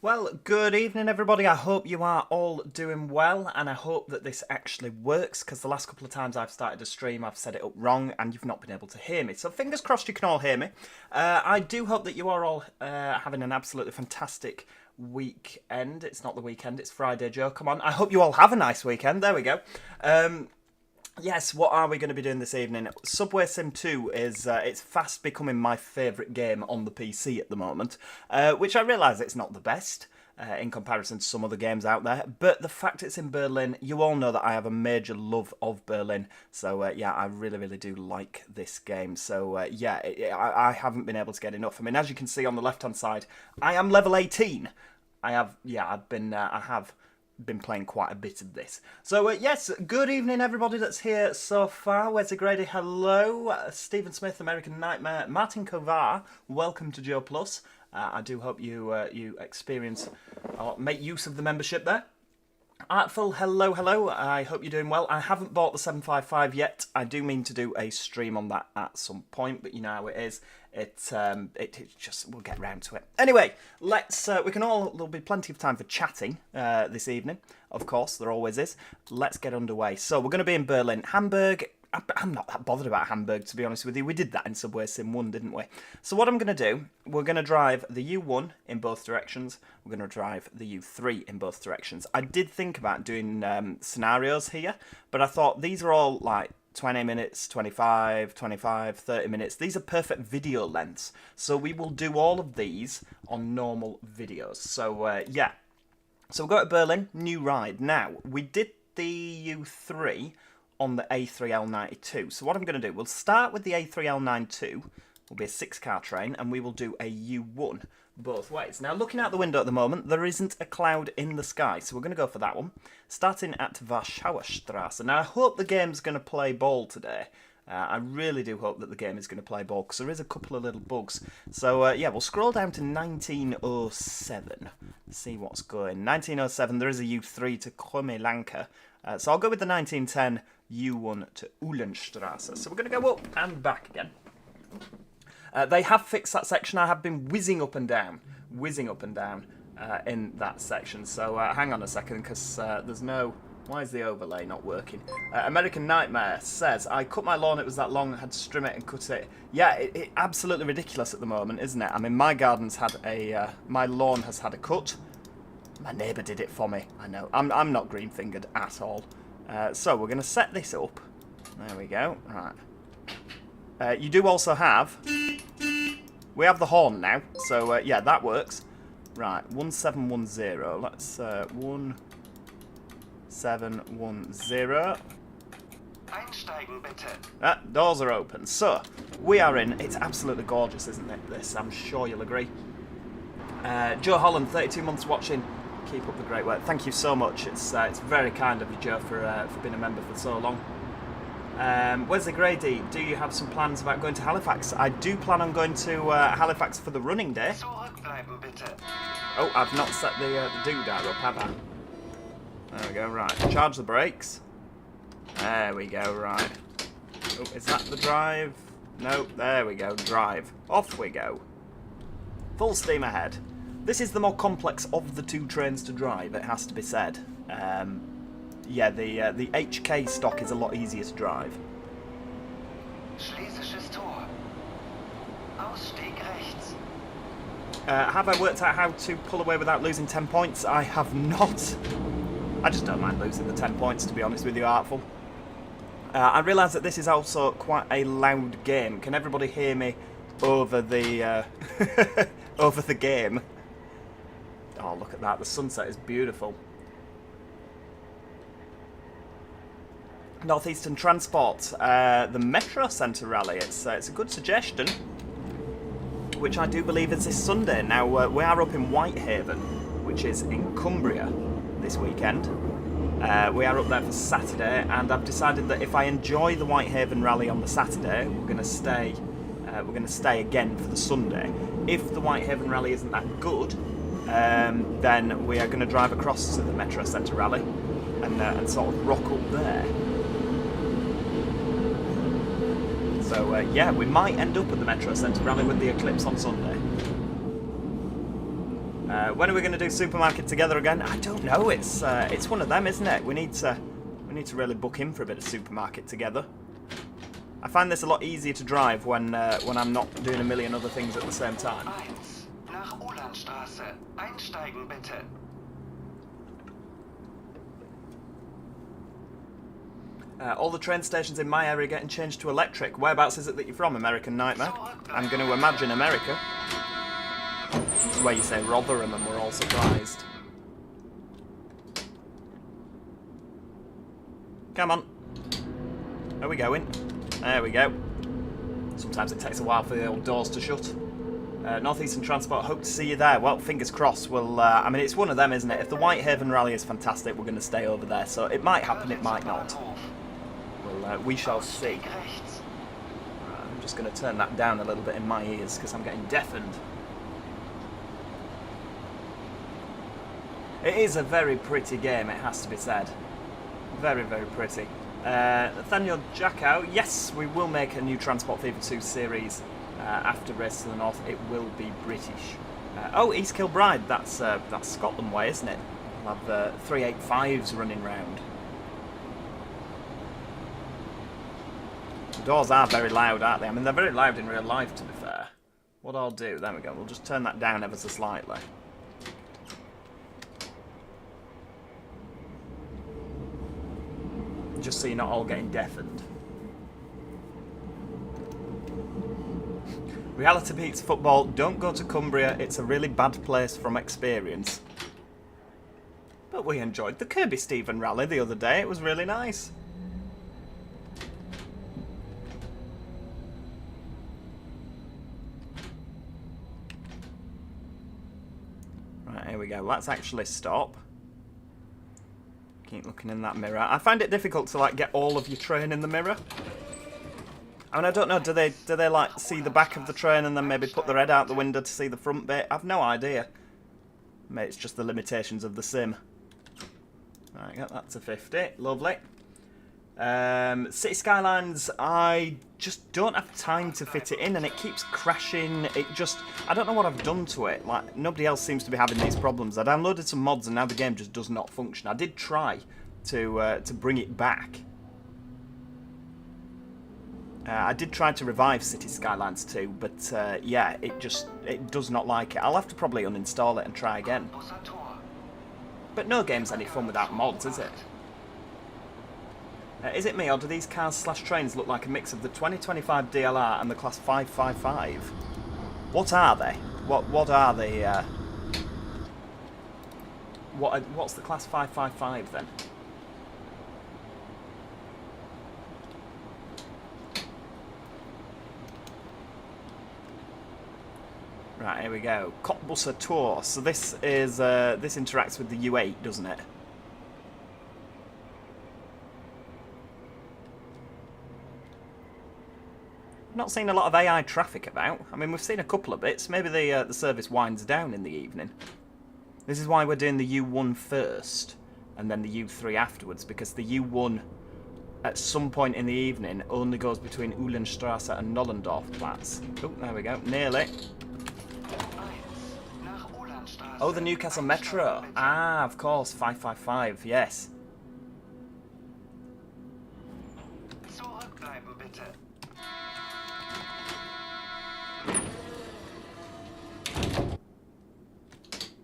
Well, good evening, everybody. I hope you are all doing well, and I hope that this actually works, because the last couple of times I've started a stream, I've set it up wrong, and you've not been able to hear me. So fingers crossed you can all hear me. I do hope that you are all having an absolutely fantastic weekend. It's not the weekend, it's Friday, Joe. Come on. I hope you all have a nice weekend. There we go. Yes, what are we going to be doing this evening? SubwaySim 2 is it's fast becoming my favourite game on the PC at the moment, which I realise it's not the best in comparison to some other games out there, but the fact it's in Berlin, you all know that I have a major love of Berlin, so yeah, I really do like this game. So yeah, I haven't been able to get enough. I mean, as you can see on the left-hand side, I am level 18. I have been playing quite a bit of this. So yes, good evening everybody that's here so far. Where's the Grady? Hello. Stephen Smith, American Nightmare. Martin Kovar, welcome to Joe Plus. I do hope you experience or make use of the membership there. Artful, hello. I hope you're doing well. I haven't bought the 755 yet. I do mean to do a stream on that at some point, but you know how it is. It just, we'll get round to it. Anyway, there'll be plenty of time for chatting this evening. Of course, there always is. Let's get underway. So we're going to be in Berlin. Hamburg. I'm not that bothered about Hamburg, to be honest with you. We did that in SubwaySim 1, didn't we? So what I'm going to do, we're going to drive the U1 in both directions. We're going to drive the U3 in both directions. I did think about doing scenarios here, but I thought these are all like 20 minutes, 25, 30 minutes. These are perfect video lengths. So we will do all of these on normal videos. So yeah. So we'll go to Berlin, new ride. Now, we did the U3 on the A3L92. So what I'm going to do, we'll start with the A3L92, will be a 6-car train, and we will do a U1 both ways. Now, looking out the window at the moment, there isn't a cloud in the sky, so we're going to go for that one. Starting at Warschauer Straße. Now, I hope the game's going to play ball today. I really do hope that the game is going to play ball, because there is a couple of little bugs. So, yeah, we'll scroll down to 1907. See what's going. 1907, there is a U3 to Krömelanke. So I'll go with the 1910 U1 to Uhlenstrasse. So we're going to go up and back again. They have fixed that section. I have been whizzing up and down in that section. So hang on a second, because there's no... Why is the overlay not working? American Nightmare says, I cut my lawn, it was that long, I had to trim it and cut it. Yeah, it's absolutely ridiculous at the moment, isn't it? I mean, my garden's had a... my lawn has had a cut. My neighbour did it for me, I know. I'm not green-fingered at all. So we're going to set this up. There we go. Right. You do also have... We have the horn now. So, yeah, that works. Right, 1710. Let's... 1710. Einsteigen, bitte. Doors are open. So, we are in... It's absolutely gorgeous, isn't it, this? I'm sure you'll agree. Joe Holland, 32 months watching. Keep up the great work. Thank you so much. It's very kind of you, Joe, for being a member for so long. Where's the Grady? Do you have some plans about going to Halifax? I do plan on going to Halifax for the running day. Zurückbleiben, bitte. Oh, I've not set the doodah up, have I? There we go, right. Charge the brakes. There we go, right. Oh, is that the drive? No, there we go, drive. Off we go. Full steam ahead. This is the more complex of the two trains to drive, it has to be said. Yeah, the HK stock is a lot easier to drive. Schlesisches Tor. Ausstieg rechts. Have I worked out how to pull away without losing 10 points? I have not. I just don't mind losing the 10 points, to be honest with you, Artful. I realise that this is also quite a loud game. Can everybody hear me over the over the game? Oh, look at that. The sunset is beautiful. Northeastern Transport. The Metro Centre Rally. It's a good suggestion, which I do believe is this Sunday. Now, we are up in Whitehaven, which is in Cumbria, this weekend. We are up there for Saturday, and I've decided that if I enjoy the Whitehaven Rally on the Saturday, we're going to stay again for the Sunday. If the Whitehaven Rally isn't that good, then we are going to drive across to the Metro Centre Rally and sort of rock up there. So yeah, we might end up at the Metro Centre Rally with the eclipse on Sunday. When are we going to do Supermarket together again? I don't know. It's one of them, isn't it? We need to really book in for a bit of Supermarket together. I find this a lot easier to drive when I'm not doing a million other things at the same time. 1. Nach Ulanstraße. Einsteigen bitte. All the train stations in my area are getting changed to electric. Whereabouts is it that you're from, American Nightmare? I'm going to imagine America. This is where you say Rotherham and we're all surprised. Come on. Are we going? There we go. Sometimes it takes a while for the old doors to shut. Northeastern Transport, hope to see you there. Well, fingers crossed. We'll, I mean, it's one of them, isn't it? If the Whitehaven Rally is fantastic, we're going to stay over there. So it might happen, it might not. Well, we shall see. I'm just going to turn that down a little bit in my ears because I'm getting deafened. It is a very pretty game, it has to be said. Very, very pretty. Nathaniel Jackow, yes, we will make a new Transport Fever 2 series after Race to the North. It will be British. Oh, East Kilbride, that's Scotland way, isn't it? We'll have 385s running round. The doors are very loud, aren't they? I mean, they're very loud in real life, to be fair. What I'll do, there we go, we'll just turn that down ever so slightly. Just so you're not all getting deafened. Reality beats football. Don't go to Cumbria. It's a really bad place from experience. But we enjoyed the Kirby Stephen rally the other day. It was really nice. Right, here we go. Let's actually stop. Keep looking in that mirror. I find it difficult to like get all of your train in the mirror. I mean, I don't know. Do they like see the back of the train and then maybe put their head out the window to see the front bit? I've no idea. Maybe it's just the limitations of the sim. Right, that's a 50. Lovely. City Skylines, I just don't have time to fit it in and it keeps crashing. I don't know what I've done to it. Like, nobody else seems to be having these problems. I downloaded some mods and now the game just does not function. I did try to bring it back. I did try to revive City Skylines 2, but yeah, it does not like it. I'll have to probably uninstall it and try again. But no game's any fun without mods, is it? Is it me, or do these cars/trains look like a mix of the 2025 DLR and the Class 555? What are they? What are the? What's the Class 555 then? Right, here we go. Cottbusser Tour. So this is this interacts with the U8, doesn't it? Not seen a lot of AI traffic about. I mean, we've seen a couple of bits. Maybe the service winds down in the evening. This is why we're doing the U1 first, and then the U3 afterwards, because the U1, at some point in the evening, only goes between Uhlenstrasse and Nollendorfplatz. Oh, there we go. Nearly. Oh, the Newcastle Metro. Ah, of course. 555, yes.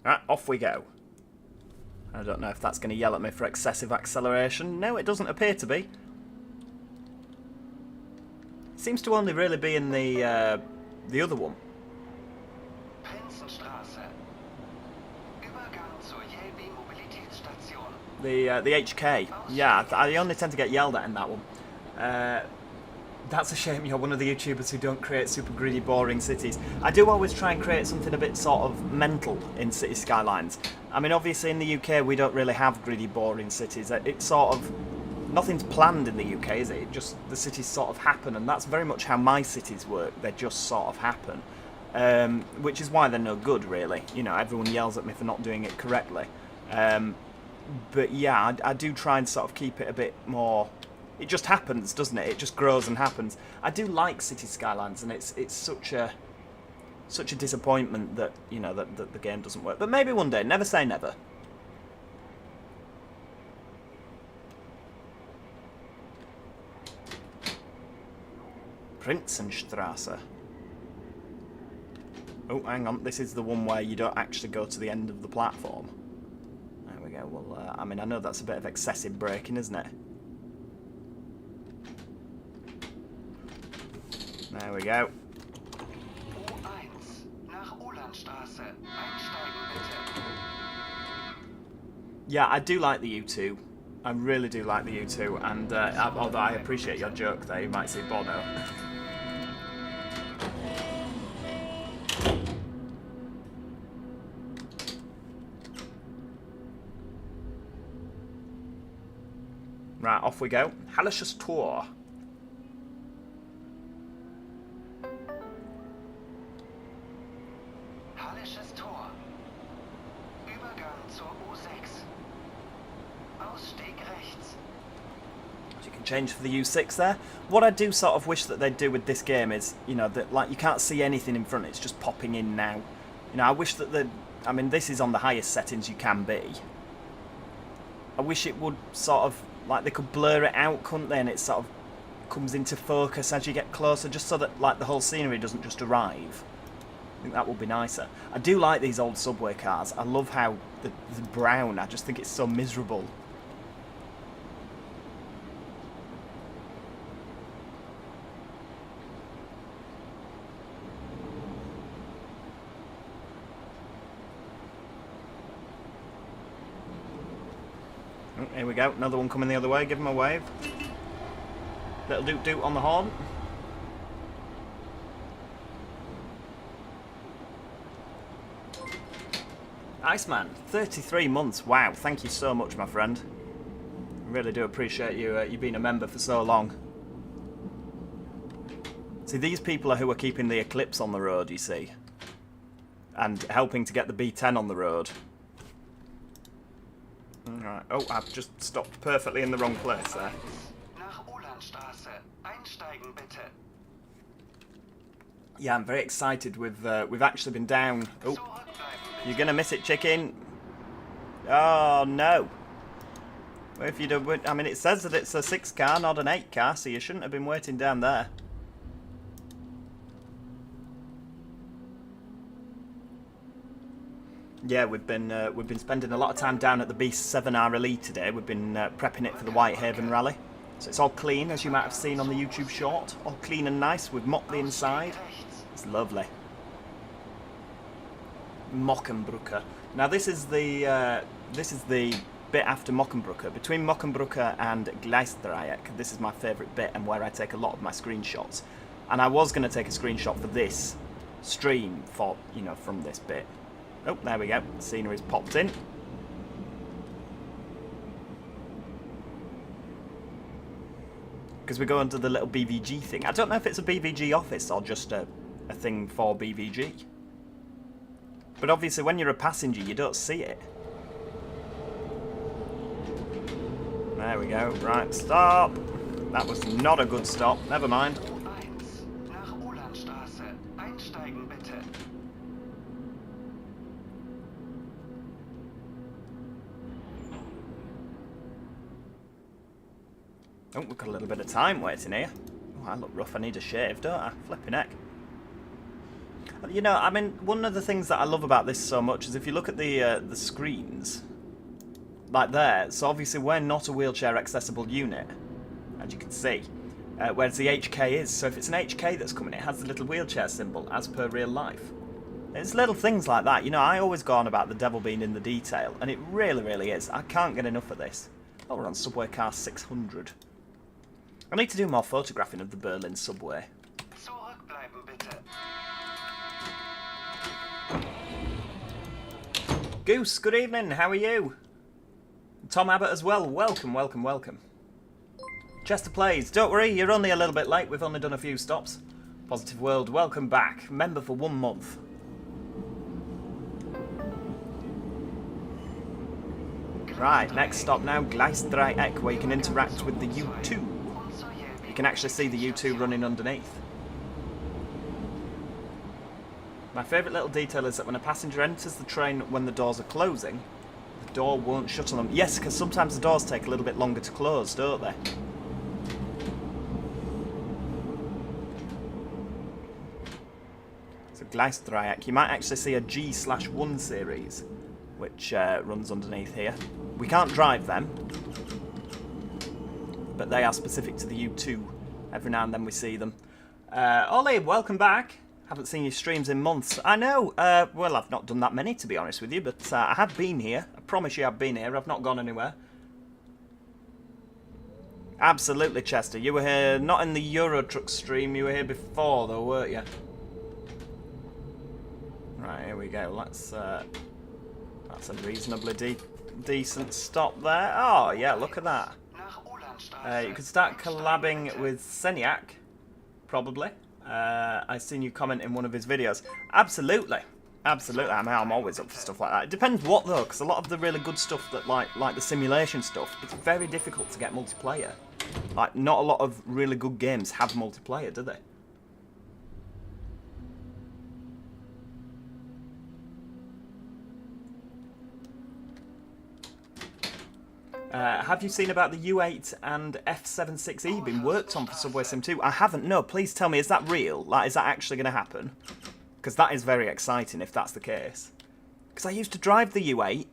Right, off we go. I don't know if that's going to yell at me for excessive acceleration. No, it doesn't appear to be. It seems to only really be in the other one. The HK. Yeah, I only tend to get yelled at in that one. That's a shame you're one of the YouTubers who don't create super greedy, boring cities. I do always try and create something a bit sort of mental in City Skylines. I mean, obviously in the UK we don't really have greedy, boring cities. It's sort of... nothing's planned in the UK, is it? Just the cities sort of happen, and that's very much how my cities work. They just sort of happen. Which is why they're no good, really. You know, everyone yells at me for not doing it correctly. But yeah, I do try and sort of keep it a bit more... It just happens, doesn't it? It just grows and happens. I do like City Skylines, and it's such a... such a disappointment that, you know, that the game doesn't work. But maybe one day. Never say never. Prinzenstrasse. Oh, hang on. This is the one where you don't actually go to the end of the platform. There we go. Well, I mean, I know that's a bit of excessive braking, isn't it? There we go. Yeah, I do like the U2. I really do like the U2, and although I appreciate your joke there, you might say Bono. Right, off we go. Hallisches Tor. Hallisches Tor. Übergang zur U6. Ausstieg rechts. You can change for the U6 there. What I do sort of wish that they'd do with this game is, you know, that like you can't see anything in front, it's just popping in now. You know, I wish that I mean, this is on the highest settings you can be. I wish it would sort of, like they could blur it out, couldn't they, and it sort of comes into focus as you get closer, just so that like the whole scenery doesn't just arrive. I think that would be nicer. I do like these old subway cars. I love how the brown, I just think it's so miserable. Oh, here we go, another one coming the other way, give him a wave. Little doot doot on the horn. Iceman, 33 months, wow, thank you so much my friend. I really do appreciate you being a member for so long. See, these people are who are keeping the Eclipse on the road, you see. And helping to get the B10 on the road. Alright, oh, I've just stopped perfectly in the wrong place there. Yeah, I'm very excited with, we've actually been down. Oh, you're gonna miss it, chicken. Oh, no. Well, if you do, I mean, it says that it's a 6 car, not an 8 car, so you shouldn't have been waiting down there. Yeah, we've been spending a lot of time down at the B7 RLE today. We've been prepping it for the Whitehaven Rally. So it's all clean, as you might have seen on the YouTube short. All clean and nice. We've mopped the inside. It's lovely. Mockenbrücke. Now this is the bit after Mockenbrücke. Between Mockenbrücke and Gleisdreieck, this is my favourite bit and where I take a lot of my screenshots. And I was going to take a screenshot for this stream for, you know, from this bit. Oh, there we go. The scenery's popped in. Because we go into the little BVG thing. I don't know if it's a BVG office or just a thing for BVG. But obviously when you're a passenger, you don't see it. There we go. Right, stop. That was not a good stop. Never mind. Oh, we've got a little bit of time waiting here. Oh, I look rough. I need a shave, don't I? Flipping heck. You know, I mean, one of the things that I love about this so much is if you look at the screens, like there, so obviously we're not a wheelchair accessible unit, as you can see, whereas the HK is. So if it's an HK that's coming, it has the little wheelchair symbol, as per real life. It's little things like that. You know, I always go on about the devil being in the detail, and it really, really is. I can't get enough of this. Oh, we're on Subway Car 600. I need to do more photographing of the Berlin subway. Goose, good evening, how are you? Tom Abbott as well, welcome, welcome, welcome. Chester Plays, don't worry, you're only a little bit late, we've only done a few stops. Positive World, welcome back, member for 1 month. Right, next stop now, Gleisdreieck, where you can interact with the U2. You can actually see the U2 running underneath. My favourite little detail is that when a passenger enters the train when the doors are closing, the door won't shut on them. Yes, because sometimes the doors take a little bit longer to close, don't they? So Gleisdreieck. You might actually see a G/1 series, which runs underneath here. We can't drive them, but they are specific to the U2. Every now and then we see them. Ollie, welcome back. Haven't seen your streams in months. I know. Well, I've not done that many, to be honest with you, but I have been here. I promise you I've been here. I've not gone anywhere. Absolutely, Chester. You were here, not in the Euro Truck stream. You were here before, though, weren't you? Right, here we go. That's a reasonably decent stop there. Oh, yeah, look at that. You could start collabing with Seniac, probably. I've seen you comment in one of his videos. Absolutely. Absolutely. I mean, I'm always up for stuff like that. It depends what, though, because a lot of the really good stuff that, like the simulation stuff, it's very difficult to get multiplayer. Like, not a lot of really good games have multiplayer, do they? Have you seen about the U8 and F76E being worked on for SubwaySim 2? I haven't, no. Please tell me, is that real? Like, is that actually going to happen? Because that is very exciting if that's the case. Because I used to drive the U8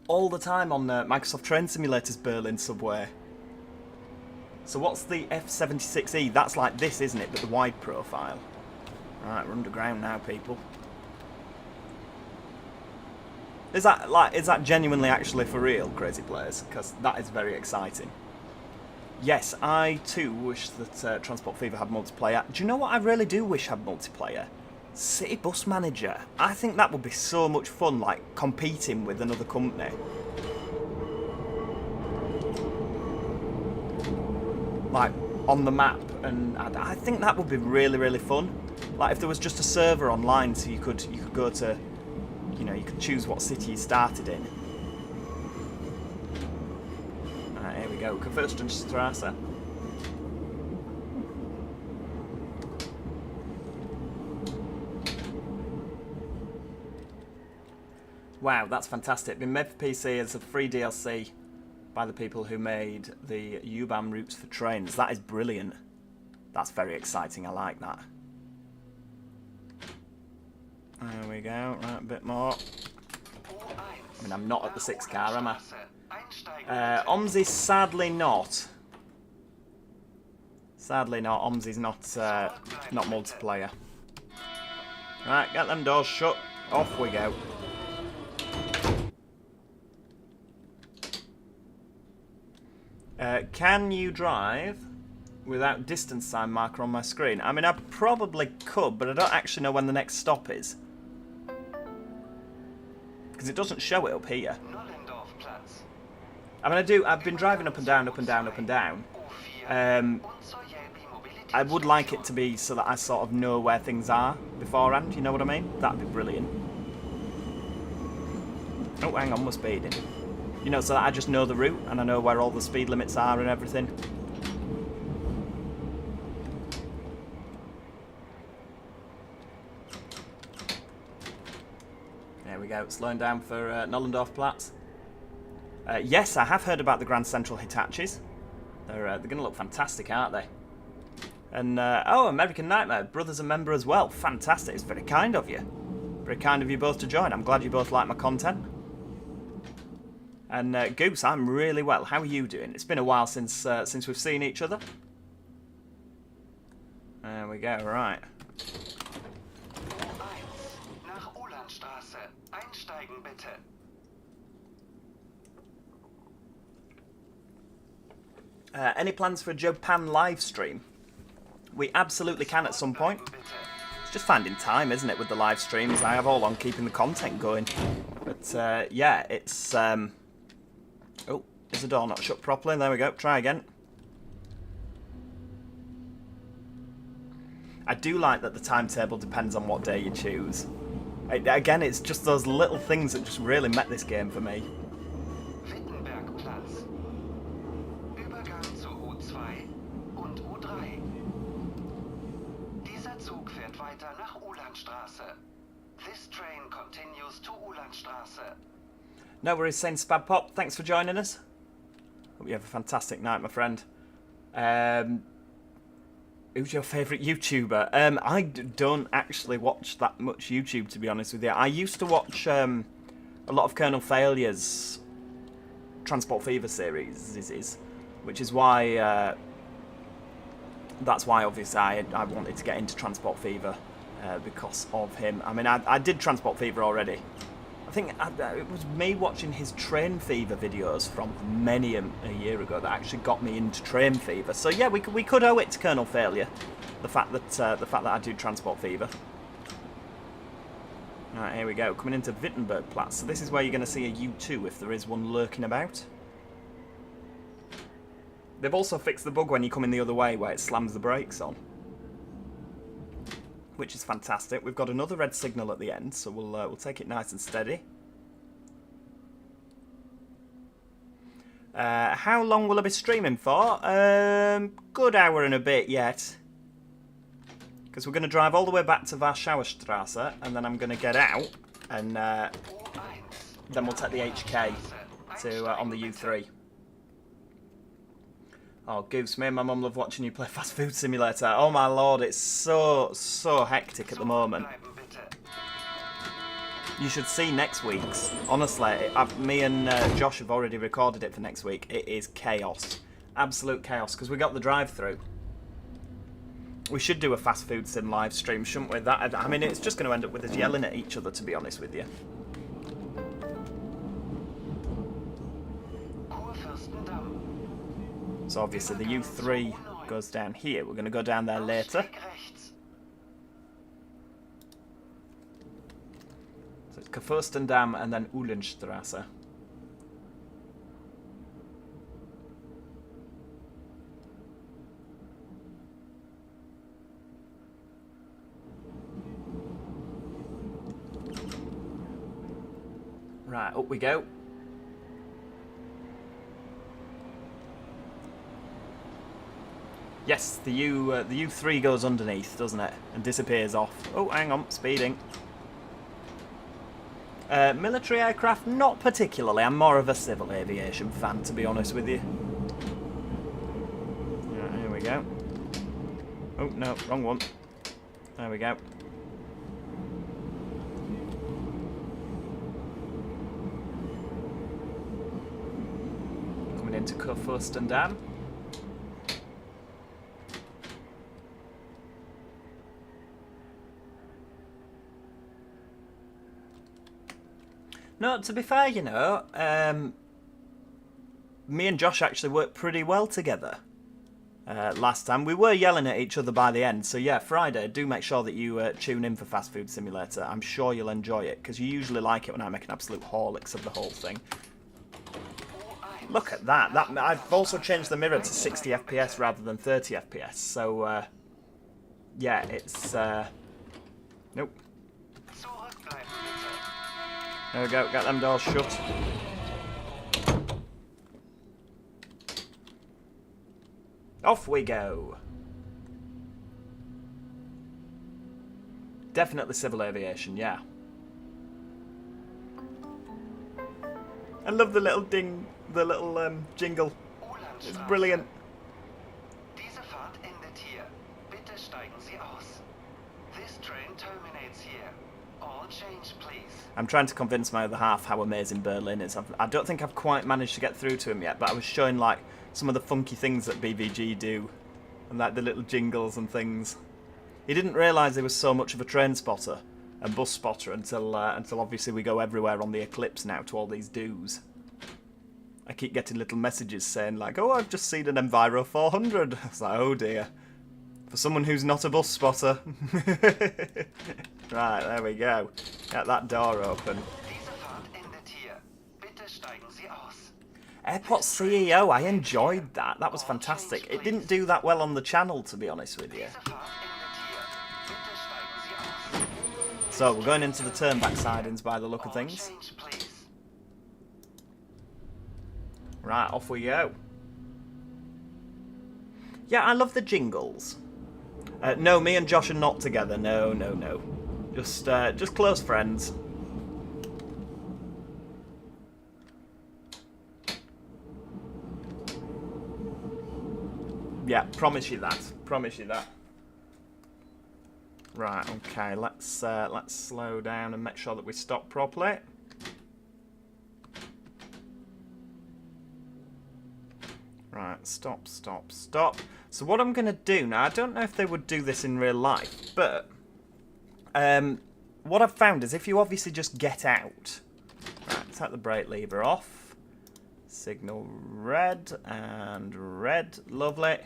all the time on Microsoft Train Simulator's Berlin subway. So what's the F76E? That's like this, isn't it? But the wide profile. Alright, we're underground now, people. Is that genuinely actually for real, Crazy Players? Because that is very exciting. Yes, I too wish that Transport Fever had multiplayer. Do you know what I really do wish had multiplayer? City Bus Manager. I think that would be so much fun, like competing with another company. Like on the map, and I think that would be really, really fun. Like if there was just a server online, so you could go to. You know, you can choose what city you started in. Alright, here we go. Kurfürstenstraße. Wow, that's fantastic. Been made for PC as a free DLC by the people who made the U-bahn routes for trains. That is brilliant. That's very exciting. I like that. There we go, right, a bit more. I mean, I'm not at the 6 car, am I? Omzi's sadly not. Sadly not, Omzi's not multiplayer. Right, get them doors shut. Off we go. Can you drive without distance sign marker on my screen? I mean, I probably could, but I don't actually know when the next stop is. Because it doesn't show it up here. I mean, I've been driving up and down, up and down, up and down. I would like it to be so that I sort of know where things are beforehand, you know what I mean? That'd be brilliant. Oh, hang on, we're speeding. You know, so that I just know the route and I know where all the speed limits are and everything. There we go, slowing down for Nollendorfplatz. Yes, I have heard about the Grand Central Hitachis. They're going to look fantastic, aren't they? And, oh, American Nightmare, brother's a member as well. Fantastic, it's very kind of you. Very kind of you both to join. I'm glad you both like my content. And, Goose, I'm really well. How are you doing? It's been a while since we've seen each other. There we go, right. Any plans for a Japan live stream? We absolutely can at some point. It's just finding time, isn't it, with the live streams? I have all on keeping the content going. But, yeah, it's... Oh, is the door not shut properly? There we go. Try again. I do like that the timetable depends on what day you choose. Again, it's just those little things that just really met this game for me. This train continues to Ulandstraße. No worries, saying Spad Pop. Thanks for joining us. Hope you have a fantastic night, my friend. Who's your favourite YouTuber? I don't actually watch that much YouTube, to be honest with you. I used to watch a lot of Colonel Failure's Transport Fever series, which is why that's why obviously I wanted to get into Transport Fever because of him. I mean, I did Transport Fever already. I think it was me watching his Train Fever videos from many a year ago that actually got me into Train Fever. So yeah, we could owe it to Colonel Failure, the fact that I do Transport Fever. Alright, here we go, coming into Wittenbergplatz. So this is where you're going to see a U2 if there is one lurking about. They've also fixed the bug when you come in the other way where it slams the brakes on, which is fantastic. We've got another red signal at the end, so we'll take it nice and steady. How long will I be streaming for? Good hour and a bit yet. Because we're going to drive all the way back to Warschauerstraße, and then I'm going to get out, and then we'll take the HK to on the U3. Oh, Goose, me and my mum love watching you play Fast Food Simulator. Oh my lord, it's so hectic at the moment. You should see next week's. Honestly, me and Josh have already recorded it for next week. It is chaos. Absolute chaos, because we got the drive-through. We should do a Fast Food Sim live stream, shouldn't we? I mean, it's just going to end up with us yelling at each other, to be honest with you. So obviously the U3 goes down here. We're going to go down there later. So it's Kurfürstendamm and then Uhlenstraße. Right, up we go. Yes, the U3 goes underneath, doesn't it? And disappears off. Oh, hang on, speeding. Military aircraft, not particularly. I'm more of a civil aviation fan, to be honest with you. Right, here we go. Oh, no, wrong one. There we go. Coming into Kurfürstendamm. No, to be fair, you know, me and Josh actually worked pretty well together last time. We were yelling at each other by the end, so yeah, Friday, do make sure that you tune in for Fast Food Simulator. I'm sure you'll enjoy it, because you usually like it when I make an absolute horlicks of the whole thing. Look at that. I've also changed the mirror to 60 FPS rather than 30 FPS, so yeah, it's... Nope. There we go, got them doors shut. Off we go. Definitely civil aviation, yeah. I love the little ding, the little jingle. It's brilliant. Diese Fahrt endet hier. Bitte steigen Sie aus. This train terminates here. All change, please. I'm trying to convince my other half how amazing Berlin is. I don't think I've quite managed to get through to him yet, but I was showing like some of the funky things that BVG do, and like the little jingles and things. He didn't realise he was so much of a train spotter and bus spotter until obviously we go everywhere on the Eclipse now to all these do's. I keep getting little messages saying like, "Oh, I've just seen an Enviro 400." I was like, oh dear. For someone who's not a bus spotter. Right, there we go. Get that door open. Airport CEO, I enjoyed that. That was fantastic. It didn't do that well on the channel, to be honest with you. So, we're going into the turnback sidings by the look of things. Right, off we go. Yeah, I love the jingles. No, me and Josh are not together. No. Just close friends. Yeah, promise you that. Promise you that. Right, okay, let's slow down and make sure that we stop properly. Right, stop. So what I'm going to do now, I don't know if they would do this in real life, but what I've found is if you obviously just get out, right, take the brake lever off, signal red and red, lovely,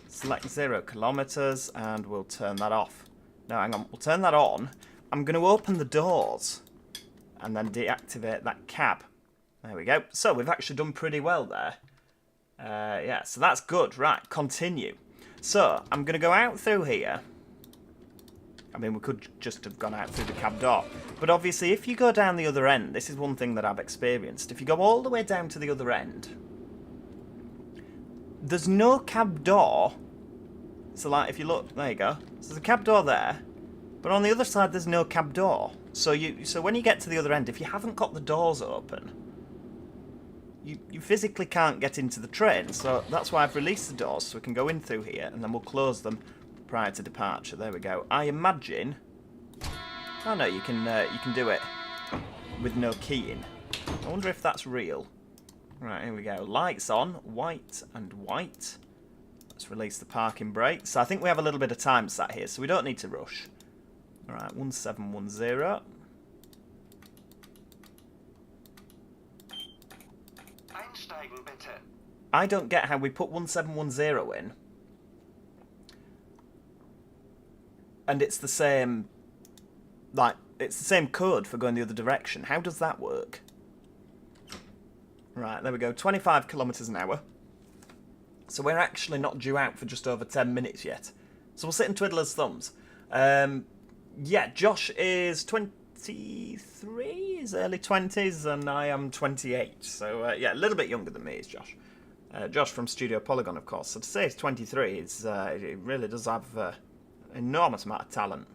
select 0 kilometers, and we'll turn that off. No, hang on, we'll turn that on. I'm going to open the doors and then deactivate that cab. There we go. So we've actually done pretty well there. Yeah, so that's good. Right, continue. So I'm going to go out through here. I mean, we could just have gone out through the cab door. But obviously, if you go down the other end, this is one thing that I've experienced. If you go all the way down to the other end, there's no cab door. So, like, if you look, there you go. So there's a cab door there. But on the other side, there's no cab door. So when you get to the other end, if you haven't got the doors open, you physically can't get into the train. So that's why I've released the doors, so we can go in through here, and then we'll close them prior to departure. There we go. I imagine... Oh no, you can do it with no keying. I wonder if that's real. Right, here we go. Lights on, white and white. Let's release the parking brake. So I think we have a little bit of time sat here, so we don't need to rush. Alright, 1710. Einsteigen bitte. I don't get how we put 1710 in. And it's the same... Like, it's the same code for going the other direction. How does that work? Right, there we go. 25 kilometres an hour. So we're actually not due out for just over 10 minutes yet. So we'll sit and twiddle his thumbs. Yeah, Josh is 23, his early 20s, and I am 28. So, yeah, a little bit younger than me is Josh. Josh from Studio Polygon, of course. So to say he's 23, it really does have an enormous amount of talent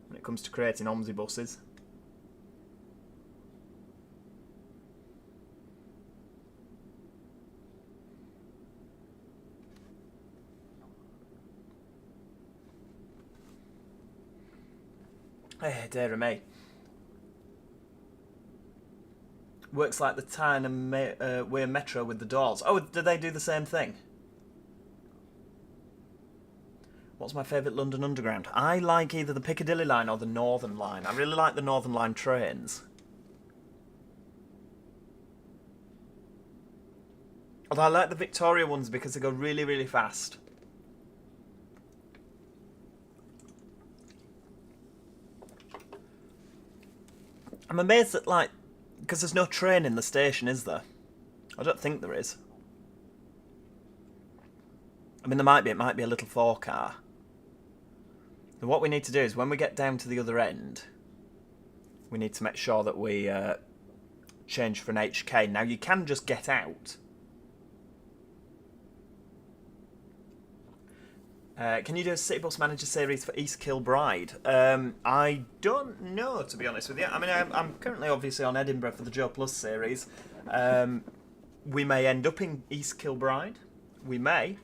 when it comes to creating omnibuses. Hey, dear me. Works like the Tyne and Weir Metro with the doors. Oh, do they do the same thing? What's my favourite London Underground? I like either the Piccadilly line or the Northern line. I really like the Northern line trains. Although I like the Victoria ones because they go really, really fast. I'm amazed that, like, because there's no train in the station, is there? I don't think there is. I mean, there might be. It might be a little 4-car. And what we need to do is, when we get down to the other end, we need to make sure that we change for an HK. Now, you can just get out. Can you do a City Bus Manager series for East Kilbride? I don't know, to be honest with you. I mean, I'm currently obviously on Edinburgh for the Joe Plus series. We may end up in East Kilbride. We may.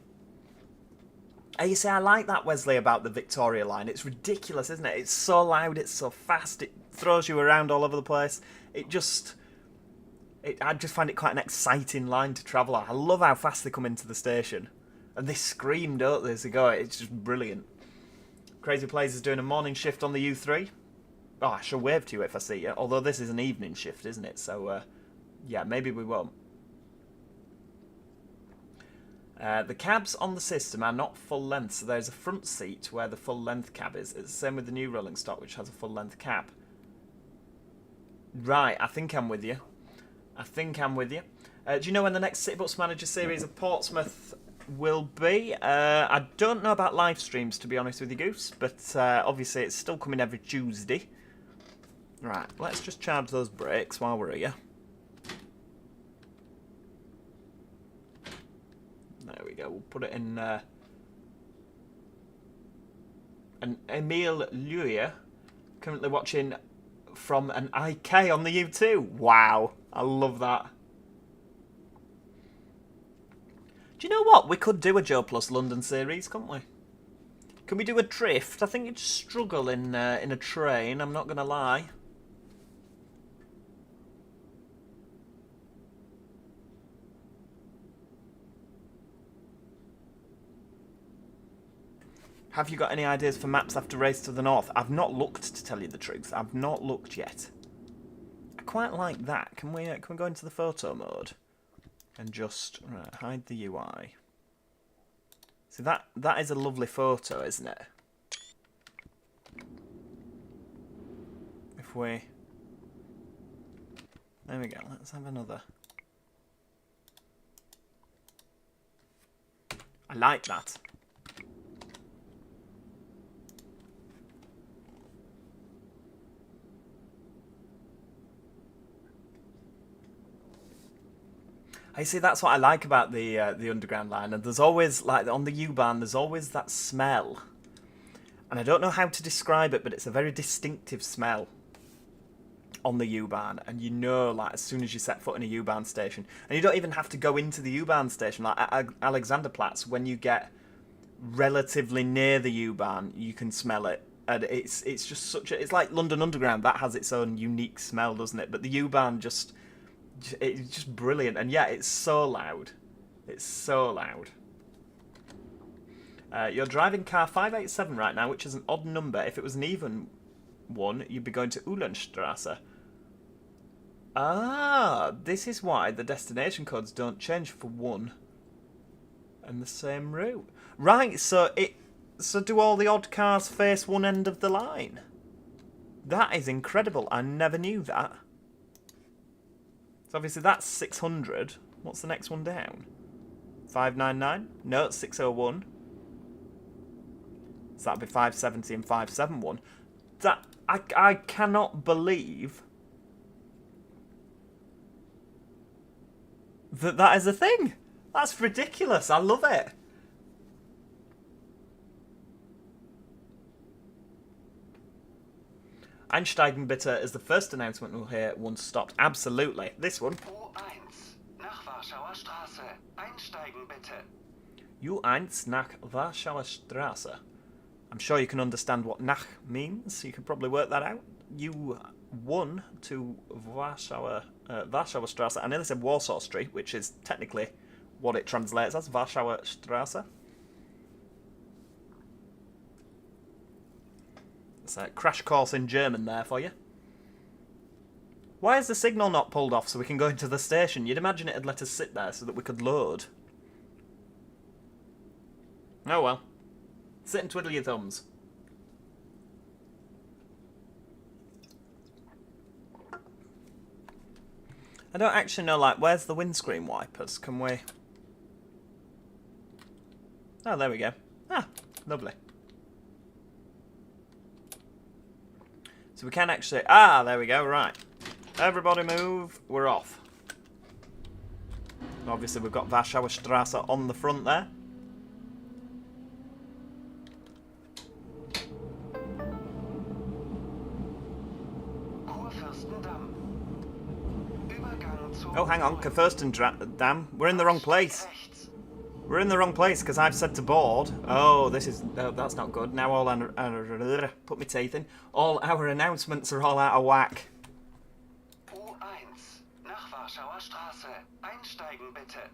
You see, I like that, Wesley, about the Victoria line. It's ridiculous, isn't it? It's so loud, it's so fast, it throws you around all over the place. I just find it quite an exciting line to travel on. I love how fast they come into the station. And they scream, don't they, as they go. It's just brilliant. Crazy Plays is doing a morning shift on the U3. Oh, I shall wave to you if I see you. Although this is an evening shift, isn't it? So, yeah, maybe we won't. The cabs on the system are not full length, so there's a front seat where the full length cab is. It's the same with the new rolling stock, which has a full length cab. Right, I think I'm with you. Do you know when the next City Bus Manager series of Portsmouth will be? I don't know about live streams, to be honest with you, Goose, but obviously it's still coming every Tuesday. Right, let's just charge those brakes while we're here. There we go, we'll put it in an Emile Luier Currently watching from an IK on the U2. Wow, I love that. Do you know what? We could do a Joe Plus London series, couldn't we? Can we do a drift? I think you'd struggle in a train, I'm not going to lie. Have you got any ideas for maps after Race to the North? I've not looked, to tell you the truth. I've not looked yet. I quite like that. Can we go into the photo mode and just hide the UI? So that is a lovely photo, isn't it? If we... There we go. Let's have another. I like that. I see, that's what I like about the Underground line, and there's always, like, on the U-bahn, there's always that smell. And I don't know how to describe it, but it's a very distinctive smell on the U-bahn, and you know, like, as soon as you set foot in a U-bahn station, and you don't even have to go into the U-bahn station, like at Alexanderplatz, when you get relatively near the U-bahn, you can smell it. And it's just such a... It's like London Underground, that has its own unique smell, doesn't it? But the U-bahn just... It's just brilliant, and yeah, it's so loud. It's so loud. You're driving car 587 right now, which is an odd number. If it was an even one, you'd be going to Uhlenstrasse. Ah, this is why the destination codes don't change for one and the same route. Right, so do all the odd cars face one end of the line? That is incredible. I never knew that. So obviously that's 600. What's the next one down? 599? No, it's 601. So that'd be 570 and 571. That I cannot believe that is a thing. That's ridiculous. I love it. Einsteigen bitte is the first announcement we'll hear once stopped. Absolutely. This one. U1 nach Warschauer Straße. Einsteigen bitte. U1 nach Warschauer Straße. I'm sure you can understand what nach means. You can probably work that out. U1 to Warschauer Straße. I nearly said Warsaw Street, which is technically what it translates as. Warschauer Straße. It's a crash course in German there for you. Why is the signal not pulled off so we can go into the station? You'd imagine it'd let us sit there so that we could load. Oh well. Sit and twiddle your thumbs. I don't actually know, like, where's the windscreen wipers? Can we... Oh, there we go. Ah, lovely. So we can actually... Ah, there we go, right. Everybody move, we're off. Obviously we've got Warschauer Straße on the front there. Oh, hang on, Kurfürstendamm. We're in the wrong place. We're in the wrong place because I've said to board. Oh, this is... Oh, that's not good. Now all... Put my teeth in. All our announcements are all out of whack. U1 nach Warschauer Straße. Einsteigen bitte.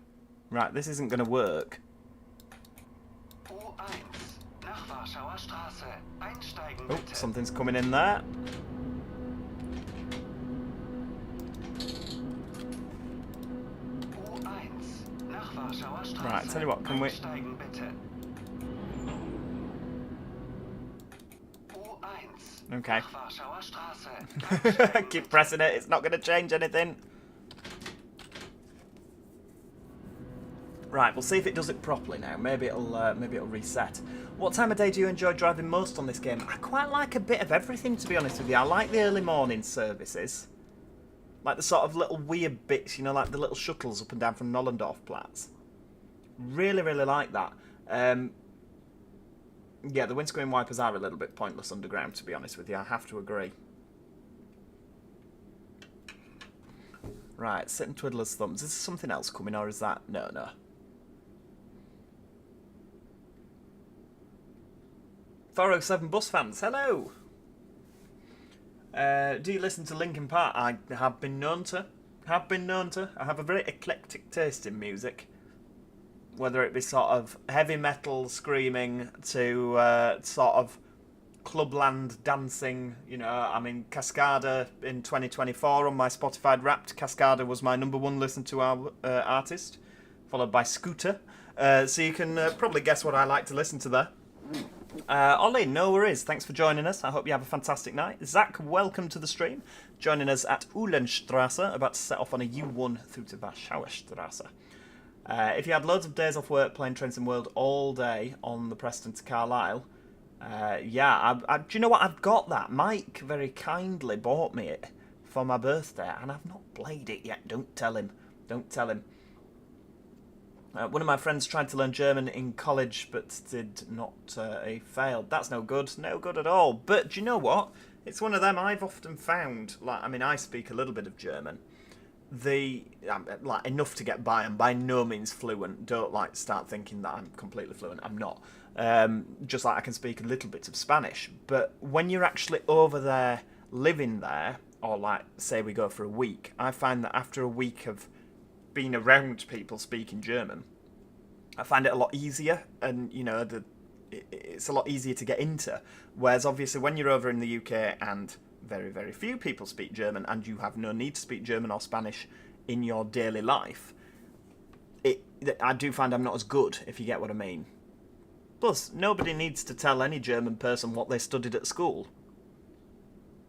Right, this isn't going to work. U1 nach Warschauer Straße. Einsteigen Oh, bitte. something's coming in there. Right, tell you what, can we... Okay. Keep pressing it, it's not going to change anything. Right, we'll see if it does it properly now. Maybe it'll reset. What time of day do you enjoy driving most on this game? I quite like a bit of everything, to be honest with you. I like the early morning services. Like the sort of little weird bits, you know, like the little shuttles up and down from Nollendorfplatz. Really, really like that. Yeah, the windscreen wipers are a little bit pointless underground, to be honest with you. I have to agree. Right, sit and twiddle his thumbs. Is there something else coming, or is that... No, no. .407 bus fans, hello! Do you listen to Linkin Park? I have been known to. I have a very eclectic taste in music. Whether it be sort of heavy metal screaming to sort of clubland dancing, you know, I mean, Cascada in 2024 on my Spotify Wrapped. Cascada was my #1 listen to artist, followed by Scooter. So you can probably guess what I like to listen to there. Ollie, no worries. Thanks for joining us. I hope you have a fantastic night. Zach, welcome to the stream. Joining us at Uhlenstrasse, about to set off on a U1 through to Warschauerstrasse. If you had loads of days off work playing Trains World all day on the Preston to Carlisle, yeah, do you know what? I've got that. Mike very kindly bought me it for my birthday, and I've not played it yet. Don't tell him. Don't tell him. One of my friends tried to learn German in college, but did not. He failed. That's no good. No good at all. But do you know what? It's one of them I've often found. Like, I mean, I speak a little bit of German. Like enough to get by. I'm by no means fluent. Don't like start thinking that I'm completely fluent. I'm not. Just like I can speak a little bit of Spanish. But when you're actually over there, living there, or like say we go for a week, I find that after a week of being around people speaking German, I find it a lot easier, and you know it's a lot easier to get into. Whereas obviously when you're over in the UK and very, very few people speak German, and you have no need to speak German or Spanish in your daily life, I do find I'm not as good, if you get what I mean. Plus, nobody needs to tell any German person what they studied at school.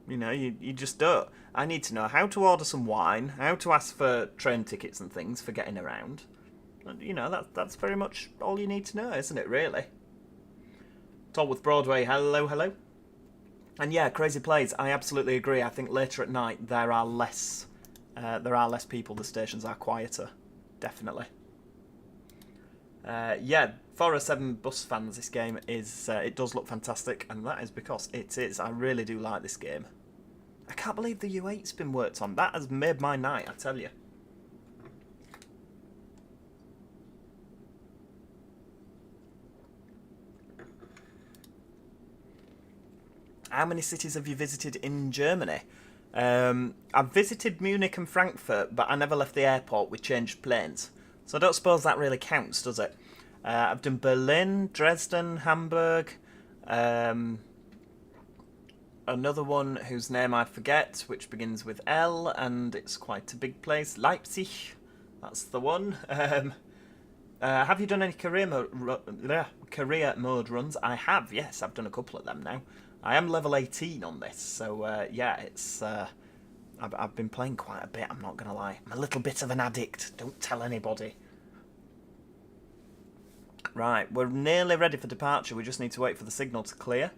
You know, you just don't. I need to know how to order some wine, how to ask for train tickets and things for getting around. And, you know, that's very much all you need to know, isn't it, really? Tolworth Broadway, hello, hello. And yeah, Crazy Plays, I absolutely agree. I think later at night there are less people, the stations are quieter. Definitely. Yeah, 407 bus fans, this game is, it does look fantastic, and that is because it is. I really do like this game. I can't believe the U8's been worked on. That has made my night, I tell you. How many cities have you visited in Germany? I've visited Munich and Frankfurt, but I never left the airport. We changed planes. So I don't suppose that really counts, does it? I've done Berlin, Dresden, Hamburg, another one whose name I forget, which begins with L, and it's quite a big place, Leipzig, that's the one. Have you done any career mode runs? I have, yes, I've done a couple of them now. I am level 18 on this, so yeah, it's I've been playing quite a bit, I'm not going to lie. I'm a little bit of an addict, don't tell anybody. Right, we're nearly ready for departure. We just need to wait for the signal to clear.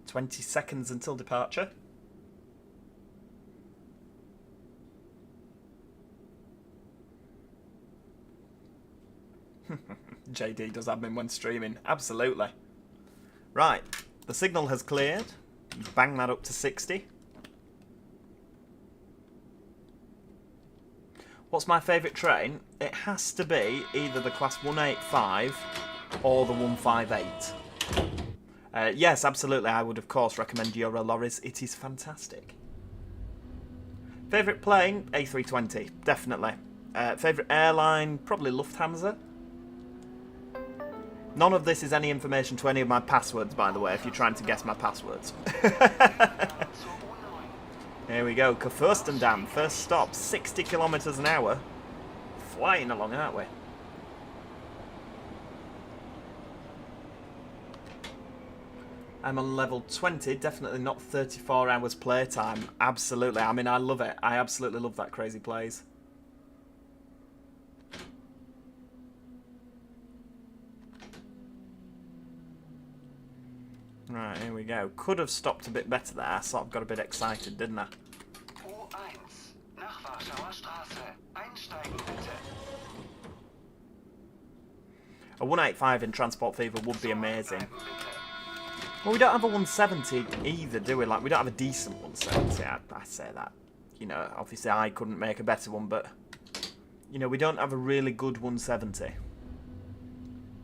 20 seconds until departure. JD does admin when streaming. Absolutely. Right, the signal has cleared. Bang that up to 60. What's my favourite train? It has to be either the class 185 or the 158. Yes, absolutely, I would of course recommend Euro Lorries. It is fantastic. Favourite plane? A320, definitely. Favourite airline? Probably Lufthansa. None of this is any information to any of my passwords, by the way, if you're trying to guess my passwords. Here we go, Kurfürstendamm, first stop, 60 kilometres an hour. Flying along, aren't we? I'm on level 20, definitely not 34 hours playtime. Absolutely, I mean, I love it. I absolutely love that Crazy Plays. Right, here we go. Could have stopped a bit better there. I sort of got a bit excited, didn't I? U1 nach Warschauerstraße. Einsteigen bitte. A 185 in Transport Fever would be amazing. Well, we don't have a 170 either, do we? Like, we don't have a decent 170. I say that. You know, obviously I couldn't make a better one, but... You know, we don't have a really good 170.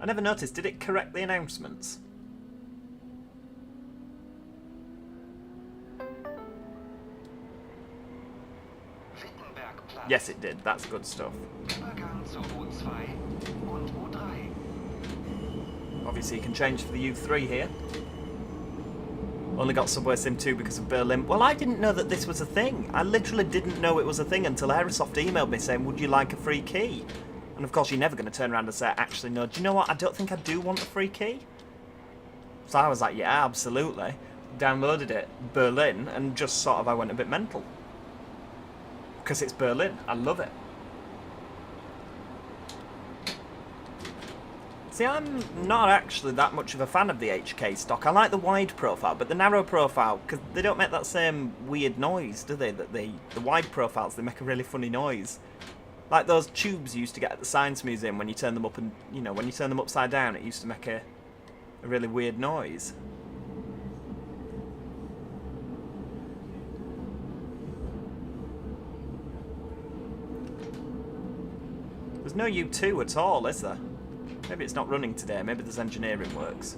I never noticed. Did it correct the announcements? Yes, it did. That's good stuff. Übergang zu U2 und U3. Obviously, you can change for the U3 here. Only got SubwaySim 2 because of Berlin. Well, I didn't know that this was a thing. I literally didn't know it was a thing until Aerosoft emailed me saying, would you like a free key? And of course, you're never going to turn around and say, actually, no. Do you know what? I don't think I do want a free key. So I was like, yeah, absolutely. Downloaded it, Berlin, and just sort of I went a bit mental. Because it's Berlin. I love it. See, I'm not actually that much of a fan of the HK stock. I like the wide profile, but the narrow profile, because they don't make that same weird noise, do they? That the wide profiles, they make a really funny noise. Like those tubes you used to get at the Science Museum when you turn them up and, you know, when you turn them upside down, it used to make a really weird noise. There's no U2 at all, is there? Maybe it's not running today. Maybe there's engineering works.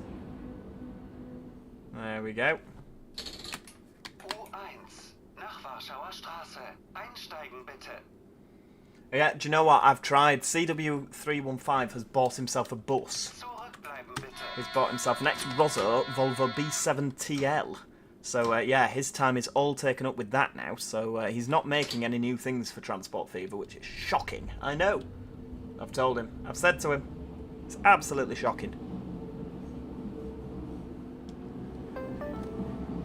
There we go. U1 nach Warschauer Straße. Einsteigen bitte. Yeah, do you know what? I've tried. CW315 has bought himself a bus. Zurückbleiben bitte. He's bought himself an ex-Rosso Volvo B7TL. So, yeah, his time is all taken up with that now. So, he's not making any new things for Transport Fever, which is shocking. I know. I've told him. I've said to him. It's absolutely shocking.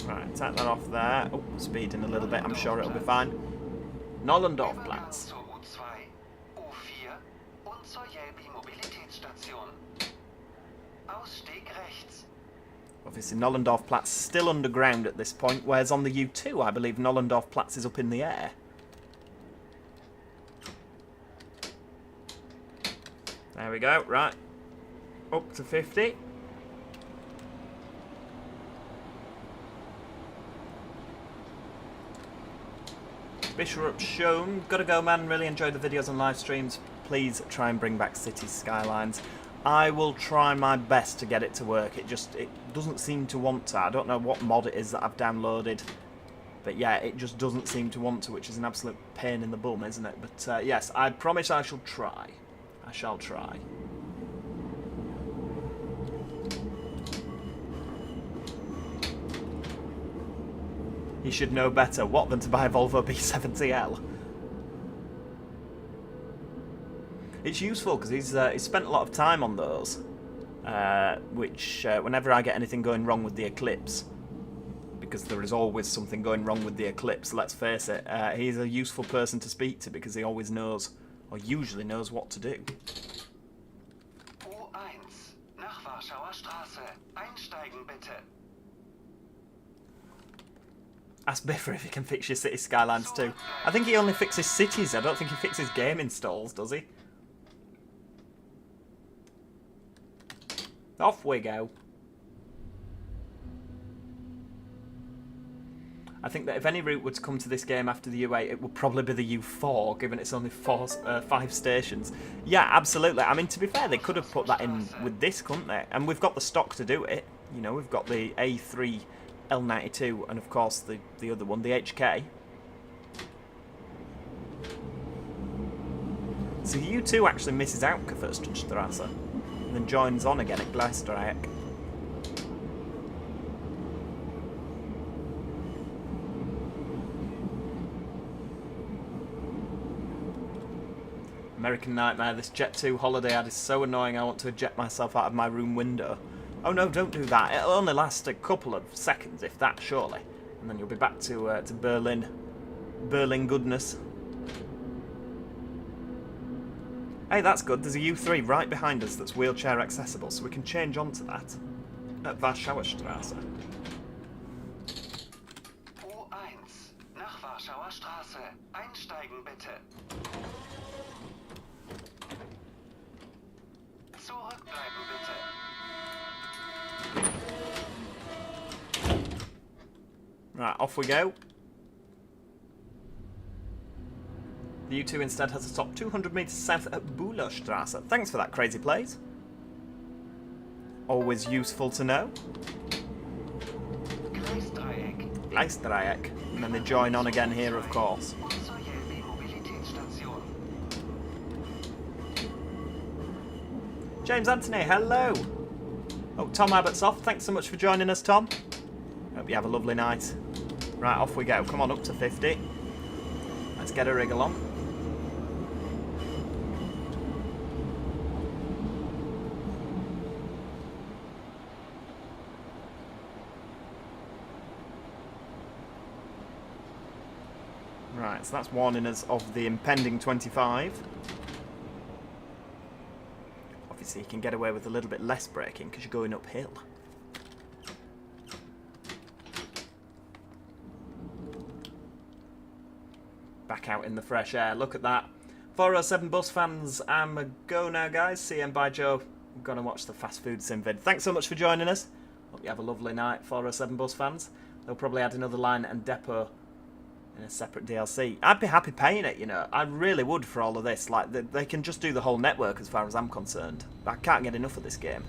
Right, take that off there. Oh, speeding a little bit. I'm sure it'll be fine. Nollendorfplatz. Zur U2, U4 und zur Jelbi Mobilitätsstation. Ausstieg rechts. Obviously, Nollendorfplatz still underground at this point, whereas on the U2, I believe Nollendorfplatz is up in the air. There we go, right. Up to 50. Bishop shown. Gotta go, man. Really enjoyed the videos and live streams. Please try and bring back Cities Skylines. I will try my best to get it to work. It doesn't seem to want to. I don't know what mod it is that I've downloaded. But yeah, it just doesn't seem to want to, which is an absolute pain in the bum, isn't it? But yes, I promise I shall try. I shall try. He should know better. What than to buy a Volvo B7TL? It's useful because he's spent a lot of time on those. Which, whenever I get anything going wrong with the Eclipse, because there is always something going wrong with the Eclipse, let's face it, he's a useful person to speak to because he always knows, or usually knows, what to do. U1 nach Warschauer Straße. Einsteigen bitte. Ask Biffer if he can fix your City Skylines too. I think he only fixes cities. I don't think he fixes game installs, does he? Off we go. I think that if any route were to come to this game after the U8, it would probably be the U4, given it's only 5 stations. Yeah, absolutely. I mean, to be fair, they could have put that in with this, couldn't they? And we've got the stock to do it. You know, we've got the A3L92 and, of course, the other one, the HK. So U2 actually misses out Gefürstenstrasse and then joins on again at Gleisdreieck. American Nightmare, this Jet 2 holiday ad is so annoying I want to eject myself out of my room window. Oh no, don't do that. It'll only last a couple of seconds, if that, surely. And then you'll be back to Berlin. Berlin goodness. Hey, that's good. There's a U3 right behind us that's wheelchair accessible, so we can change onto that at Warschauer Straße. U1 nach Warschauer Straße. Einsteigen bitte. Zurückbleiben bitte. Right, off we go. The U2 instead has a stop 200 metres south at Bülowstrasse. Thanks for that, Crazy Plays. Always useful to know. Gleisdreieck. And then they join on again here, of course. James Anthony, hello. Oh, Tom Abbott's off. Thanks so much for joining us, Tom. Hope you have a lovely night. Right, off we go. Come on, up to 50. Let's get a wriggle on. Right, so that's warning us of the impending 25. Obviously, you can get away with a little bit less braking because you're going uphill. Back out in the fresh air. Look at that. 407 bus fans, I'm a go now, guys. CM by Joe. I'm going to watch the fast food sim vid. Thanks so much for joining us. Hope you have a lovely night, 407 bus fans. They'll probably add another line and depot in a separate DLC. I'd be happy paying it, you know. I really would for all of this. Like, they can just do the whole network as far as I'm concerned. I can't get enough of this game.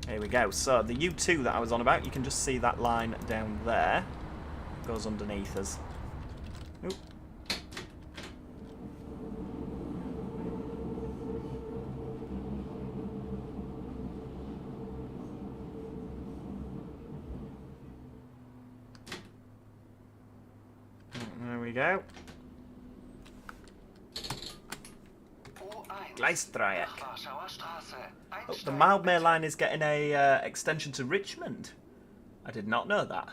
Here we go. So, the U2 that I was on about, you can just see that line down there. Goes underneath us. Oop. There we go. Gleisdreieck. Oh, the Mildmay line is getting a extension to Richmond. I did not know that.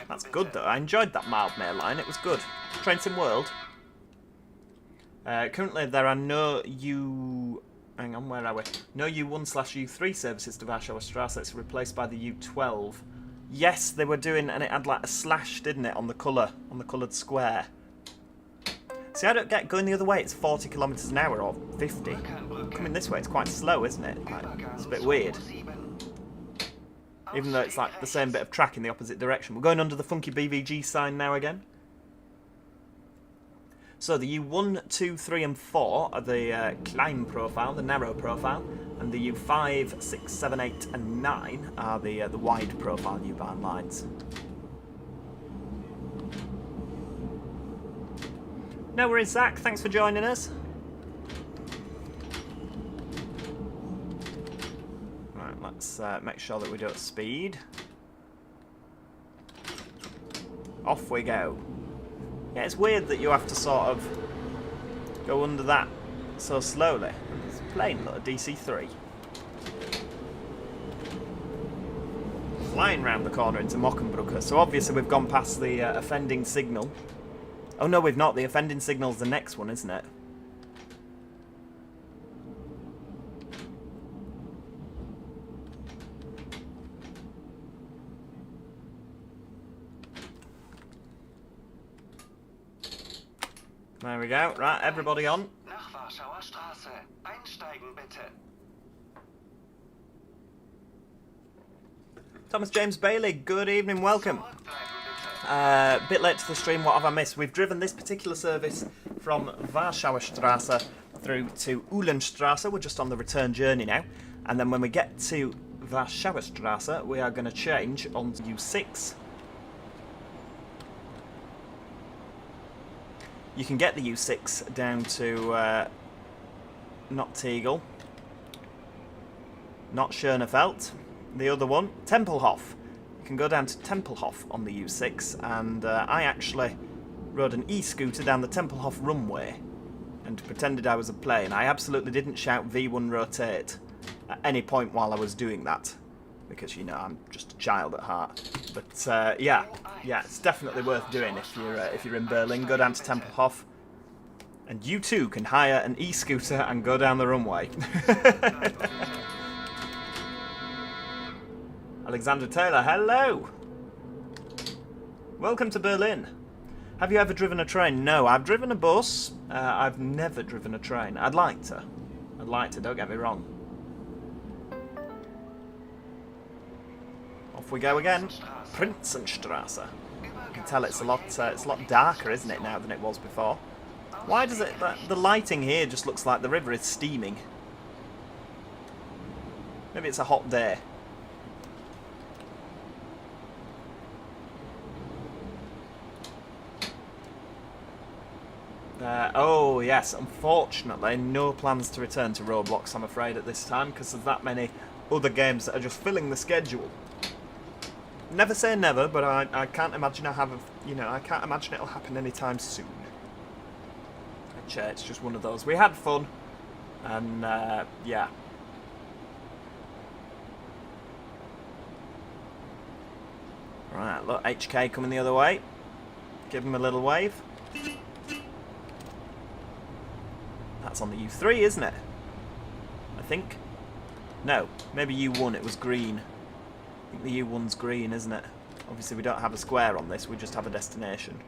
That's good though. I enjoyed that Mildmay line. It was good. Train Sim World. Currently there are no Hang on, where are we? No U1/U3 services to Warschauer Strasse. It's replaced by the U12. Yes, they were doing, and it had like a slash, didn't it, on the colour, on the coloured square. See, I don't get going the other way. It's 40 kilometres an hour or 50. Coming this way, it's quite slow, isn't it? Like, it's a bit weird. Even though it's like the same bit of track in the opposite direction. We're going under the funky BVG sign now again. So the U1, 2, 3 and 4 are the climb profile, the narrow profile. And the U5, 6, 7, 8 and 9 are the wide profile U-bahn lines. No worries, Zach. Thanks for joining us. Let's make sure that we do it at speed. Off we go. Yeah, it's weird that you have to sort of go under that so slowly. It's plain little DC3. Flying round the corner into Mockenbrücke. So obviously we've gone past the offending signal. Oh no, we've not. The offending signal's the next one, isn't it? There we go. Right, everybody on. Nach Warschauer Straße. Einsteigen bitte. Thomas James Bailey, good evening, welcome. Bit late to the stream, what have I missed? We've driven this particular service from Warschauer Straße through to Uhlenstrasse. We're just on the return journey now. And then when we get to Warschauer Straße, we are going to change on to U6. You can get the U6 down to not Tegel, not Schönefeld, the other one, Tempelhof. You can go down to Tempelhof on the U6, and I actually rode an e-scooter down the Tempelhof runway and pretended I was a plane. I absolutely didn't shout V1 rotate at any point while I was doing that, because, you know, I'm just a child at heart. But yeah, it's definitely worth doing if you're in Berlin. Go down to Tempelhof, and you too can hire an e-scooter and go down the runway. Alexander Taylor, hello. Welcome to Berlin. Have you ever driven a train? No, I've driven a bus. I've never driven a train. I'd like to. Don't get me wrong. Off we go again. Prinzenstraße. You can tell it's a lot darker, isn't it, now than it was before? Why does it... The lighting here just looks like the river is steaming. Maybe it's a hot day. Oh yes, unfortunately no plans to return to Roblox, I'm afraid, at this time, because there's that many other games that are just filling the schedule. Never say never, but I can't imagine I can't imagine it'll happen anytime soon. It's just one of those. We had fun, and yeah. Right, look, HK coming the other way. Give him a little wave. That's on the U3, isn't it? I think. No, maybe U1, it was green. I think the U1's green, isn't it? Obviously we don't have a square on this, we just have a destination.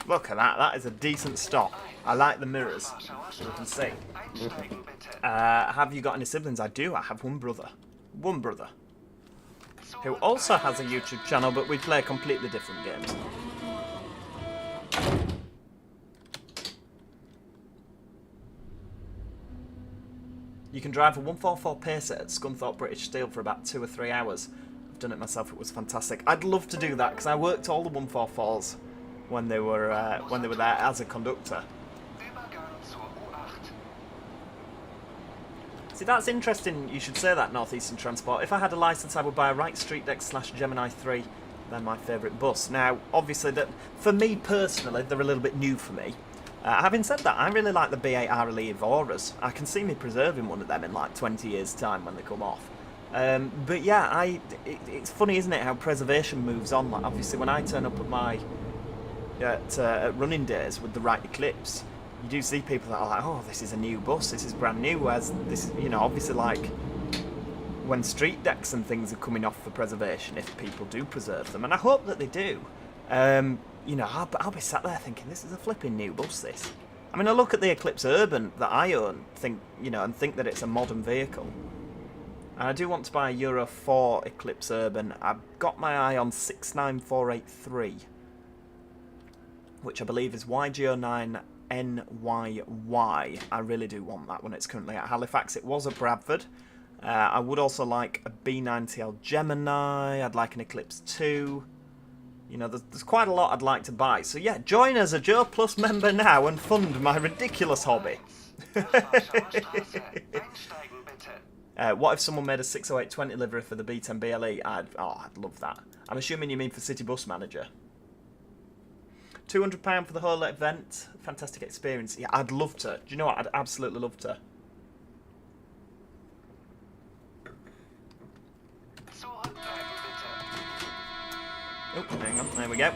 Look at that, that is a decent stop. I like the mirrors, so you can see. Have you got any siblings? I do, I have one brother. One brother. Who also has a YouTube channel, but we play completely different games. You can drive a 144 Pacer at Scunthorpe British Steel for about 2 or 3 hours. I've done it myself, it was fantastic. I'd love to do that, because I worked all the 144s. When they were there as a conductor. See, that's interesting. You should say that, Northeastern Transport. If I had a license, I would buy a Wright Street Deck / Gemini 3. They're my favourite bus. Now, obviously, that for me personally, they're a little bit new for me. Having said that, I really like the B8 RLE Evoras. I can see me preserving one of them in like 20 years' time when they come off. But yeah, it's funny, isn't it, how preservation moves on. Like, obviously, when I turn up at my at running days with the Wright Eclipse, you do see people that are like, oh, this is a new bus, this is brand new, whereas this is, you know, obviously like when street decks and things are coming off for preservation, if people do preserve them, and I hope that they do, you know, I'll be sat there thinking, this is a flipping new bus, this. I mean, I look at the Eclipse Urban that I own, think that it's a modern vehicle. And I do want to buy a Euro 4 Eclipse Urban. I've got my eye on 69483. Which I believe is YGO9NYY. I really do want that one. It's currently at Halifax. It was at Bradford. I would also like a B9TL Gemini. I'd like an Eclipse 2. You know, there's quite a lot I'd like to buy. So yeah, join as a Joe Plus member now and fund my ridiculous hobby. What if someone made a 60820 livery for the B10 BLE? I'd love that. I'm assuming you mean for City Bus Manager. £200 for the whole event. Fantastic experience. Yeah, I'd love to. Do you know what? I'd absolutely love to. Oh, hang on. There we go.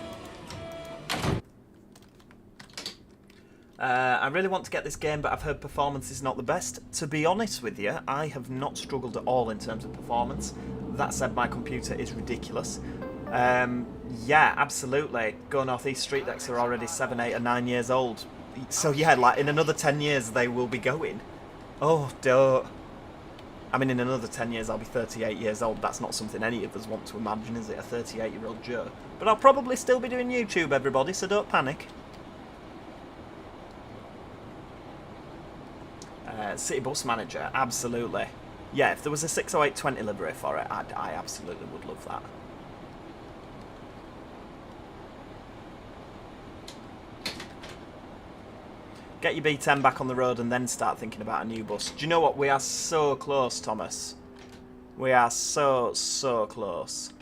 I really want to get this game, but I've heard performance is not the best. To be honest with you, I have not struggled at all in terms of performance. That said, my computer is ridiculous. Yeah, absolutely. Go Northeast Street Decks are already 7, 8 and 9 years old. So yeah, like in another 10 years they will be going. Oh, don't. I mean, in another 10 years I'll be 38 years old. That's not something any of us want to imagine, is it? A 38-year-old Joe. But I'll probably still be doing YouTube, everybody, so don't panic. City Bus Manager, absolutely. Yeah, if there was a 60820 livery for it, I absolutely would love that. Get your B10 back on the road and then start thinking about a new bus. Do you know what? We are so close, Thomas. We are so, so close.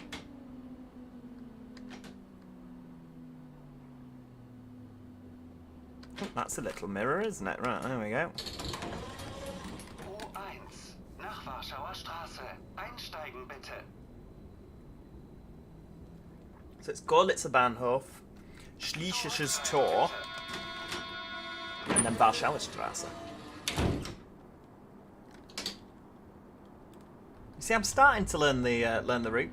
Oh, that's a little mirror, isn't it? Right, there we go. Nach Warschauer Straße. Einsteigen bitte. So it's Gorlitzer Bahnhof, Schliessisches Tor, and then Warschauer Straße. You See, I'm starting to learn the route.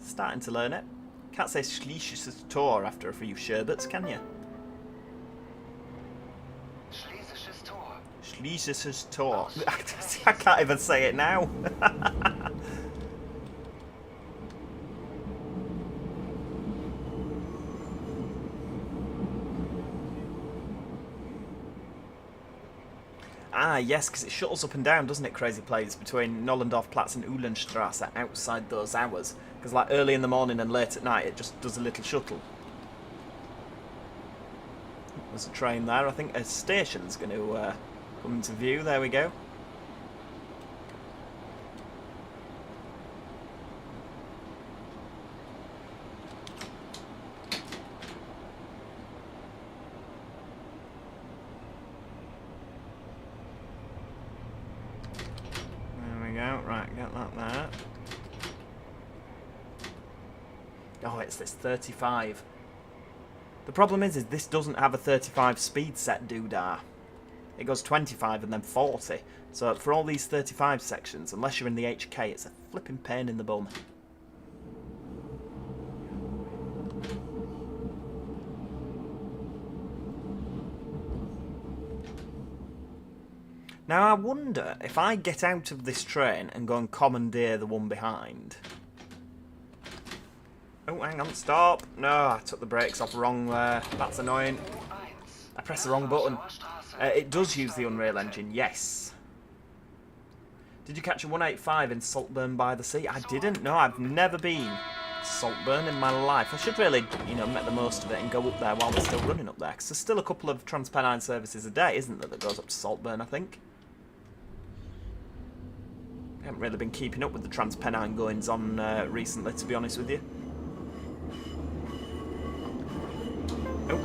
Starting to learn it. Can't say Schlesisches Tor after a few sherbets, can you? Schlesisches Tor. Schlesisches Tor. I can't even say it now. Ah, yes, because it shuttles up and down, doesn't it, Crazy Plays, between Nollendorfplatz and Uhlenstrasse outside those hours. Because, like, early in the morning and late at night, it just does a little shuttle. There's a train there. I think a station's going to come into view. There we go. Right, get that there. Oh, it's this 35. The problem is this doesn't have a 35 speed set doodah. It goes 25 and then 40. So for all these 35 sections, unless you're in the HK, it's a flipping pain in the bum. Now I wonder if I get out of this train and go and commandeer the one behind. Oh, hang on, stop. No, I took the brakes off wrong there. That's annoying. I pressed the wrong button. It does use the Unreal Engine, yes. Did you catch a 185 in Saltburn by the Sea? I didn't. No, I've never been to Saltburn in my life. I should really, you know, make the most of it and go up there while they're still running up there. Because there's still a couple of Transpennine services a day, isn't there, that goes up to Saltburn, I think. I haven't really been keeping up with the Transpennine goings on recently, to be honest with you. Oh,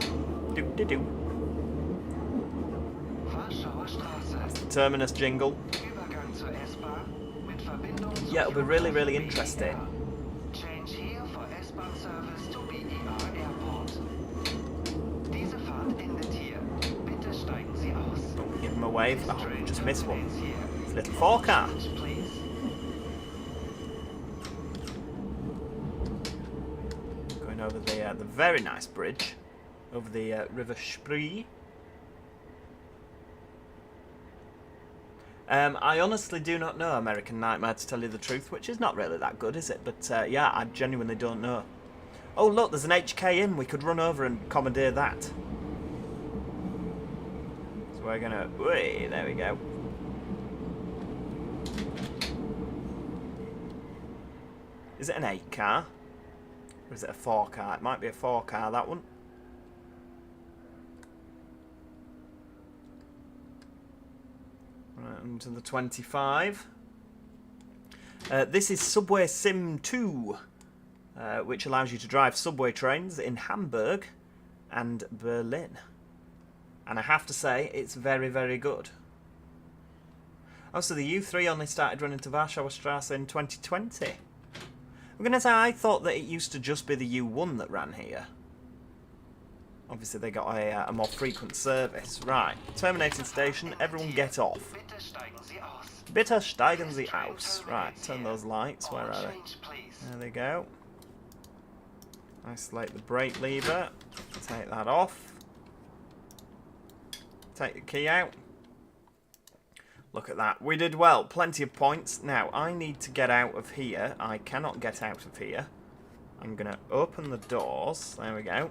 do. That's the terminus jingle. Yeah, it'll be really, really interesting. Change here for S-Bahn service to BER Airport. Diese Fahrt endet hier. Bitte steigen Sie aus. Oh, give him a wave. Oh, just missed one. It's a little 4-car. Going over the very nice bridge over the River Spree. I honestly do not know American Nightmare, to tell you the truth, which is not really that good, is it? But yeah, I genuinely don't know. Oh look, there's an HK in. We could run over and commandeer that. So we're gonna... Whey, there we go. Is it an 8-car? Or is it a 4-car? It might be a 4-car, that one. Right, onto the 25. This is SubwaySim 2, which allows you to drive subway trains in Hamburg and Berlin. And I have to say, it's very, very good. Oh, so the U3 only started running to Warschauer Strasse in 2020. I'm going to say I thought that it used to just be the U1 that ran here. Obviously they got a more frequent service. Right, terminating station, everyone get off. Bitte steigen Sie aus. Right, turn those lights, where are they? There they go. Isolate the brake lever, take that off. Take the key out. Look at that, we did well, plenty of points. Now, I need to get out of here. I cannot get out of here. I'm going to open the doors, there we go.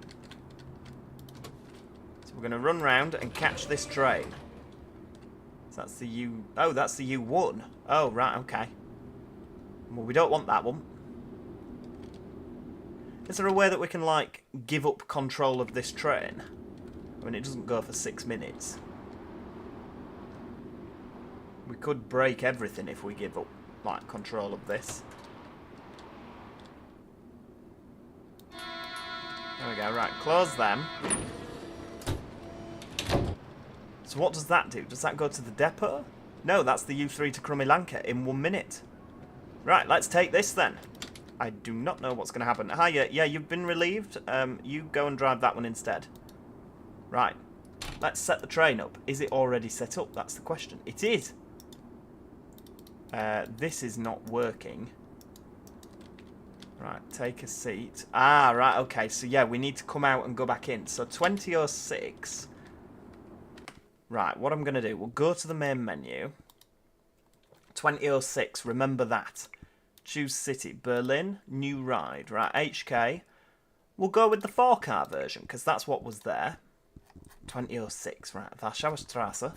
We're going to run round and catch this train. So that's the U... Oh, that's the U1. Oh, right, okay. Well, we don't want that one. Is there a way that we can, like, give up control of this train? I mean, it doesn't go for 6 minutes. We could break everything if we give up, like, control of this. There we go, right, close them. So what does that do? Does that go to the depot? No, that's the U3 to Krummelanke in 1 minute. Right, let's take this then. I do not know what's going to happen. Hiya, yeah, you've been relieved. You go and drive that one instead. Right, let's set the train up. Is it already set up? That's the question. It is. This is not working. Right, take a seat. Ah, right, okay. So, yeah, we need to come out and go back in. So, 2006. Right, what I'm going to do, we'll go to the main menu. 2006, remember that. Choose city. Berlin, new ride. Right, HK. We'll go with the 4-car version, because that's what was there. 2006, right. Warschauer Straße.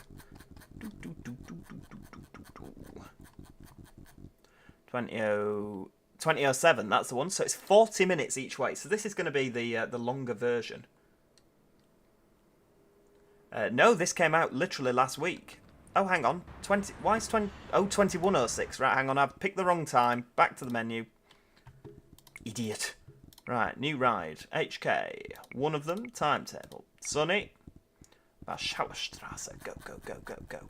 2007, that's the one. So it's 40 minutes each way. So this is going to be the longer version. No, this came out literally last week. Oh, hang on. Why is 20... Oh, 2106. Right, hang on. I've picked the wrong time. Back to the menu. Idiot. Right, new ride. HK. One of them. Timetable. Sunny. Warschauer Straße. Go, go, go, go, go.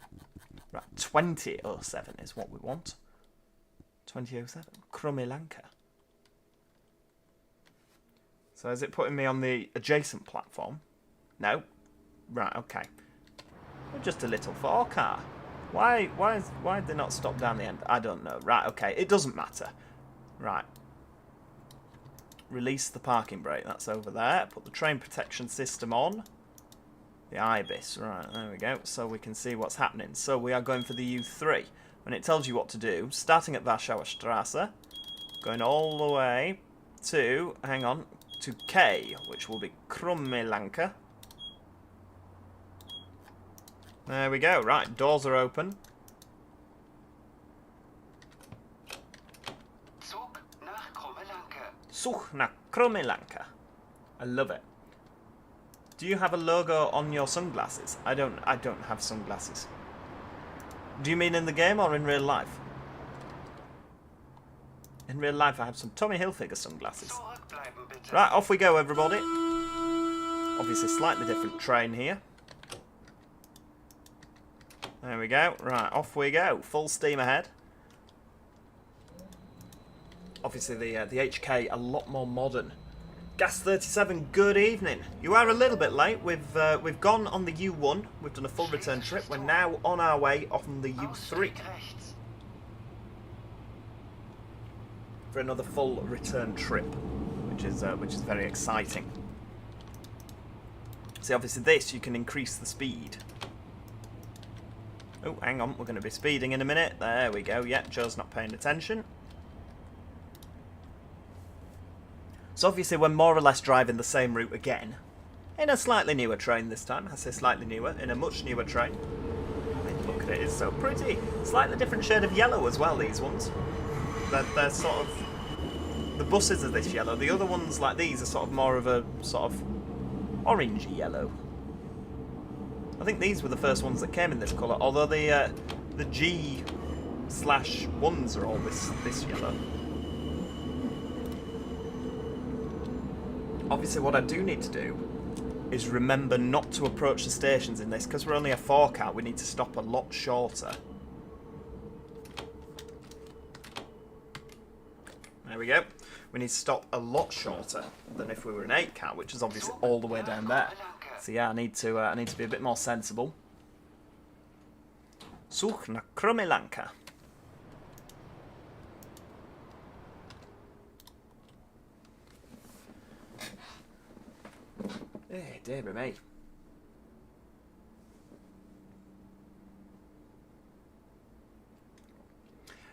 Right, 2007 is what we want. 2007. Krummelanka. So is it putting me on the adjacent platform? No. Right, okay. Just a little 4-car. Why did they not stop down the end? I don't know. Right, okay. It doesn't matter. Right. Release the parking brake. That's over there. Put the train protection system on. The IBIS. Right, there we go. So we can see what's happening. So we are going for the U3. And it tells you what to do. Starting at Warschauer Straße. Going all the way to... Hang on. To K, which will be Krummelanka. There we go. Right, doors are open. Zug nach Krummelanka. Zug nach Krummelanka. I love it. Do you have a logo on your sunglasses? I don't have sunglasses. Do you mean in the game or in real life? In real life I have some Tommy Hilfiger sunglasses. Zurückbleiben bitte. Right, off we go everybody. Obviously slightly different train here. There we go. Right, off we go. Full steam ahead. Obviously the HK a lot more modern. Gas 37, good evening. You are a little bit late. We've gone on the U1. We've done a full return trip. We're now on our way on the U3 Ausstieg rechts. for another full return trip, which is very exciting. See, obviously this you can increase the speed. Oh, hang on, we're going to be speeding in a minute. There we go. Yeah, Joe's not paying attention. So obviously we're more or less driving the same route again. In a slightly newer train this time. I say slightly newer. In a much newer train. Look at it, it's so pretty. Slightly different shade of yellow as well, these ones. They're sort of... The buses are this yellow. The other ones, like these, are sort of more of a sort of orangey yellow. I think these were the first ones that came in this colour, although the G/1s are all this yellow. Obviously what I do need to do is remember not to approach the stations in this, because we're only a 4-car, we need to stop a lot shorter. There we go. We need to stop a lot shorter than if we were an 8-car, which is obviously all the way down there. So yeah, I need to be a bit more sensible. Zug nach Krummelanka. Hey, dear me.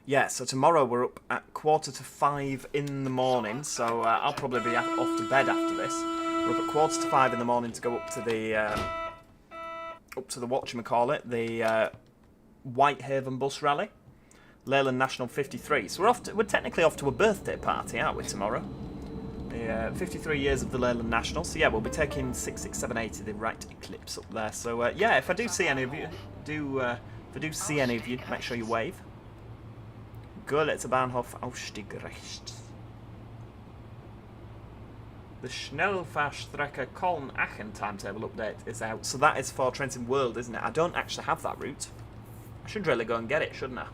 Yeah, so tomorrow we're up at 4:45 in the morning, so I'll probably be off to bed after this. We're up at 4:45 in the morning to go up to the whatchamacallit, the Whitehaven bus rally, Leyland National 53. So we're technically off to a birthday party, aren't we, tomorrow? The 53 years of the Leyland National. So yeah, we'll be taking 66780, the right eclipse up there. So yeah, if I do see any of you, make sure you wave. Görlitzer Bahnhof, Ausstieg rechts. The Schnellfahrstrecke Köln-Aachen timetable update is out. So that is for Trenton World, isn't it? I don't actually have that route. I should really go and get it, shouldn't I?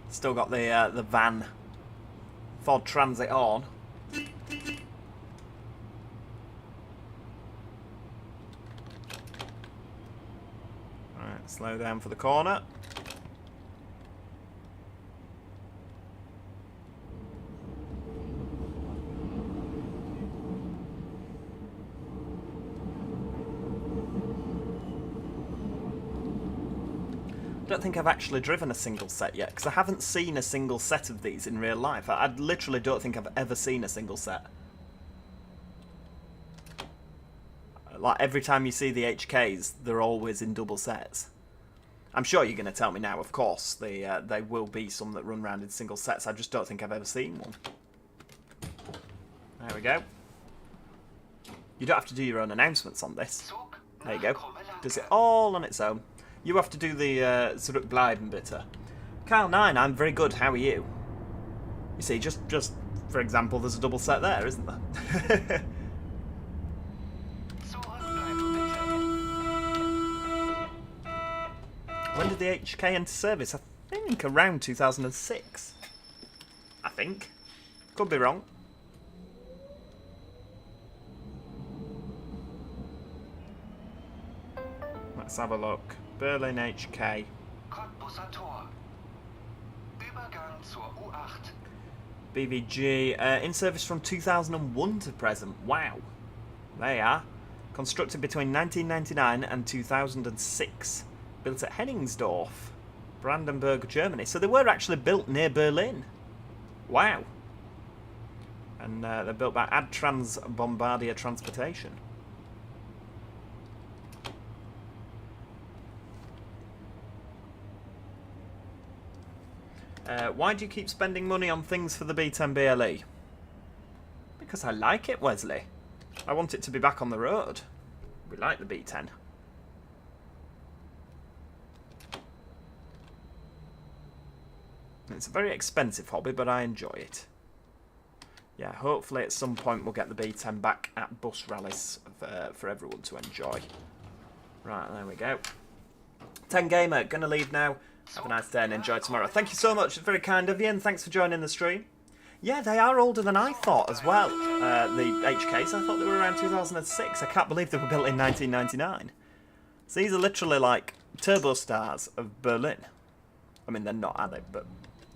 Still got the van Ford Transit on. Slow down for the corner. I don't think I've actually driven a single set yet, because I haven't seen a single set of these in real life. I literally don't think I've ever seen a single set. Like, every time you see the HKs, they're always in double sets. I'm sure you're going to tell me now, of course, they will be some that run around in single sets. I just don't think I've ever seen one. There we go. You don't have to do your own announcements on this. There you go. Does it all on its own. You have to do the Zurückbleiben bitte. Kyle9, I'm very good. How are you? You see, just for example, there's a double set there, isn't there? When did the HK enter service? I think around 2006. I think. Could be wrong. Let's have a look. Berlin HK. BVG, in service from 2001 to present. Wow. There you are. Constructed between 1999 and 2006. Built at Henningsdorf, Brandenburg, Germany. So they were actually built near Berlin. Wow. And they're built by Adtrans Bombardier Transportation. Why do you keep spending money on things for the B10 BLE? Because I like it, Wesley. I want it to be back on the road. We like the B10. It's a very expensive hobby, but I enjoy it. Yeah, hopefully at some point we'll get the B10 back at bus rallies for everyone to enjoy. Right, there we go. 10 Gamer, gonna leave now. Have a nice day and enjoy tomorrow. Thank you so much. It's very kind of you, and thanks for joining the stream. Yeah, they are older than I thought as well. The HKs, I thought they were around 2006. I can't believe they were built in 1999. So these are literally like turbo stars of Berlin. I mean, they're not, are they? But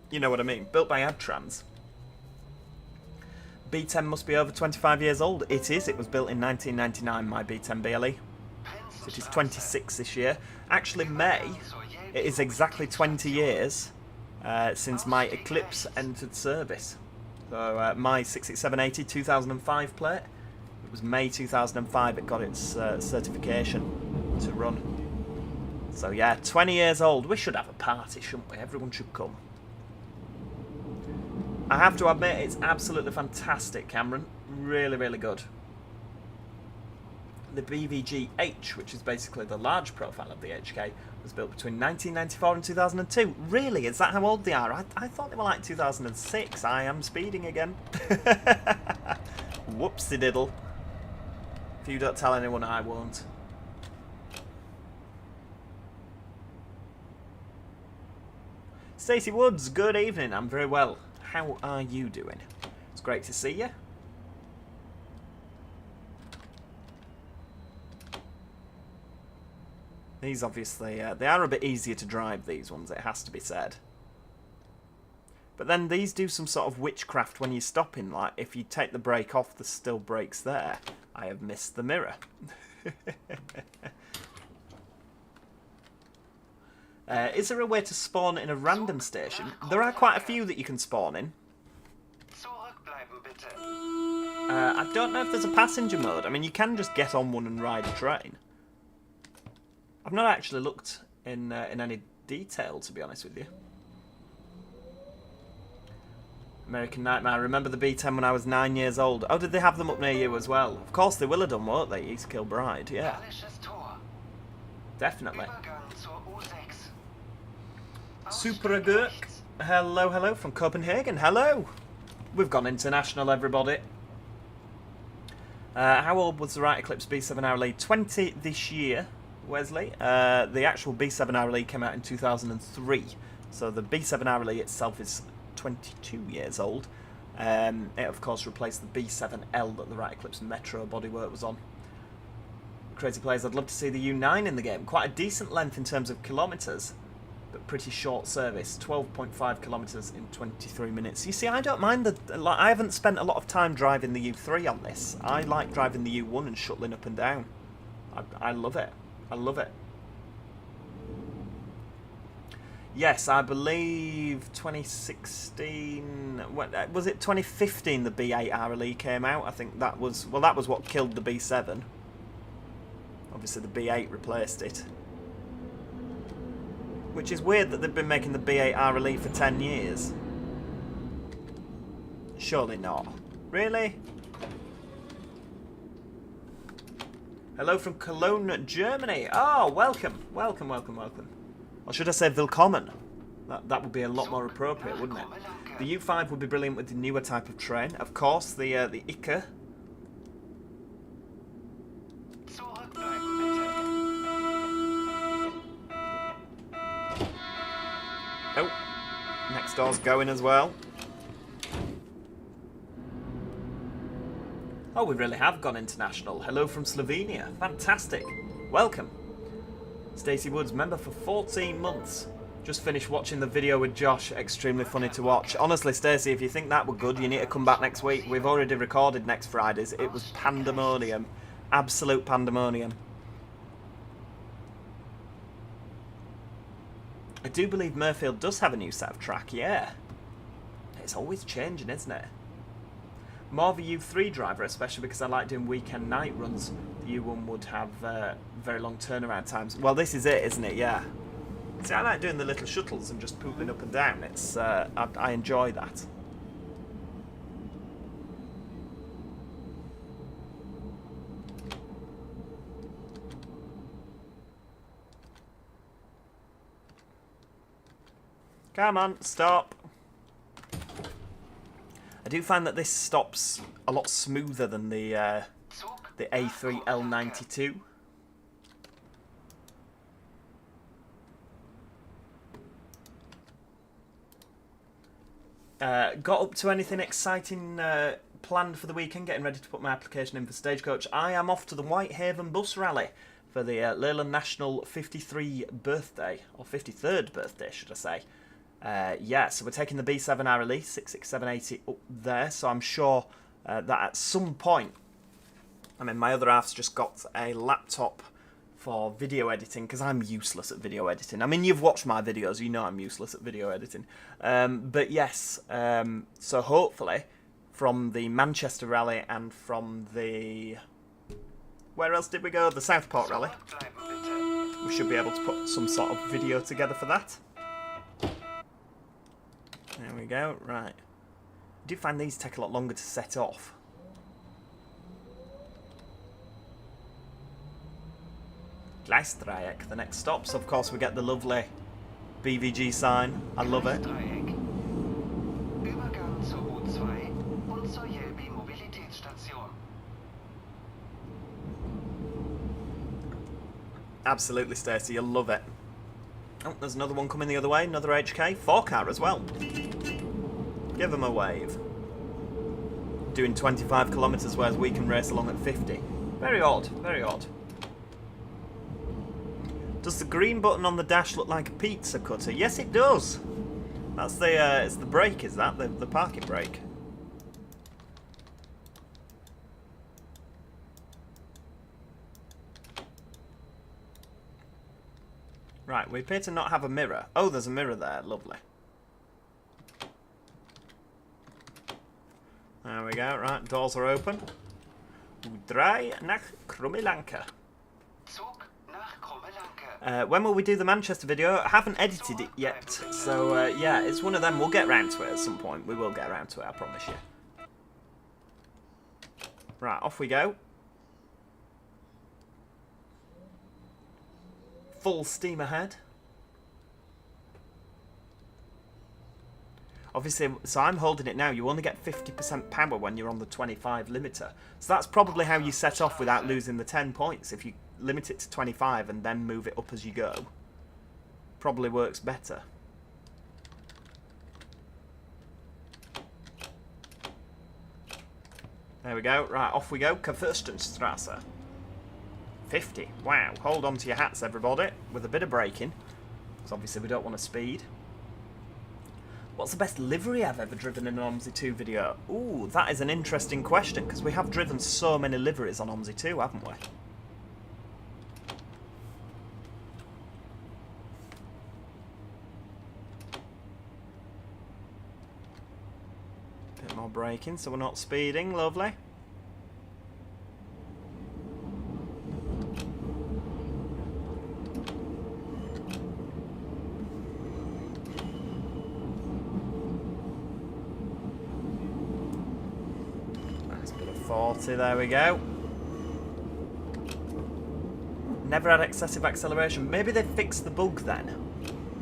you know what I mean. Built by Adtrans. B10 must be over 25 years old. It is. It was built in 1999, my B10 BLE. So it is 26 this year. Actually, May, it is exactly 20 years since my Eclipse entered service. So my 66780 2005 plate, it was May 2005 it got its certification to run. So yeah, 20 years old. We should have a party, shouldn't we? Everyone should come. I have to admit, it's absolutely fantastic, Cameron. Really, really good. The BVG-H, which is basically the large profile of the HK, was built between 1994 and 2002. Really? Is that how old they are? I thought they were like 2006. I am speeding again. Whoopsie-diddle. If you don't tell anyone, I won't. Stacey Woods, good evening. I'm very well. How are you doing? It's great to see you. These obviously, they are a bit easier to drive, these ones, it has to be said. But then these do some sort of witchcraft when you're stopping, like if you take the brake off, there's still brakes there. I have missed the mirror. Is there a way to spawn in a random station? There are quite a few that you can spawn in. I don't know if there's a passenger mode. I mean, you can just get on one and ride a train. I've not actually looked in any detail, to be honest with you. American Nightmare. I remember the B10 when I was 9 years old. Oh, did they have them up near you as well? Of course they will have done, won't they? East Kilbride, yeah. Definitely. Super Gurk. Hello, hello from Copenhagen. Hello. We've gone international, everybody. How old was the right Eclipse B7 Hourly? 20 this year, Wesley. The actual B7 Hourly came out in 2003. So the B7 Hourly itself is 22 years old. It, of course, replaced the B7L that the right Eclipse Metro bodywork was on. Crazy Players, I'd love to see the U9 in the game. Quite a decent length in terms of kilometres, but pretty short service. 12.5 kilometres in 23 minutes. You see, I don't mind the... Like, I haven't spent a lot of time driving the U3 on this. I like driving the U1 and shuttling up and down. I love it. I love it. Yes, I believe 2016... Was it 2015 the B8 RLE came out? I think that was... Well, that was what killed the B7. Obviously, the B8 replaced it. Which is weird that they've been making the B8 RLE for 10 years. Surely not. Really? Hello from Cologne, Germany. Oh, welcome. Welcome, welcome, welcome. Or should I say willkommen? That would be a lot more appropriate, wouldn't it? The U5 would be brilliant with the newer type of train. Of course, the Ikke. Oh, next door's going as well. Oh, we really have gone international. Hello from Slovenia. Fantastic. Welcome. Stacey Woods, member for 14 months. Just finished watching the video with Josh. Extremely funny to watch. Honestly, Stacey, if you think that were good, you need to come back next week. We've already recorded next Fridays. It was pandemonium. Absolute pandemonium. I do believe Murfield does have a new set of track, yeah. It's always changing, isn't it? More of a U3 driver, especially because I like doing weekend night runs. The U1 would have very long turnaround times. Well, this is it, isn't it? Yeah. See, I like doing the little shuttles and just pooping up and down. It's I enjoy that. Come on, stop. I do find that this stops a lot smoother than the A3L92. Got up to anything exciting planned for the weekend? Getting ready to put my application in for Stagecoach. I am off to the Whitehaven Bus Rally for the Leyland National 53 birthday, or 53rd birthday, should I say. Yeah, so we're taking the B7 RLE 66780 up there, so I'm sure that at some point, I mean, my other half's just got a laptop for video editing, because I'm useless at video editing. I mean, you've watched my videos, you know I'm useless at video editing. But yes, so hopefully, from the Manchester Rally and from the... Where else did we go? The Southport Rally. We should be able to put some sort of video together for that. There we go, right. I do find these take a lot longer to set off. Gleisdreieck, the next stop. So of course we get the lovely BVG sign. I love it. Übergang zur U2 und zur Jelbi Mobilitätsstation. Absolutely, Stacey, you'll love it. Oh, there's another one coming the other way, another HK. 4-car as well. Give them a wave. Doing 25 kilometres, whereas we can race along at 50. Very odd, very odd. Does the green button on the dash look like a pizza cutter? Yes, it does. That's the, it's the brake, is that? The parking brake. Right, we appear to not have a mirror. Oh, there's a mirror there. Lovely. There we go. Right, doors are open. U3 nach Krummelanke. Zug nach Krummelanke. When will we do the Manchester video? I haven't edited it yet. So, yeah, it's one of them. We'll get around to it at some point. We will get around to it, I promise you. Right, off we go. Full steam ahead. Obviously, so I'm holding it now. You only get 50% power when you're on the 25 limiter. So that's probably how you set off without losing the 10 points. If you limit it to 25 and then move it up as you go. Probably works better. There we go. Right, off we go. Kurfürstenstrasse. 50. Wow. Hold on to your hats, everybody, with a bit of braking. Because obviously we don't want to speed. What's the best livery I've ever driven in an OMSI 2 video? Ooh, that is an interesting question, because we have driven so many liveries on OMSI 2, haven't we? Bit more braking so we're not speeding, lovely. Nice bit of 40, there we go. Never had excessive acceleration. Maybe they fixed the bug then.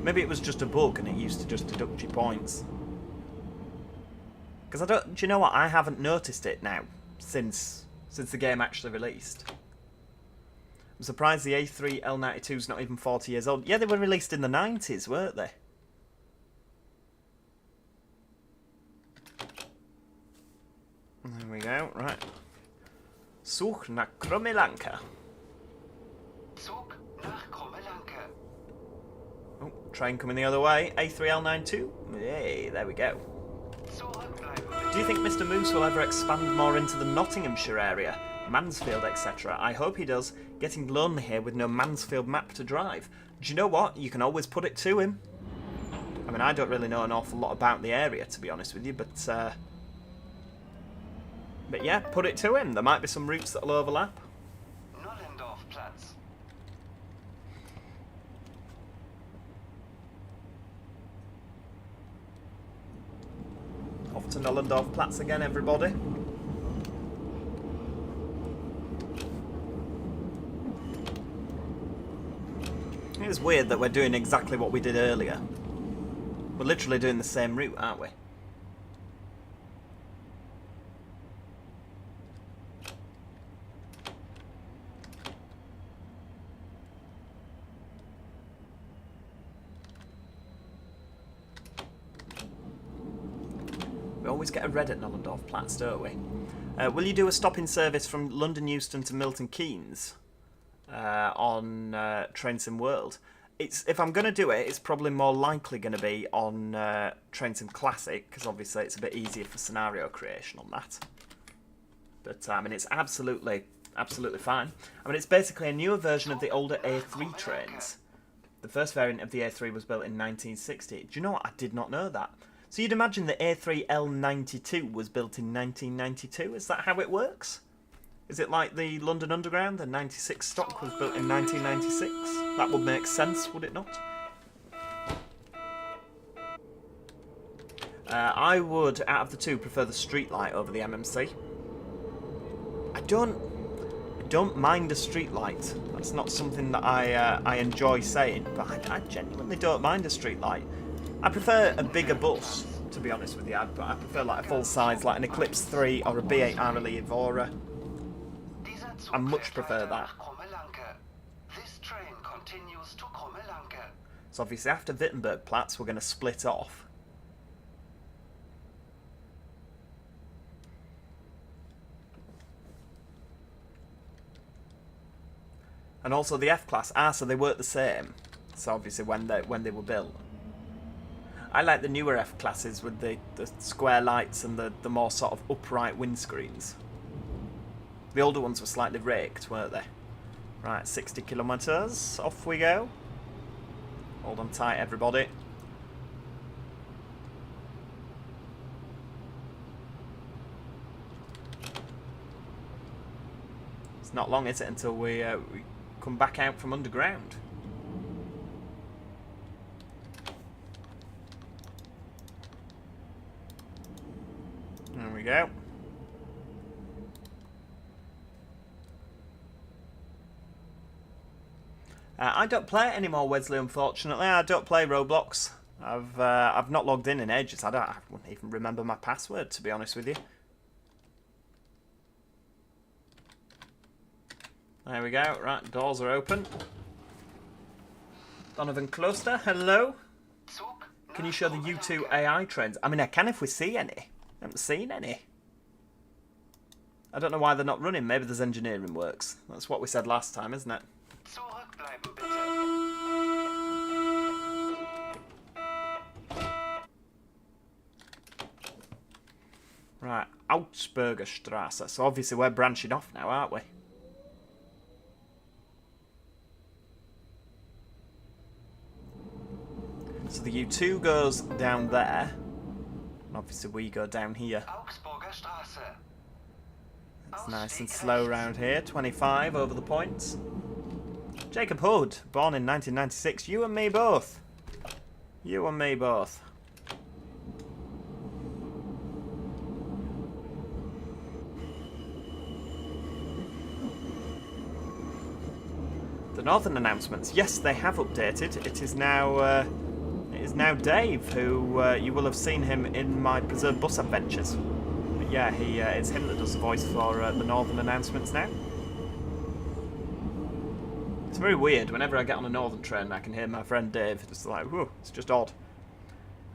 Maybe it was just a bug and it used to just deduct your points. Because do you know what? I haven't noticed it now since the game actually released. I'm surprised the A3L92 is not even 40 years old. Yeah, they were released in the 90s, weren't they? There we go, right. Such nach Krummelanke. Zug nach Krummelanke. Oh, train coming the other way. A3L92. Yay, there we go. Do you think Mr. Moose will ever expand more into the Nottinghamshire area, Mansfield, etc.? I hope he does. Getting lonely here with no Mansfield map to drive. Do you know what? You can always put it to him. I mean, I don't really know an awful lot about the area, to be honest with you, but yeah, put it to him. There might be some routes that'll overlap. Nollendorfplatz. Off to Nollendorfplatz again, everybody. It's weird that we're doing exactly what we did earlier. We're literally doing the same route, aren't we? We always get a red at Nollendorfplatz, don't we? Will you do a stop-in service from London Euston to Milton Keynes on TrainSim World? If I'm going to do it, it's probably more likely going to be on TrainSim Classic, because obviously it's a bit easier for scenario creation on that. But I mean, it's absolutely fine. I mean, it's basically a newer version of the older A3 trains. The first variant of the A3 was built in 1960. Do you know what? I did not know that. So you'd imagine the A3L92 was built in 1992? Is that how it works? Is it like the London Underground? The 96 stock was built in 1996? That would make sense, would it not? I would, out of the two, prefer the Streetlight over the MMC. I don't mind a Streetlight. That's not something that I enjoy saying, but I genuinely don't mind a Streetlight. I prefer a bigger bus, to be honest with you. I prefer like a full size, like an Eclipse 3 or a B8 RLE Evora. I much prefer that. This train continues to Krummelanke. So obviously after Wittenbergplatz we're going to split off. And also the F-Class, so they work the same. So obviously when they were built. I like the newer F-Classes with the square lights and the more sort of upright windscreens. The older ones were slightly raked, weren't they? Right, 60 kilometres, off we go. Hold on tight, everybody. It's not long, is it, until we come back out from underground. There we go. I don't play it anymore, Wesley, unfortunately. I don't play Roblox. I've not logged in ages. I wouldn't even remember my password, to be honest with you. There we go. Right, doors are open. Donovan Cluster, hello. Can you show the U2 AI trends? I mean, I can if we see any. I haven't seen any. I don't know why they're not running. Maybe there's engineering works. That's what we said last time, isn't it? Zurückbleiben bitte. Right, Augsburger Strasse. So obviously we're branching off now, aren't we? So the U2 goes down there. And obviously we go down here. Augsburger Straße. It's nice and slow around here. 25 over the points. Jacob Hood, born in 1996. You and me both. You and me both. The Northern announcements. Yes, they have updated. It is now Dave, who you will have seen him in my Preserved Bus Adventures. But yeah, it's him that does the voice for the Northern announcements now. It's very weird. Whenever I get on a Northern train, I can hear my friend Dave. It's like, whoa, it's just odd.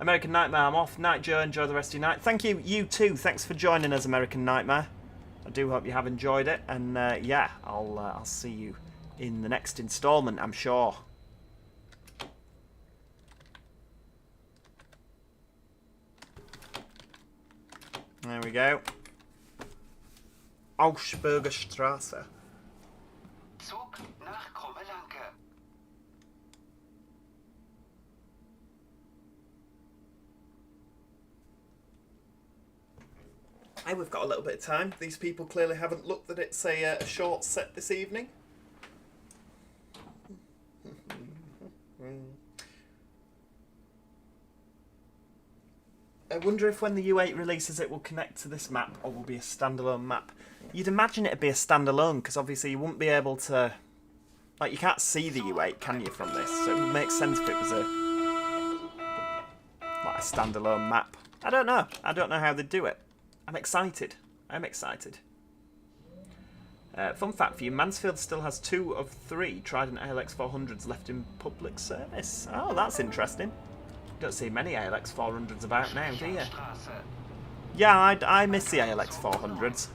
American Nightmare, I'm off. Night Joe, enjoy the rest of your night. Thank you, you too. Thanks for joining us, American Nightmare. I do hope you have enjoyed it, and yeah, I'll see you in the next instalment, I'm sure. There we go. Augsburger Straße. Zug nach Krummelanke. Hey, we've got a little bit of time. These people clearly haven't looked that it's a short set this evening. I wonder if when the U8 releases it will connect to this map or will be a standalone map. You'd imagine it'd be a standalone because obviously you wouldn't be able to... Like, you can't see the U8, can you, from this? So it would make sense if it was like a standalone map. I don't know. I don't know how they'd do it. I'm excited. I'm excited. Fun fact for you, Mansfield still has 2 of 3 Trident ALX 400s left in public service. Oh, that's interesting. Don't see many ALX 400s about now, do you? Yeah, I miss the ALX 400s.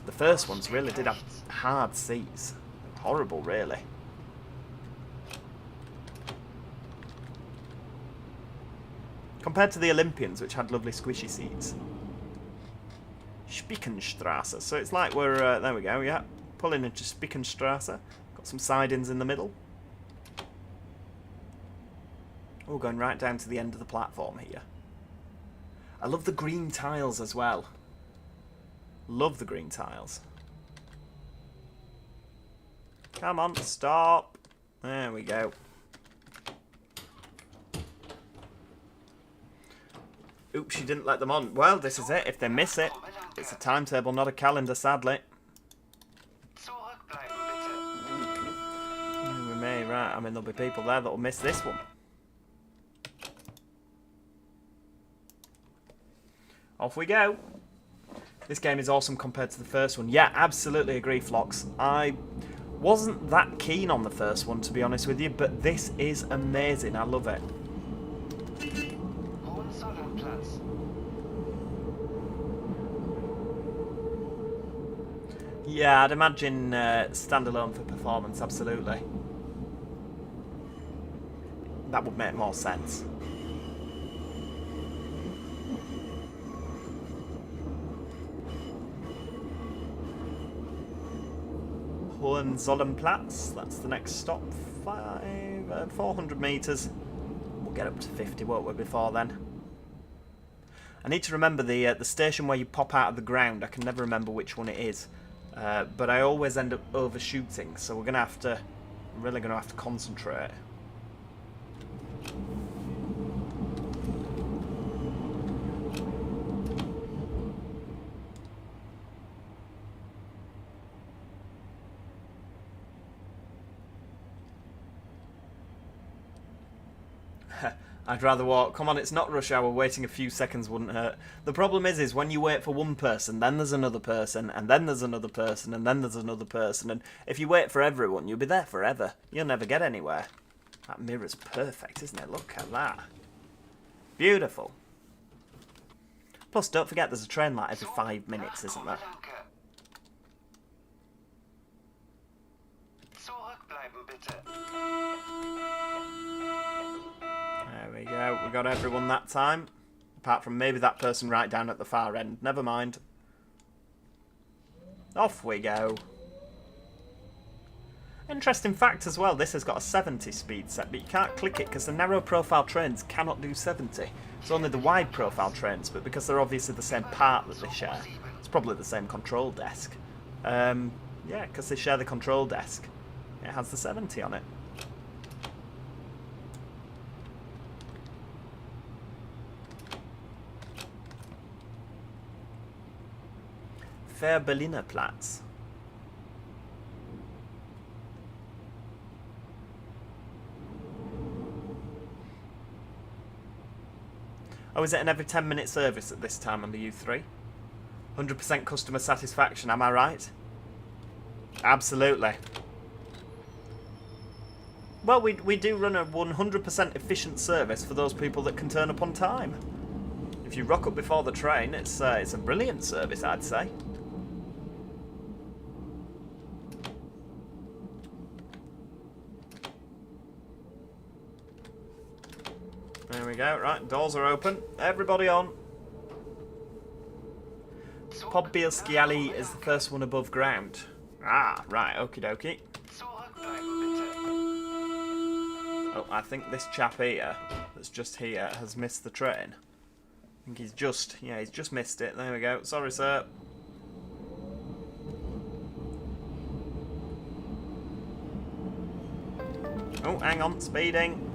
The first ones really did have hard seats. Horrible, really. Compared to the Olympians, which had lovely squishy seats. Spickenstrasse. So it's like we're... there we go, yeah. Pulling into Spickenstrasse. Got some sidings in the middle. Oh, going right down to the end of the platform here. I love the green tiles as well. Love the green tiles. Come on, stop. There we go. Oops, she didn't let them on. Well, this is it. If they miss it, it's a timetable, not a calendar, sadly. We may, right. I mean, there'll be people there that'll miss this one. Off we go. This game is awesome compared to the first one. Yeah, absolutely agree, Flox. I wasn't that keen on the first one, to be honest with you, but this is amazing. I love it. Yeah, I'd imagine standalone for performance, absolutely. That would make more sense. Hohenzollernplatz, that's the next stop. 400 metres. We'll get up to 50, won't we, before then? I need to remember the station where you pop out of the ground. I can never remember which one it is. But I always end up overshooting, so we're gonna have to... really gonna have to concentrate. I'd rather walk. Come on, it's not rush hour. Waiting a few seconds wouldn't hurt. The problem is when you wait for one person, then there's another person, and then there's another person, and then there's another person, and if you wait for everyone, you'll be there forever. You'll never get anywhere. That mirror's perfect, isn't it? Look at that. Beautiful. Plus, don't forget there's a train like every 5 minutes, isn't there? Zurückbleiben bitte. There we go. We got everyone that time. Apart from maybe that person right down at the far end. Never mind. Off we go. Interesting fact as well, this has got a 70 speed set, but you can't click it because the narrow profile trains cannot do 70. It's only the wide profile trains, but because they're obviously the same part that they share, it's probably the same control desk. Yeah, because they share the control desk. It has the 70 on it. Fair Berliner Platz. Oh, is it an every 10-minute service at this time on the U3? 100% customer satisfaction, am I right? Absolutely. Well, we do run a 100% efficient service for those people that can turn up on time. If you rock up before the train, it's a brilliant service, I'd say. There we go, right, doors are open. Everybody on. Podbielski Alley is the first one above ground. Ah, right, okie dokie. Oh, I think this chap here, that's just here, has missed the train. I think he's just missed it. There we go. Sorry, sir. Oh, hang on, speeding.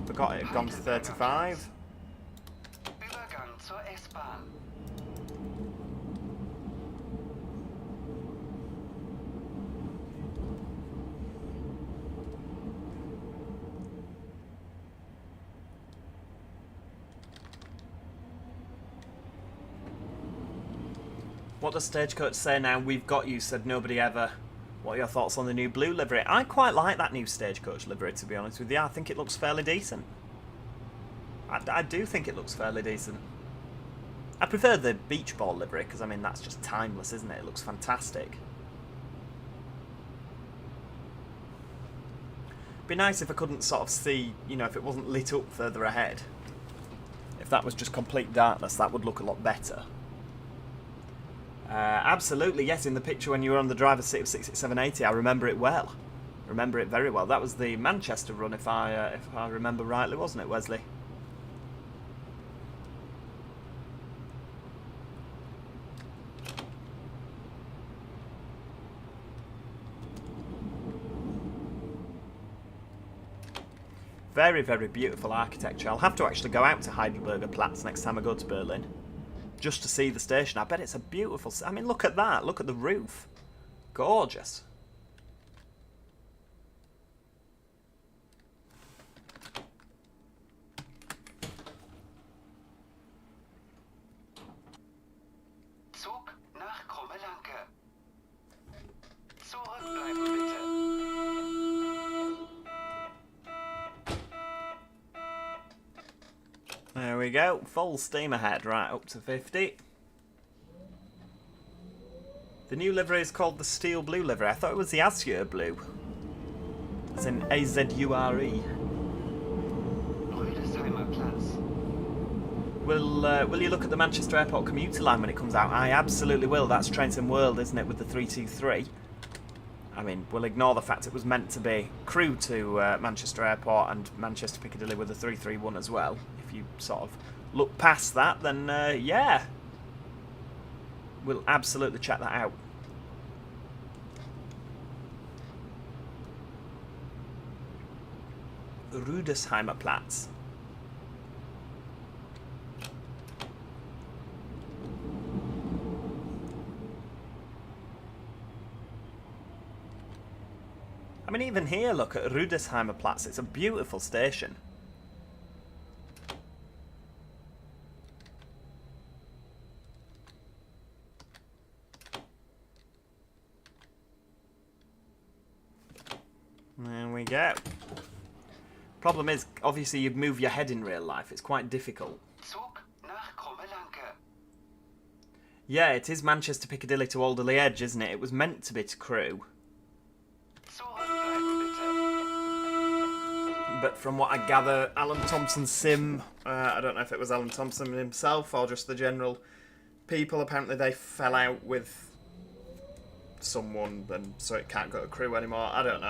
Forgot it had gone to 35. Übergang zur S-Bahn. What does Stagecoach say now? We've got you, said nobody ever. What are your thoughts on the new blue livery? I quite like that new Stagecoach livery, to be honest with you. I think it looks fairly decent. I do think it looks fairly decent. I prefer the beach ball livery, because, I mean, that's just timeless, isn't it? It looks fantastic. Be nice if I couldn't sort of see, you know, if it wasn't lit up further ahead. If that was just complete darkness, that would look a lot better. Absolutely, yes, in the picture when you were on the driver's seat of 66780, I remember it well. I remember it very well. That was the Manchester run, if I remember rightly, wasn't it, Wesley? Very, very beautiful architecture. I'll have to actually go out to Heidelberger Platz next time I go to Berlin, just to see the station. I bet it's a beautiful... I mean, look at that. Look at the roof. Gorgeous. Zug nach Krummelanke. Zurückbleiben bitte. There we go. Full steam ahead. Right, up to 50. The new livery is called the Steel Blue livery. I thought it was the Azure Blue. As in A-Z-U-R-E. Will you look at the Manchester Airport commuter line when it comes out? I absolutely will. That's Trains World, isn't it, with the 323? I mean, we'll ignore the fact it was meant to be crew to Manchester Airport and Manchester Piccadilly with the 331 as well. If you sort of look past that, then yeah. We'll absolutely check that out. Rüdesheimer Platz. I mean, even here, look at Rüdesheimer Platz. It's a beautiful station. There we go. Problem is, obviously, you move your head in real life. It's quite difficult. Zug nach Krummelanke. Yeah, it is Manchester Piccadilly to Alderley Edge, isn't it? It was meant to be to Crewe. Zurückbleiben but from what I gather, Alan Thompson's sim, I don't know if it was Alan Thompson himself or just the general people, apparently they fell out with someone, and so it can't go to crew anymore. I don't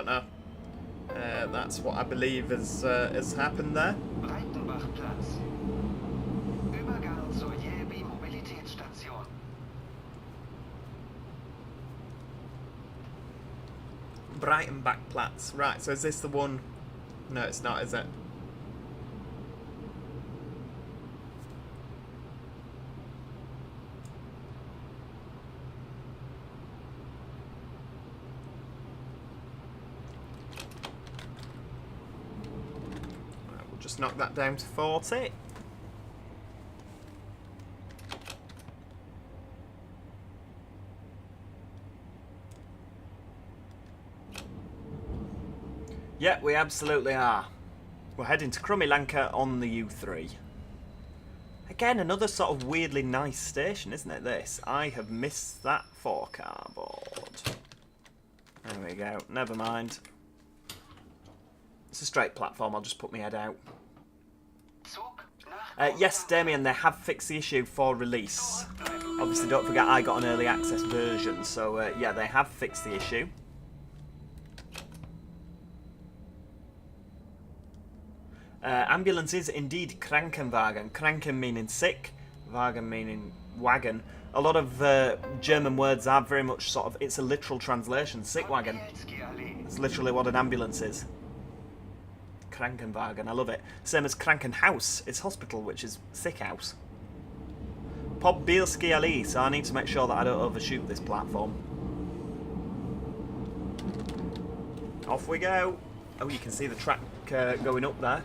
know. That's what I believe has happened there. Breitenbachplatz. Übergang zur Mobilitätsstation. Breitenbachplatz. Right, so is this the one? No, it's not, is it? Right, we'll just knock that down to 40. Yeah, we absolutely are. We're heading to Krummilanka on the U3. Again, another sort of weirdly nice station, isn't it, this? I have missed that 4-car board. There we go. Never mind. It's a straight platform. I'll just put my head out. Yes, Damien, they have fixed the issue for release. Obviously, don't forget I got an early access version, so yeah, they have fixed the issue. Ambulance is indeed Krankenwagen. Kranken meaning sick, Wagen meaning wagon. A lot of German words are very much sort of, it's a literal translation. Sick wagon. It's literally what an ambulance is. Krankenwagen, I love it. Same as Krankenhaus, it's hospital, which is sick house. Pobbielski Ali, so I need to make sure that I don't overshoot this platform. Off we go. Oh, you can see the track going up there.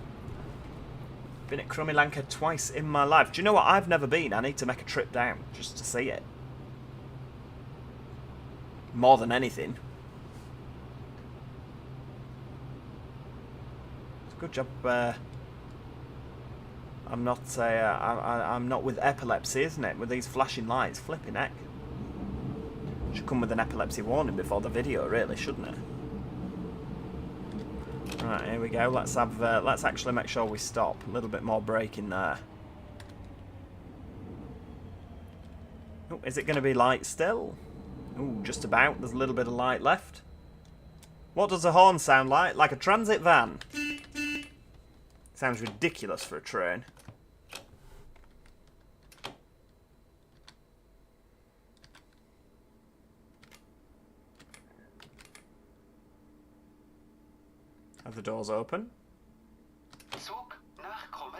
Been at Krummilanka twice in my life. Do you know what? I've never been. I need to make a trip down just to see it. More than anything. It's a good job. I'm not with epilepsy, isn't it? With these flashing lights, flipping heck. Should come with an epilepsy warning before the video, really, shouldn't it? Right, here we go. Let's actually make sure we stop. A little bit more braking there. Oh, is it going to be light still? Oh, just about. There's a little bit of light left. What does a horn sound like? Like a transit van. Sounds ridiculous for a train. Have the doors open.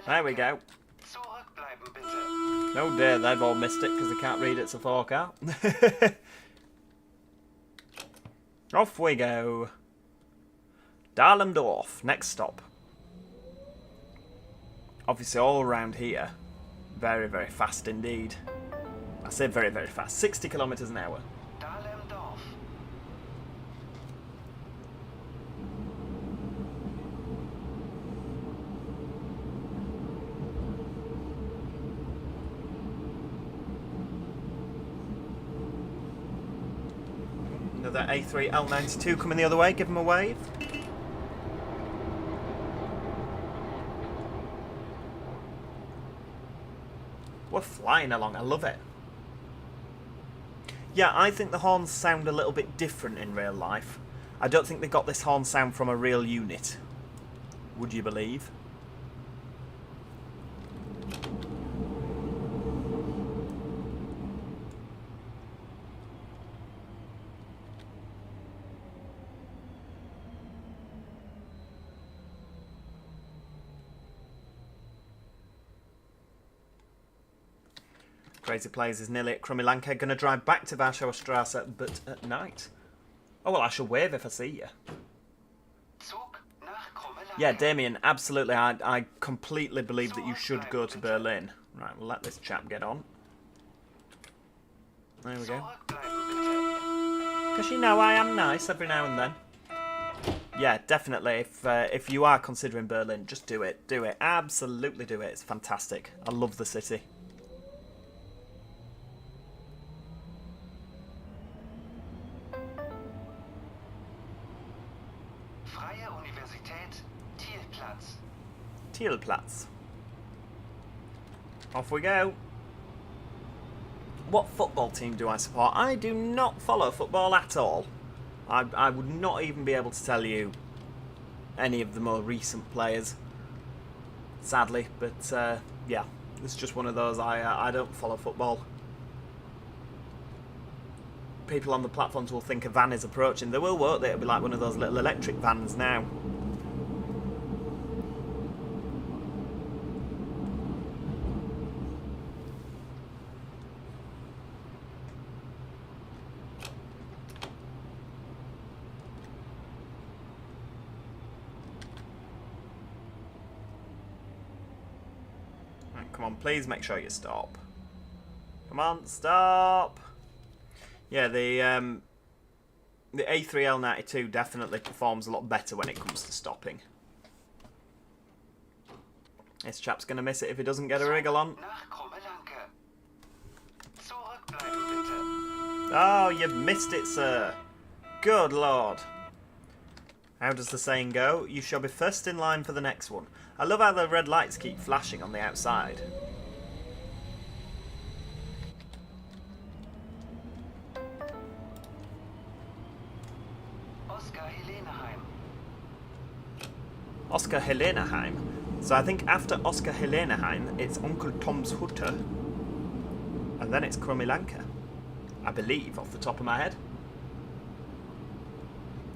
There we go. Oh dear, they've all missed it because they can't read it's a 4-car. Off we go. Dahlendorf, next stop. Obviously all around here, very, very fast indeed. I say very, very fast, 60 kilometers an hour. Another A3L92 coming the other way, give him a wave. We're flying along, I love it. Yeah, I think the horns sound a little bit different in real life. I don't think they got this horn sound from a real unit. Would you believe? Crazy Plays is nearly at Krummilanka. Going to drive back to Warschauer Strasse, but at night. Oh, well, I shall wave if I see you. Yeah, Damien, absolutely. I completely believe that you should go to Berlin. Right, we'll let this chap get on. There we go. Because you know I am nice every now and then. Yeah, definitely. If you are considering Berlin, just do it. Do it. Absolutely do it. It's fantastic. I love the city. Thielplatz. Thielplatz. Off we go. What football team do I support? I do not follow football at all. I would not even be able to tell you any of the more recent players, sadly. But yeah, it's just one of those. I don't follow football. People on the platforms will think a van is approaching. They will, won't they? It'll be like one of those little electric vans now. Right, come on, please make sure you stop. Come on, stop! Yeah, the A3L92 definitely performs a lot better when it comes to stopping. This chap's going to miss it if he doesn't get a wriggle on. Oh, you've missed it, sir. Good lord. How does the saying go? You shall be first in line for the next one. I love how the red lights keep flashing on the outside. Oscar Heleneheim. So I think after Oscar Heleneheim, it's Uncle Tom's Hutter. And then it's Krummilanka. I believe, off the top of my head.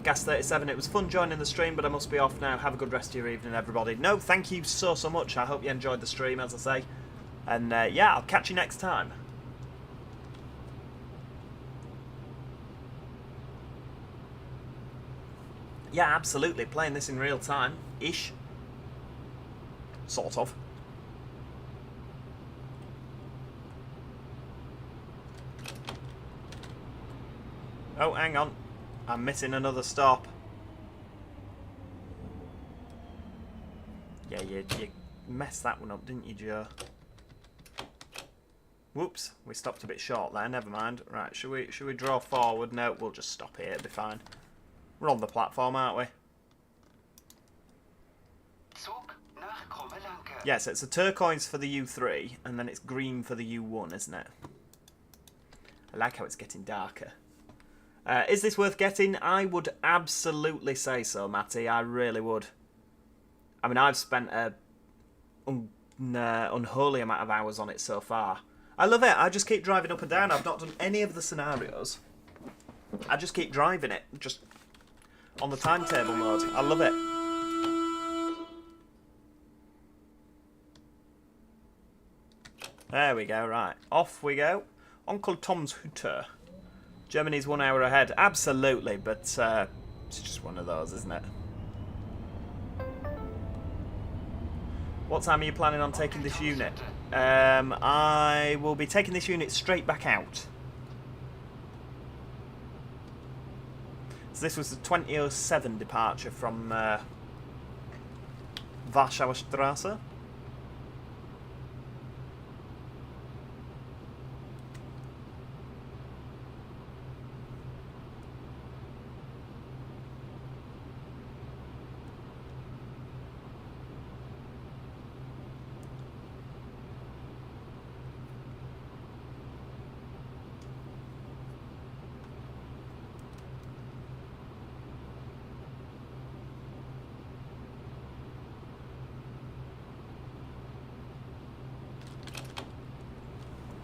Gas37, it was fun joining the stream, but I must be off now. Have a good rest of your evening, everybody. No, thank you so much. I hope you enjoyed the stream, as I say. And yeah, I'll catch you next time. Yeah, absolutely. Playing this in real time. Ish. Sort of. Oh, hang on. I'm missing another stop. Yeah, you messed that one up, didn't you, Joe? Whoops, we stopped a bit short there. Never mind. Right, should we draw forward? No, we'll just stop here. It'll be fine. We're on the platform, aren't we? Yes, it's a turquoise for the U3, and then it's green for the U1, isn't it? I like how it's getting darker. Is this worth getting? I would absolutely say so, Matty. I really would. I mean, I've spent a unholy amount of hours on it so far. I love it. I just keep driving up and down. I've not done any of the scenarios. I just keep driving it, just on the timetable mode. I love it. There we go, right. Off we go. Uncle Tom's Hutter. Germany's 1 hour ahead. Absolutely, but it's just one of those, isn't it? What time are you planning on taking this unit? I will be taking this unit straight back out. So this was the 2007 departure from Warschauer Straße.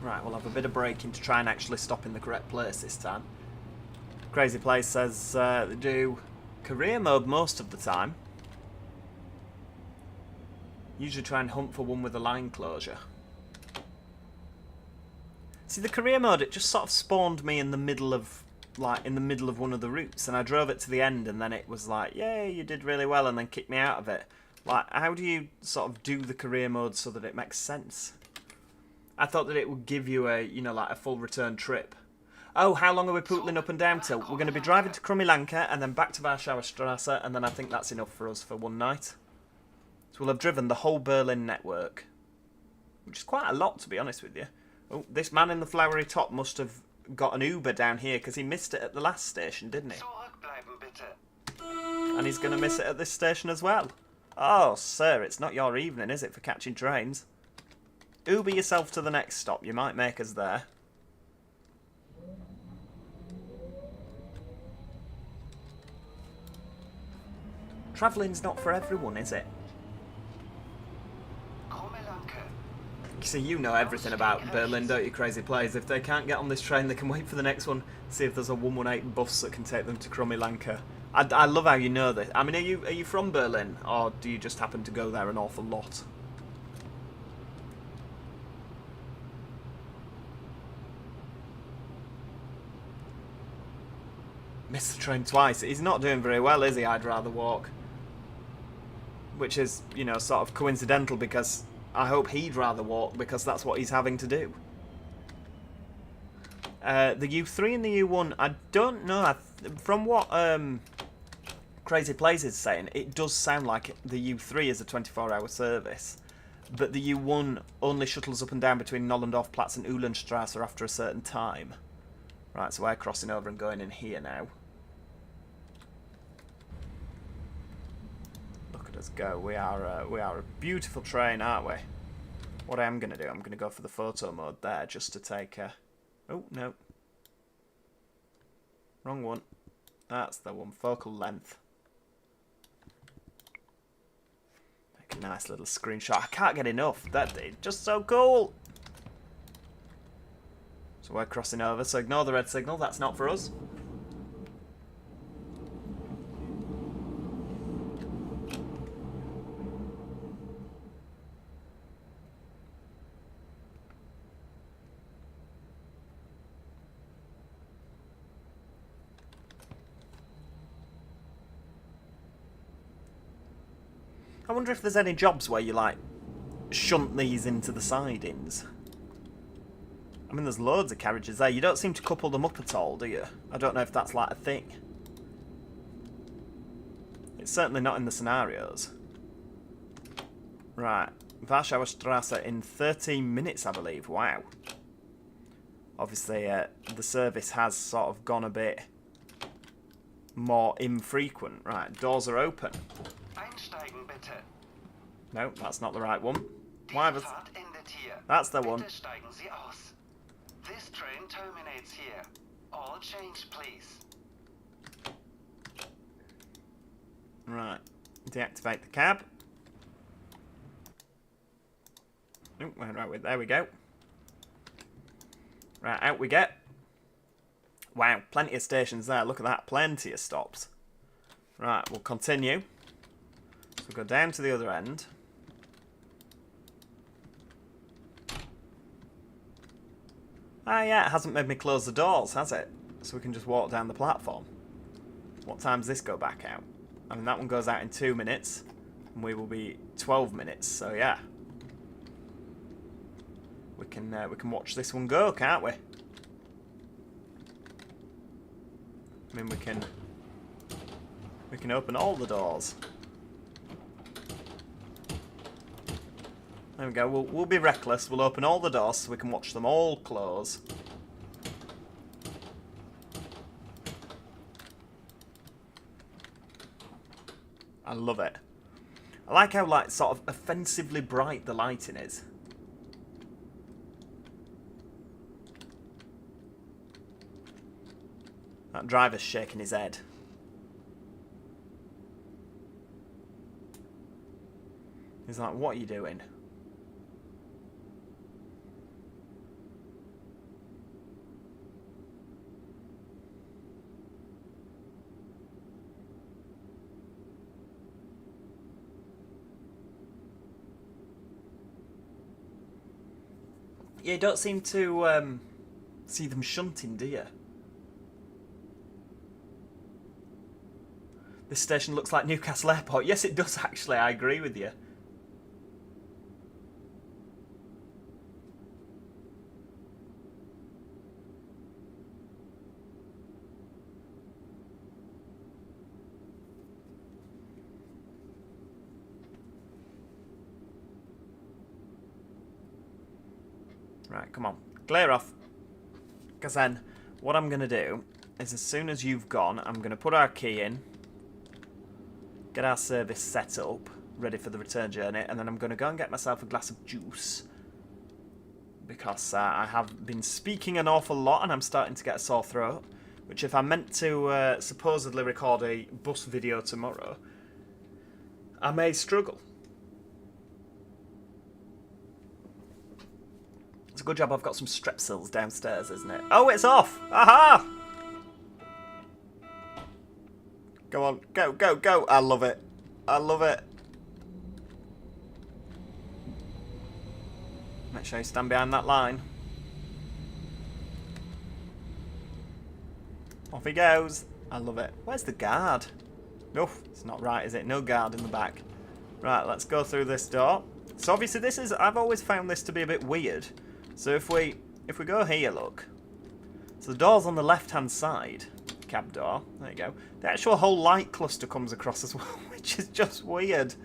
Right, we'll have a bit of braking to try and actually stop in the correct place this time. Crazy Place says they do career mode most of the time. Usually try and hunt for one with a line closure. See, the career mode, it just sort of spawned me in the middle of, one of the routes, and I drove it to the end, and then it was like, yay, you did really well, and then kicked me out of it. Like, how do you sort of do the career mode so that it makes sense? I thought that it would give you a, like a full return trip. Oh, how long are we pootling up and down till? We're going to be driving to Krummilanka and then back to Warschauer Straße, and then I think that's enough for us for one night. So we'll have driven the whole Berlin network, which is quite a lot, to be honest with you. Oh, this man in the flowery top must have got an Uber down here because he missed it at the last station, didn't he? And he's going to miss it at this station as well. Oh, sir, it's not your evening, is it, for catching trains? Uber yourself to the next stop. You might make us there. Travelling's not for everyone, is it? You see, you know everything about Berlin, don't you, crazy players? If they can't get on this train, they can wait for the next one. See if there's a 118 bus that can take them to Krummelanke. I love how you know this. I mean, are you from Berlin, or do you just happen to go there an awful lot? Missed the train twice. He's not doing very well, is he? I'd rather walk. Which is, you know, sort of coincidental, because I hope he'd rather walk, because that's what he's having to do. The U3 and the U1, I don't know. From what Crazy Plays is saying, it does sound like the U3 is a 24-hour service, but the U1 only shuttles up and down between Nollendorfplatz and Uhlenstrasse after a certain time. Right, so we're crossing over and going in here now. Look at us go. We are a beautiful train, aren't we? What I am going to do, I'm going to go for the photo mode there, just to take a... Oh, no. Wrong one. That's the one. Focal length. Make a nice little screenshot. I can't get enough. That's just so cool. So we're crossing over, so ignore the red signal. That's not for us. I wonder if there's any jobs where you, like, shunt these into the sidings. I mean, there's loads of carriages there. You don't seem to couple them up at all, do you? I don't know if that's, like, a thing. It's certainly not in the scenarios. Right. Warschauer Strasse in 13 minutes, I believe. Wow. Obviously, the service has sort of gone a bit more infrequent. Right, doors are open. Einsteigen bitte. No, that's not the right one. Why was... Fahrt endet hier. That's the one. Bitte steigen Sie aus. This train terminates here. All change, please. Right. Deactivate the cab. Oh, right, there we go. Right, out we get. Wow, plenty of stations there. Look at that, plenty of stops. Right, we'll continue. So we'll go down to the other end. Ah, yeah, it hasn't made me close the doors, has it? So we can just walk down the platform. What time does this go back out? I mean, that one goes out in 2 minutes, and we will be 12 minutes. So yeah, we can watch this one go, can't we? I mean, we can open all the doors. There we go. We'll be reckless. We'll open all the doors so we can watch them all close. I love it. I like how, like, sort of offensively bright the lighting is. That driver's shaking his head. He's like, what are you doing? Yeah, you don't seem to see them shunting, do you? This station looks like Newcastle Airport. Yes, it does, actually. I agree with you. Right, come on. Clear off. Because then, what I'm going to do is, as soon as you've gone, I'm going to put our key in, get our service set up, ready for the return journey, and then I'm going to go and get myself a glass of juice. Because I have been speaking an awful lot and I'm starting to get a sore throat. Which if I'm meant to supposedly record a bus video tomorrow, I may struggle. It's a good job I've got some strepsils downstairs, isn't it? Oh, it's off! Aha! Go on, go, go, go! I love it. I love it. Make sure you stand behind that line. Off he goes. I love it. Where's the guard? No, it's not right, is it? No guard in the back. Right, let's go through this door. So obviously this is, I've always found this to be a bit weird. So if we go here, look. So the door's on the left-hand side. Cab door. There you go. The actual whole light cluster comes across as well, which is just weird.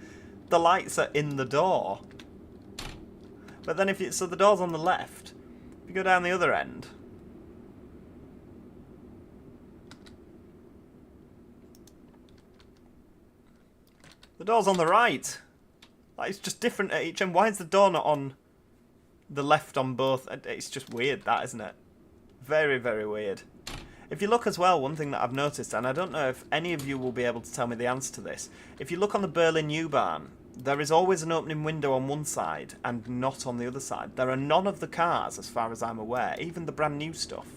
The lights are in the door. But then if you, so the door's on the left. If you go down the other end. The door's on the right. Like, it's just different at each end. Why is the door not on the left on both? It's just weird, that, isn't it? Very, very weird. If you look as well, one thing that I've noticed, and I don't know if any of you will be able to tell me the answer to this. If you look on the Berlin U-bahn, there is always an opening window on one side and not on the other side. There are none of the cars, as far as I'm aware, even the brand new stuff.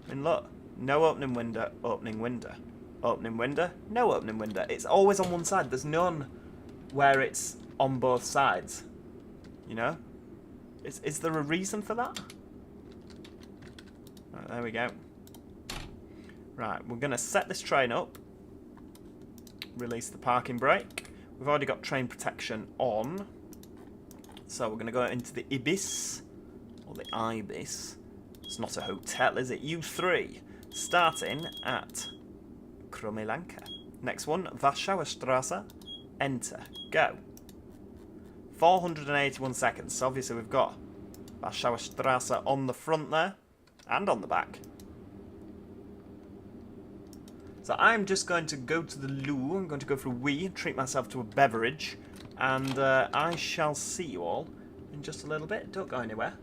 I mean, look. No opening window, opening window. Opening window, no opening window. It's always on one side. There's none where it's on both sides. You know? Is there a reason for that? Right, there we go. Right, we're going to set this train up. Release the parking brake. We've already got train protection on. So we're going to go into the Ibis. Or the Ibis. It's not a hotel, is it? U3. Starting at Kromelanka. Next one, Warschauer Straße. Enter. Go. 481 seconds. So obviously we've got Warschauer Straße on the front there. And on the back. So I'm just going to go to the loo. I'm going to go for a wee, treat myself to a beverage. And I shall see you all in just a little bit. Don't go anywhere.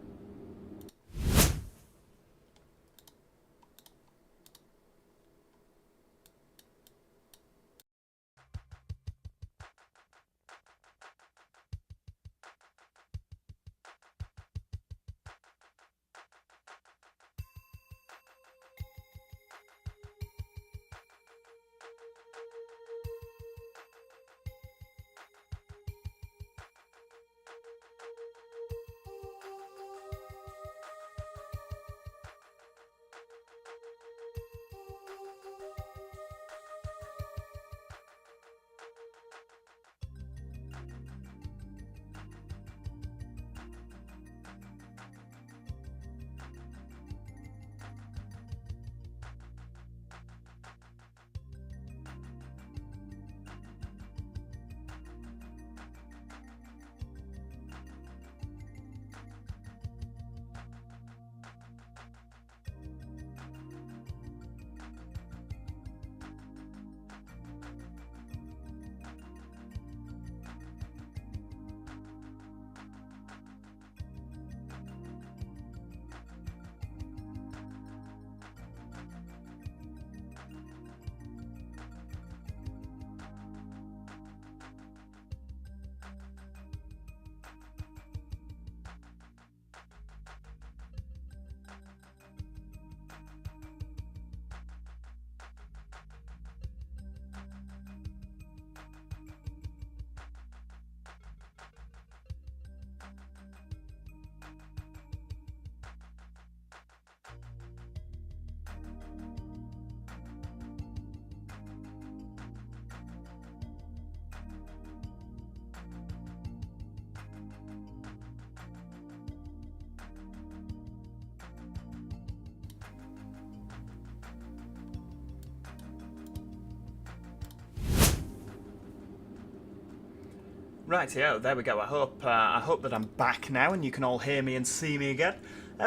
Rightio, there we go. I hope that I'm back now and you can all hear me and see me again.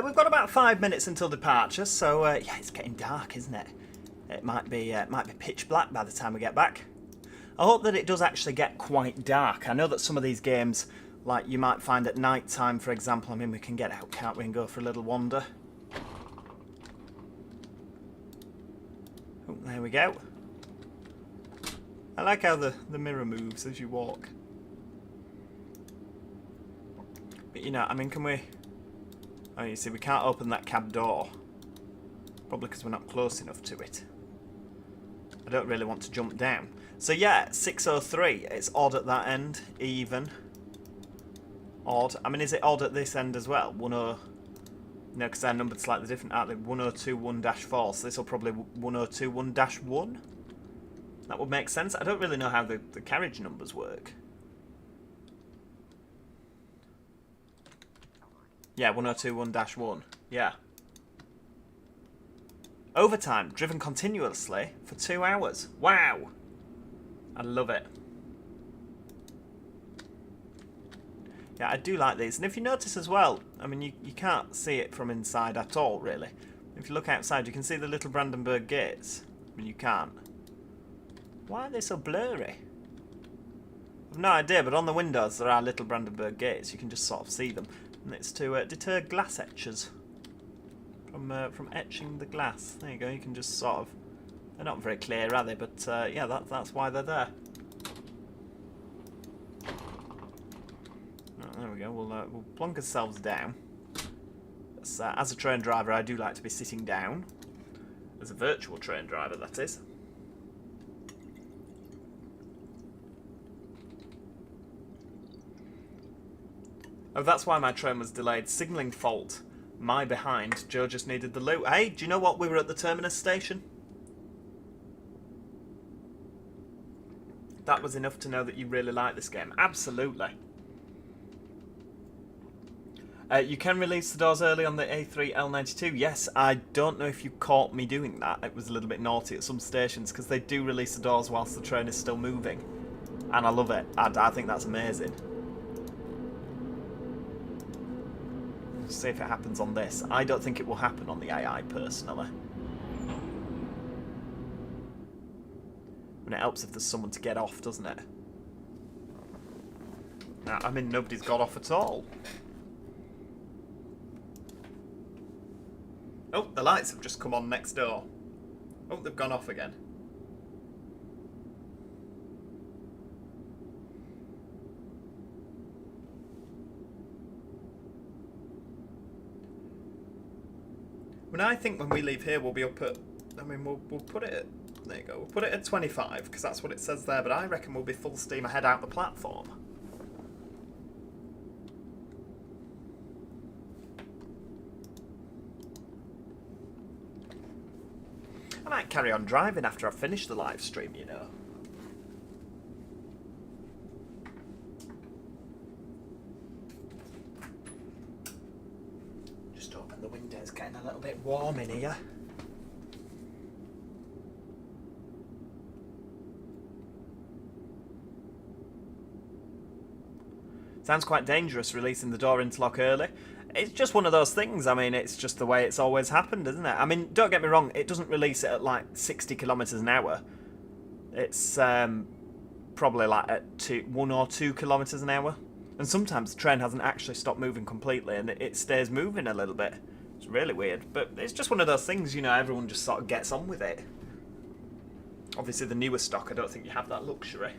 We've got about 5 minutes until departure, so yeah, it's getting dark, isn't it? It might be pitch black by the time we get back. I hope that it does actually get quite dark. I know that some of these games, like you might find at night time, for example, I mean, we can get out, can't we, and go for a little wander. Oh, there we go. I like how the mirror moves as you walk. But you know, I mean, can we... Oh, you see, we can't open that cab door. Probably because we're not close enough to it. I don't really want to jump down. So yeah, 603. It's odd at that end. Even. Odd. I mean, is it odd at this end as well? 10... No, because they're numbered slightly different, aren't they? 1021-4. So this will probably 1021-1. That would make sense. I don't really know how the carriage numbers work. Yeah, 1021-1. Yeah. Overtime, driven continuously for 2 hours. Wow. I love it. Yeah, I do like these. And if you notice as well, I mean, you can't see it from inside at all, really. If you look outside, you can see the little Brandenburg gates. I mean, you can't. Why are they so blurry? I've no idea, but on the windows there are little Brandenburg gates. You can just sort of see them. And it's to deter glass etchers from etching the glass. There you go, you can just sort of... They're not very clear, are they? But yeah, that's why they're there. Oh, there we go, we'll plonk ourselves down. As a train driver, I do like to be sitting down. As a virtual train driver, that is. Oh, that's why my train was delayed. Signalling fault. My behind. Joe just needed the loot. Hey, do you know what? We were at the terminus station. That was enough to know that you really like this game. Absolutely. You can release the doors early on the A3L92. Yes, I don't know if you caught me doing that. It was a little bit naughty at some stations because they do release the doors whilst the train is still moving. And I love it. I think that's amazing. See if it happens on this. I don't think it will happen on the AI, personally. And it helps if there's someone to get off, doesn't it? Now, I mean, nobody's got off at all. Oh, the lights have just come on next door. Oh, they've gone off again. When I think when we leave here, we'll be up at... I mean, we'll put it at... There you go. We'll put it at 25, because that's what it says there. But I reckon we'll be full steam ahead out the platform. I might carry on driving after I finish the live stream, you know. Just open the window, it's getting a little bit warm in here. Sounds quite dangerous releasing the door interlock early. It's just one of those things. I mean, it's just the way it's always happened, isn't it? I mean, don't get me wrong, it doesn't release it at like 60 kilometers an hour. It's probably like at 1 or 2 kilometers an hour. And sometimes the train hasn't actually stopped moving completely and it stays moving a little bit. It's really weird, but it's just one of those things, you know, everyone just sort of gets on with it. Obviously the newer stock, I don't think you have that luxury.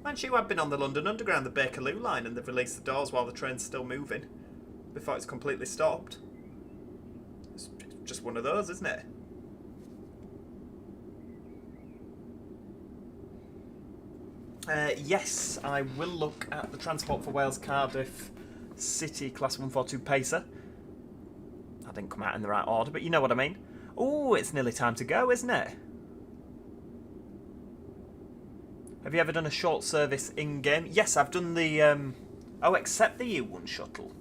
Mind you, I've been on the London Underground, the Bakerloo line, and they've released the doors while the train's still moving, before it's completely stopped. It's just one of those, isn't it? Yes, I will look at the Transport for Wales Cardiff City Class 142 Pacer. That didn't come out in the right order, but you know what I mean. Oh, it's nearly time to go, isn't it? Have you ever done a short service in-game? Yes, I've done the... Oh, except the U1 shuttle.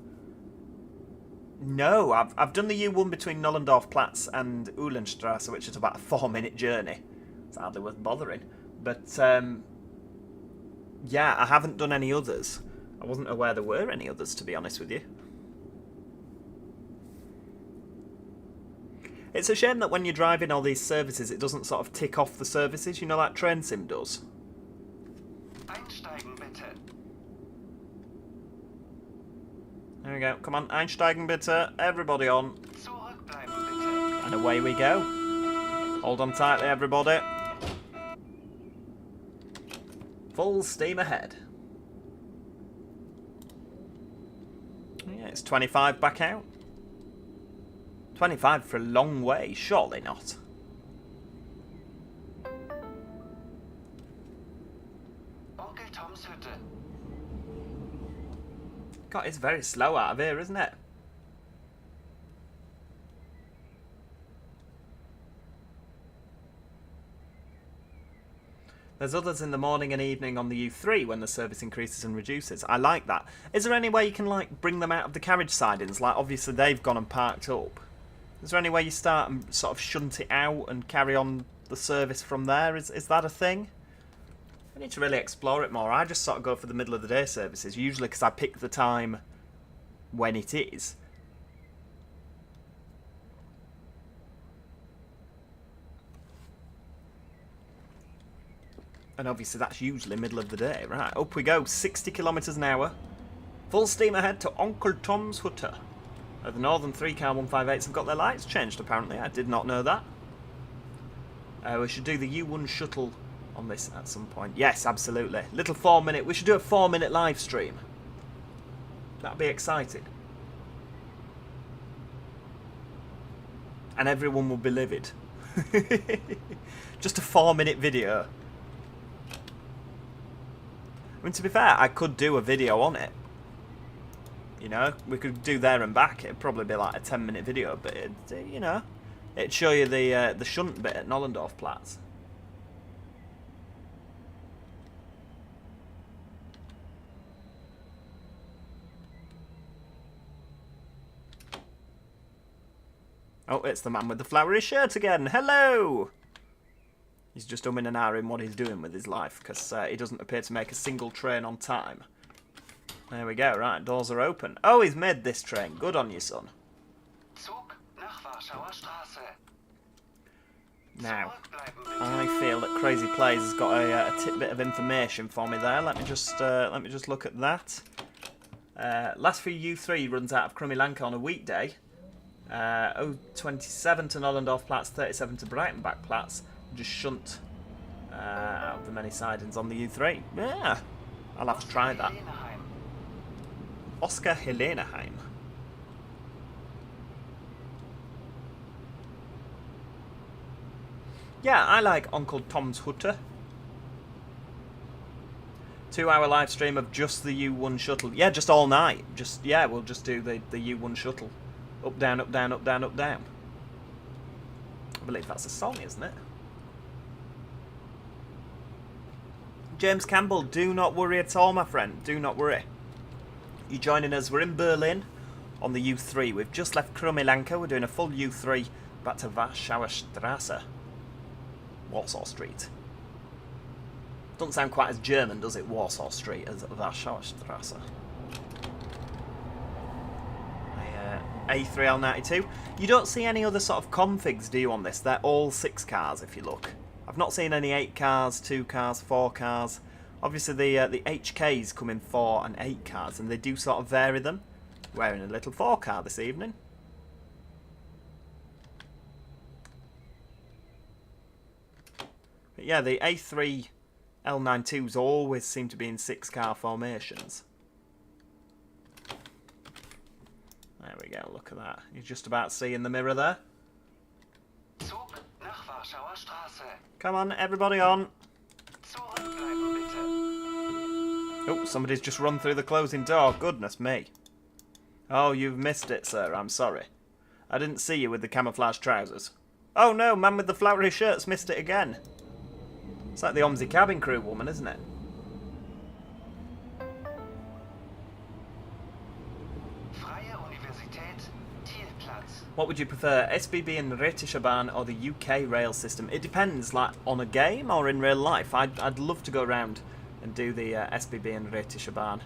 No, I've done the U1 between Nollendorf-Platz and Uhlenstrasse, which is about a 4-minute journey. It's hardly worth bothering. But, yeah, I haven't done any others. I wasn't aware there were any others, to be honest with you. It's a shame that when you're driving all these services, it doesn't sort of tick off the services, you know, like Train Sim does. Einsteigen bitte. There we go. Come on, einsteigen bitte. Everybody on. Zurückbleiben bitte. And away we go. Hold on tightly, everybody. Full steam ahead. Yeah, it's 25 back out. 25 for a long way, surely not. Onkel Toms Hütte. God, it's very slow out of here, isn't it? There's others in the morning and evening on the U3 when the service increases and reduces. I like that. Is there any way you can, like, bring them out of the carriage sidings? Like, obviously they've gone and parked up. Is there any way you start and sort of shunt it out and carry on the service from there? Is that a thing? I need to really explore it more. I just sort of go for the middle of the day services, usually because I pick the time when it is. And obviously that's usually middle of the day. Right, up we go, 60 kilometres an hour. Full steam ahead to Onkel Tom's Hütte. The Northern 3-car 158s have got their lights changed, apparently. I did not know that. We should do the U1 shuttle on this at some point. Yes, absolutely. Little 4-minute. We should do a 4-minute live stream. That'd be exciting. And everyone will be livid. Just a 4-minute video. I mean, to be fair, I could do a video on it. You know, we could do there and back. It'd probably be like a 10-minute video, but you know, it'd show you the shunt bit at Nollendorf Platz. Oh, it's the man with the flowery shirt again. Hello! He's just umming and ahhing what he's doing with his life, because he doesn't appear to make a single train on time. There we go, right, doors are open. Oh, he's made this train. Good on you, son. Zug nach Warschauer Straße. Now, I feel that Crazy Plays has got a tidbit of information for me there. Let me just look at that. Last for U3 runs out of Krummelanke on a weekday. 027 to Nollendorf Platz, 37 to Breitenbach Platz. Just shunt out of the many sidings on the U3. Yeah, I'll have to try that. Oscar Heleneheim. Yeah, I like Uncle Tom's Hütte. 2-hour live stream of just the U1 shuttle. Yeah, just all night. Yeah, we'll just do the U1 shuttle. Up, down, up, down, up, down, up, down. I believe that's a song, isn't it? James Campbell, do not worry at all, my friend. Do not worry. You joining us? We're in Berlin on the U3. We've just left Krummelanke. We're doing a full U3 back to Warschauer Straße. Warsaw Street. Doesn't sound quite as German, does it? Warsaw Street as Warschauer Straße. A3L92. You don't see any other sort of configs, do you, on this? They're all 6 cars, if you look. I've not seen any 8 cars, 2 cars, 4 cars. Obviously, the HKs come in 4 and 8 cars, and they do sort of vary them. Wearing a little 4 car this evening. But yeah, the A3L92s always seem to be in 6 car formations. There we go, look at that. You're just about seeing the mirror there. Zug nach Warschauer Straße. Come on, everybody on. Zurückbleiben bitte. Oh, somebody's just run through the closing door. Goodness me. Oh, you've missed it, sir. I'm sorry. I didn't see you with the camouflage trousers. Oh no, man with the flowery shirt's missed it again. It's like the OMSI cabin crew woman, isn't it? Freie Universität, Thielplatz. What would you prefer, SBB and Rätische Bahn or the UK rail system? It depends, like, on a game or in real life. I'd love to go around and do the SBB and Rätische Bahn.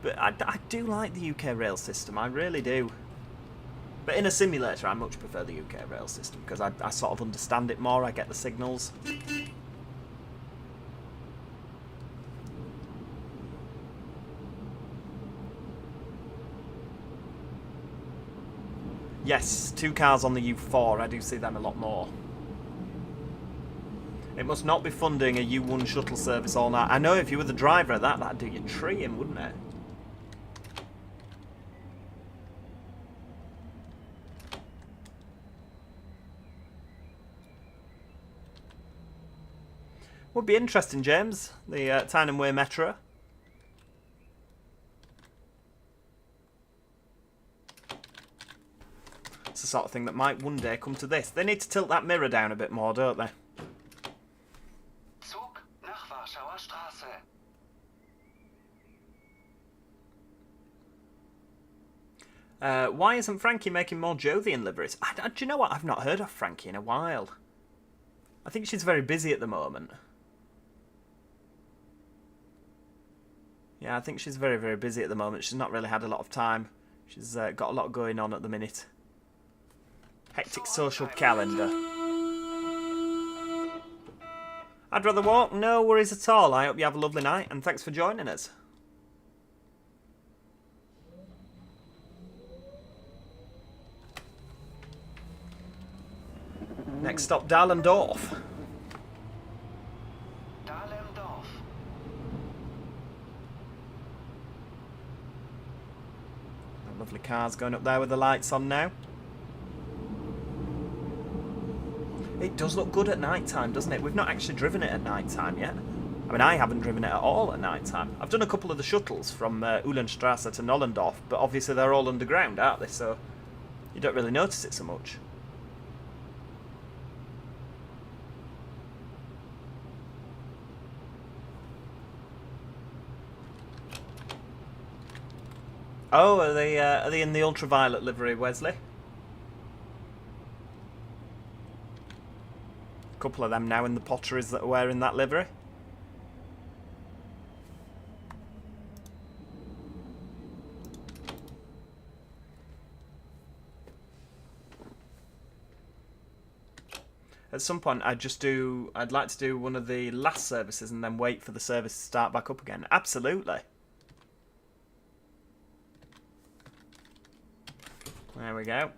But I do like the UK rail system, I really do. But in a simulator, I much prefer the UK rail system, because I sort of understand it more, I get the signals. Yes, 2 cars on the U4, I do see them a lot more. It must not be fun doing a U1 shuttle service all night. I know if you were the driver of that, that'd do your tree in, wouldn't it? Would be interesting, James, the Tyne and Way Metro. It's the sort of thing that might one day come to this. They need to tilt that mirror down a bit more, don't they? Zug nach Warschauer Straße. Why isn't Frankie making more Jothian liveries? Do you know what? I've not heard of Frankie in a while. I think she's very busy at the moment. Yeah, I think she's very, very busy at the moment. She's not really had a lot of time. She's got a lot going on at the minute. Hectic social calendar. I'd rather walk. No worries at all. I hope you have a lovely night, and thanks for joining us. Next stop, Dahlendorf. Dahlendorf. Lovely cars going up there with the lights on now. It does look good at night time, doesn't it? We've not actually driven it at night time yet. I mean, I haven't driven it at all at night time. I've done a couple of the shuttles from Uhlenstrasse to Nollendorf, but obviously they're all underground, aren't they? So you don't really notice it so much. Oh, are they in the ultraviolet livery, Wesley? A couple of them now in the potteries that are wearing that livery. At some point, I'd like to do one of the last services and then wait for the service to start back up again. Absolutely. There we go.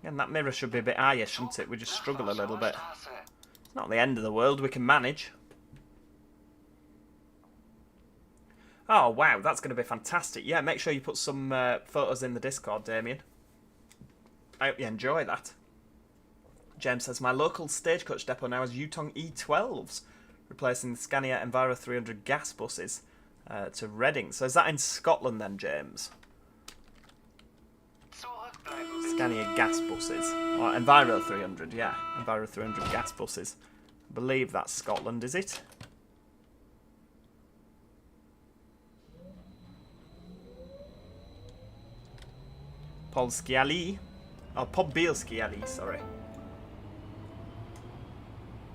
And that mirror should be a bit higher, shouldn't it? We just struggle a little bit. It's not the end of the world, we can manage. Oh, wow, that's going to be fantastic. Yeah, make sure you put some photos in the Discord, Damien. I hope you enjoy that. James says, my local stagecoach depot now has Yutong E12s, replacing the Scania Enviro 300 gas buses to Reading. So is that in Scotland then, James? Scania gas buses. Or Enviro 300, yeah. Enviro 300 gas buses. I believe that's Scotland, is it? Polskiali. Oh, Podbielski Alley, sorry.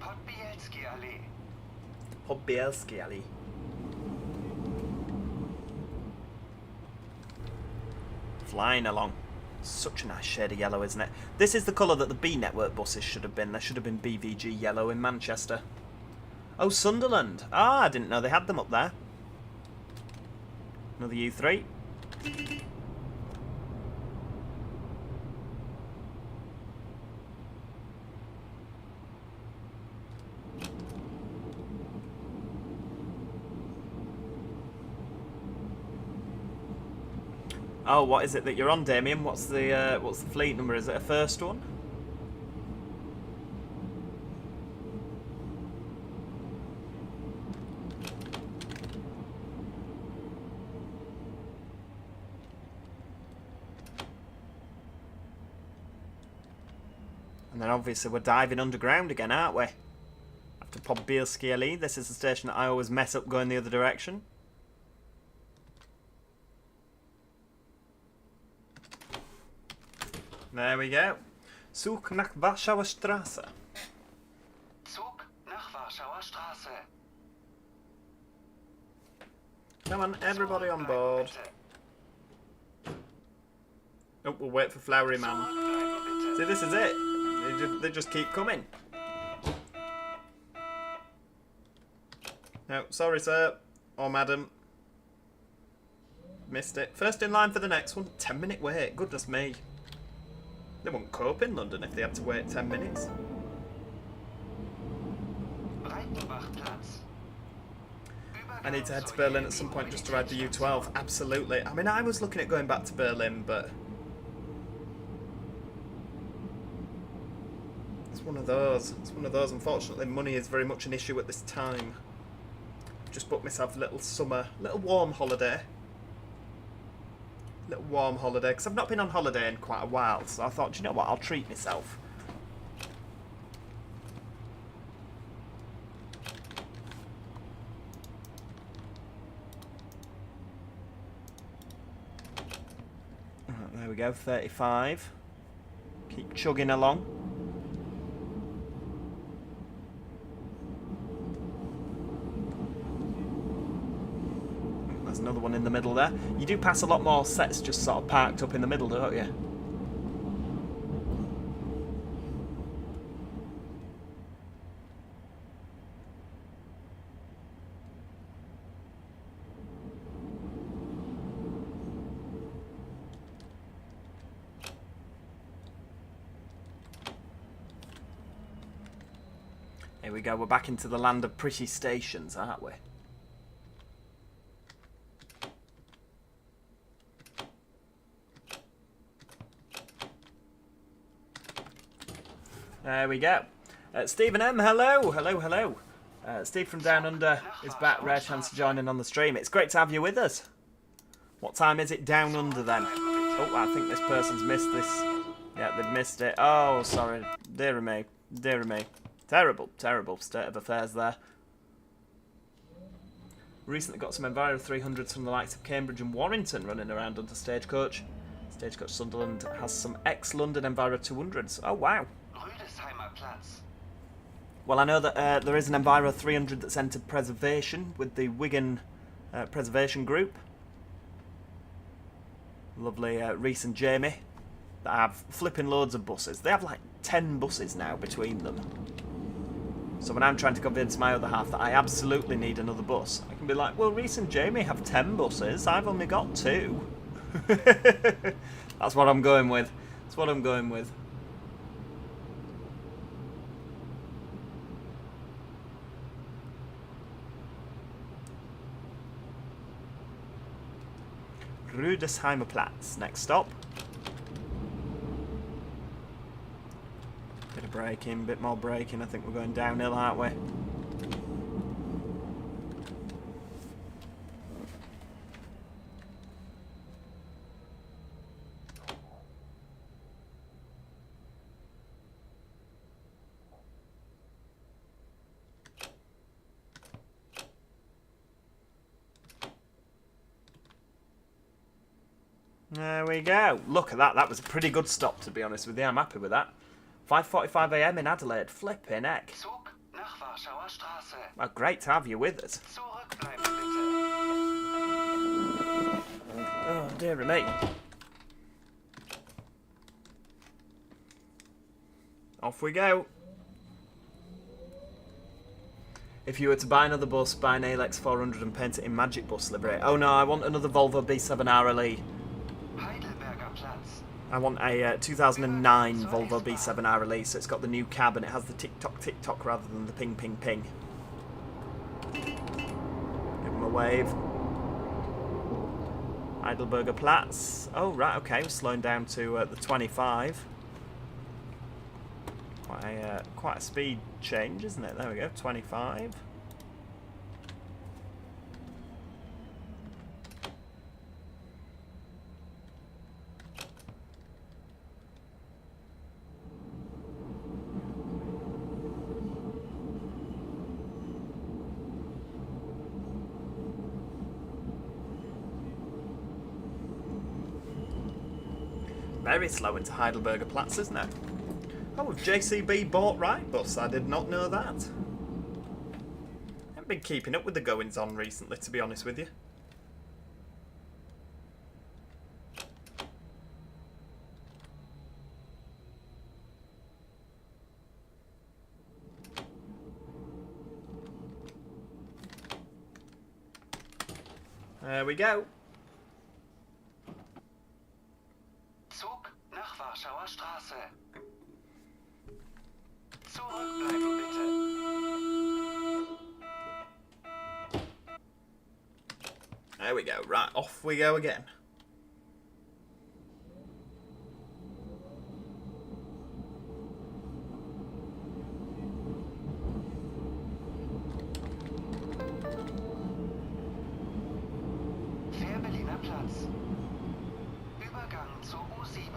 Podbielski Allee. Podbielski Alley. Flying along. Such a nice shade of yellow, isn't it? This is the colour that the B network buses should have been. There should have been BVG yellow in Manchester. Oh, Sunderland. Ah, I didn't know they had them up there. Another U3. Oh, what is it that you're on, Damien? What's the fleet number? Is it a first one? And then obviously we're diving underground again, aren't we? After Podbielski Alley. This is the station that I always mess up going the other direction. There we go. Zug nach Warschauer Straße. Zug nach Warschauer Straße. Come on, everybody on board. Oh, we'll wait for Flowery Man. See, this is it. They just keep coming. No, sorry, sir. Or madam. Missed it. First in line for the next one. 10-minute wait. Goodness me. They wouldn't cope in London if they had to wait 10 minutes. I need to head to Berlin at some point just to ride the U12. Absolutely. I mean, I was looking at going back to Berlin, but... It's one of those. It's one of those. Unfortunately, money is very much an issue at this time. Just booked myself a little summer, little warm holiday. Little warm holiday, because I've not been on holiday in quite a while, so I thought, do you know what, I'll treat myself. Right, there we go, 35. Keep chugging along. There's another one in the middle there. You do pass a lot more sets just sort of parked up in the middle, don't you? Here we go, we're back into the land of pretty stations, aren't we? There we go. Stephen M, hello, hello, hello. Steve from Down Under is back. Rare chance to join in on the stream. It's great to have you with us. What time is it down under then? Oh, I think this person's missed this. Yeah, they've missed it. Oh, sorry. Dear me. Dear me. Terrible, terrible state of affairs there. Recently got some Enviro 300s from the likes of Cambridge and Warrington running around under Stagecoach. Stagecoach Sunderland has some ex-London Enviro 200s. Oh, wow. Well, I know that there is an Enviro 300 that's entered preservation with the Wigan Preservation Group. Lovely Reese and Jamie that have flipping loads of buses. They have like 10 buses now between them. So when I'm trying to convince my other half that I absolutely need another bus, I can be like, well, Reese and Jamie have 10 buses. I've only got 2. That's what I'm going with. That's what I'm going with. Rüdesheimer Platz, next stop. Bit of braking, bit more braking. I think we're going downhill, aren't we? There we go. Look at that. That was a pretty good stop, to be honest with you. I'm happy with that. 5:45 AM in Adelaide. Flipping heck. Well, great to have you with us. Oh, dear me. Off we go. If you were to buy another bus, buy an ALX 400 and paint it in Magic Bus livery. Oh no, I want another Volvo B7 RLE. I want a 2009 Volvo B7 RLE, so it's got the new cab and it has the tick-tock rather than the ping-ping-ping. Give him a wave. Heidelberger Platz. Oh, right, okay, we're slowing down to the 25. Quite a speed change, isn't it? There we go, 25. Very slow into Heidelberger Platz, isn't it? Oh, JCB bought Rightbus. I did not know that. I haven't been keeping up with the goings on recently, to be honest with you. There we go. Zug nach Warschauer Straße. Zurückbleiben bitte. There we go. Right, off we go again. Berliner Platz. Übergang zur U7.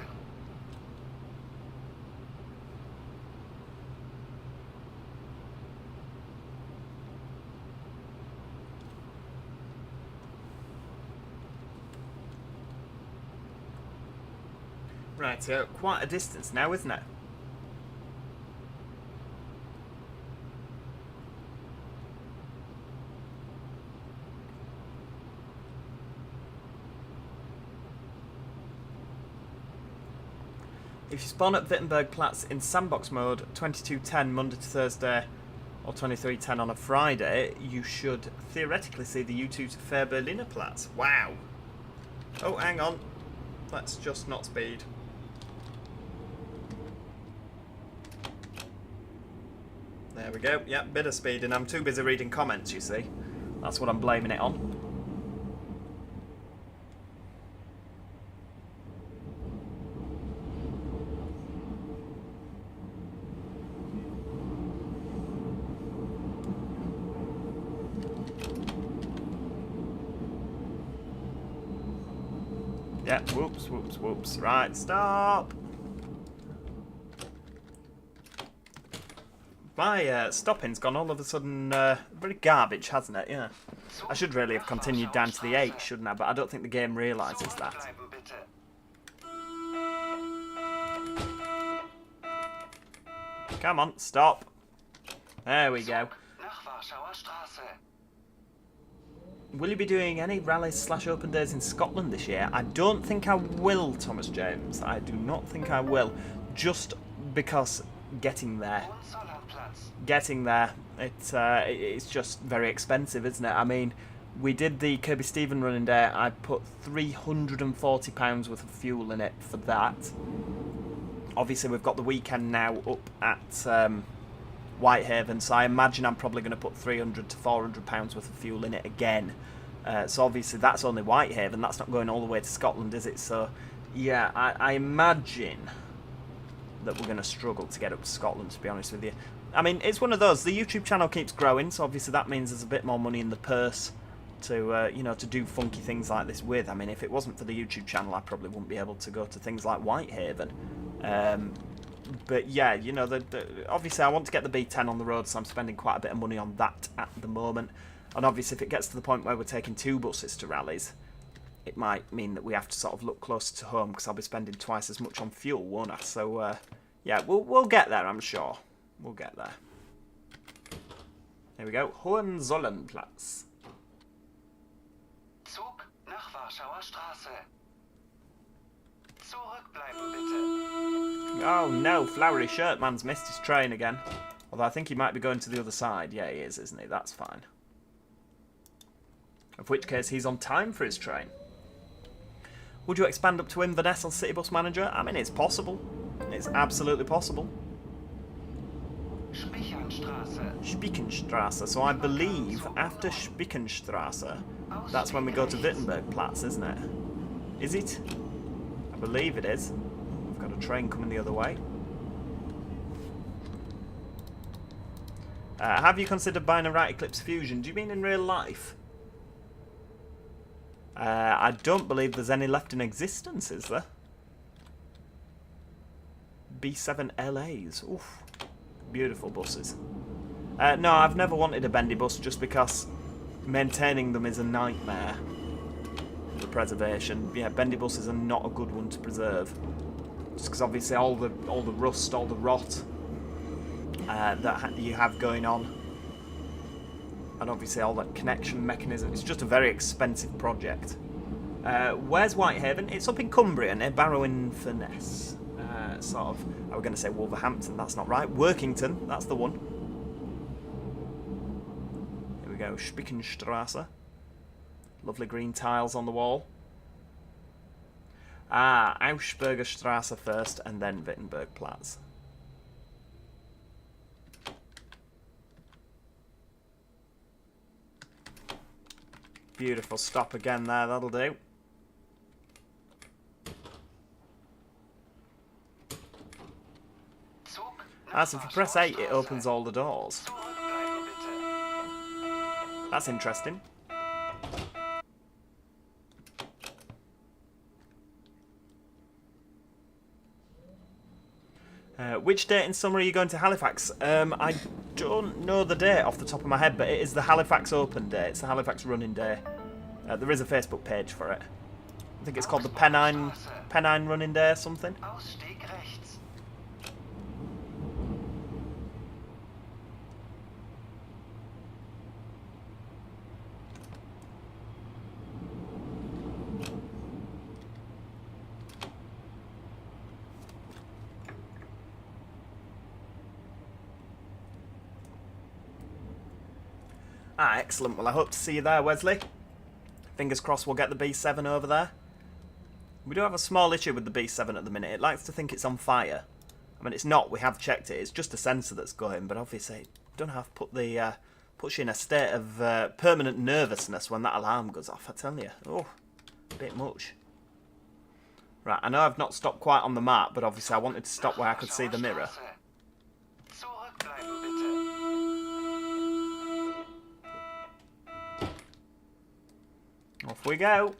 Right, so quite a distance now, isn't it? If you spawn at Wittenberg Platz in sandbox mode, 22:10 Monday to Thursday, or 23:10 on a Friday, you should theoretically see the U2 to Fair Berliner Platz. Wow. Oh, hang on. Let's just not speed. There we go. Yep, bit of speed, and I'm too busy reading comments, you see. That's what I'm blaming it on. Yeah, whoops, whoops, whoops. Right, stop. My stopping's gone all of a sudden very garbage, hasn't it? Yeah. I should really have continued down to the 8, shouldn't I? But I don't think the game realises that. Come on, stop. There we go. Will you be doing any rallies / open days in Scotland this year? I don't think I will, Thomas James. I do not think I will. Just because getting there, it's just very expensive, isn't it? I mean, we did the Kirby Stephen running day. I put £340 worth of fuel in it for that. Obviously, we've got the weekend now up at Whitehaven, so I imagine I'm probably going to put £300 to £400 worth of fuel in it again. So obviously that's only Whitehaven, that's not going all the way to Scotland, is it? So yeah, I imagine that we're going to struggle to get up to Scotland, to be honest with you. I mean, it's one of those, the YouTube channel keeps growing, so obviously that means there's a bit more money in the purse to, you know, to do funky things like this with. I mean, if it wasn't for the YouTube channel, I probably wouldn't be able to go to things like Whitehaven. But yeah, you know, obviously I want to get the B10 on the road, so I'm spending quite a bit of money on that at the moment. And obviously if it gets to the point where we're taking 2 buses to rallies, it might mean that we have to sort of look closer to home, because I'll be spending twice as much on fuel, won't I? So yeah, we'll get there, I'm sure. We'll get there. Here we go, Hohenzollernplatz. Zug nach Warschauer Straße. Zurückbleiben bitte. Oh no, Flowery Shirt Man's missed his train again. Although I think he might be going to the other side. Yeah, he is, isn't he? That's fine. Of which case, he's on time for his train. Would you expand up to Inverness as City Bus Manager? I mean, it's possible. It's absolutely possible. Spickenstrasse. So I believe after Spickenstrasse, that's when we go to Wittenberg Platz, isn't it? Is it? I believe it is. We've got a train coming the other way. Have you considered buying a Right Eclipse Fusion? Do you mean in real life? I don't believe there's any left in existence, is there? B7 LAs. Oof. Beautiful buses. No, I've never wanted a bendy bus just because maintaining them is a nightmare. The preservation. Yeah, bendy buses are not a good one to preserve. Just because obviously all the rust, all the rot that you have going on. And obviously all that connection mechanism. It's just a very expensive project. Where's Whitehaven? It's up in Cumbria, near Barrow-in-Furness. Sort of, I was going to say Wolverhampton, that's not right. Workington, that's the one. Here we go, Spickenstrasse. Lovely green tiles on the wall. Ah, Augsburger Straße first and then Wittenbergplatz. Beautiful stop again there, that'll do. As if you press 8, it opens all the doors. That's interesting. Which date in summer are you going to Halifax? I don't know the date off the top of my head, but it is the Halifax Open Day. It's the Halifax Running Day. There is a Facebook page for it. I think it's called the Pennine Running Day or something. Ah, excellent. Well, I hope to see you there, Wesley. Fingers crossed we'll get the B7 over there. We do have a small issue with the B7 at the minute. It likes to think it's on fire. I mean, it's not. We have checked it. It's just a sensor that's going, but obviously it don't have put the puts you in a state of permanent nervousness when that alarm goes off. I tell you, oh, a bit much. Right, I know I've not stopped quite on the map, but obviously I wanted to stop where I could see the mirror. Off we go.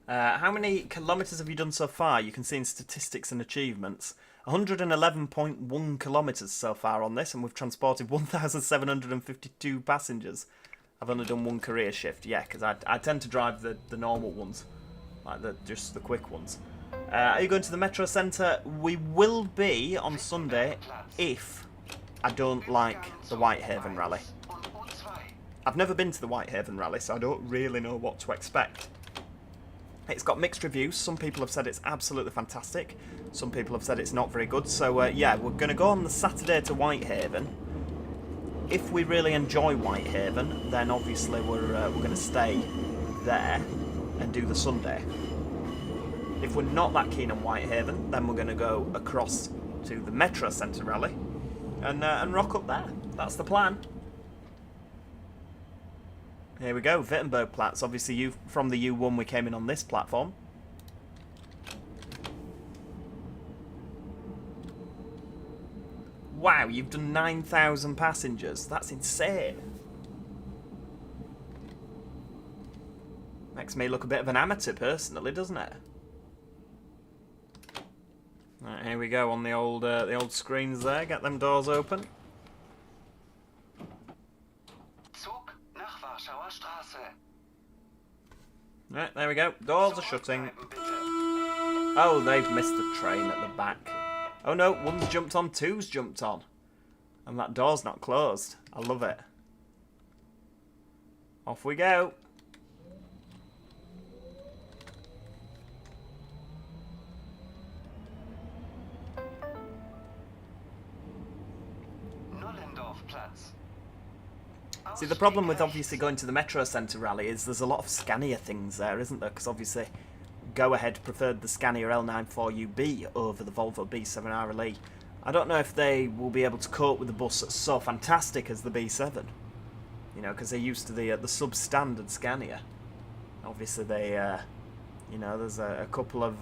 How many kilometres have you done so far? You can see in statistics and achievements. 111.1 kilometres so far on this, and we've transported 1,752 passengers. I've only done one career shift, yeah, because I tend to drive the normal ones, like just the quick ones. Are you going to the Metro Centre? We will be on Sunday if I don't like the Whitehaven Rally. I've never been to the Whitehaven Rally, so I don't really know what to expect. It's got mixed reviews. Some people have said it's absolutely fantastic. Some people have said it's not very good. So, yeah, we're going to go on the Saturday to Whitehaven. If we really enjoy Whitehaven, then obviously we're going to stay there and do the Sunday. If we're not that keen on Whitehaven, then we're going to go across to the Metro Centre Rally and rock up there. That's the plan. Here we go, Wittenbergplatz. Obviously, you from the U1, we came in on this platform. Wow, you've done 9,000 passengers. That's insane. Makes me look a bit of an amateur, personally, doesn't it? Right, here we go on the old screens there. Get them doors open. Right, there we go. Doors are shutting. Oh, they've missed the train at the back. Oh no, one's jumped on, two's jumped on. And that door's not closed. I love it. Off we go. See, the problem with obviously going to the Metro Centre Rally is there's a lot of Scania things there, isn't there? Because obviously Go Ahead preferred the Scania L94UB over the Volvo B7 RLE. I don't know if they will be able to cope with the bus that's so fantastic as the B7. You know, because they're used to the substandard Scania. Obviously they, you know, there's a couple of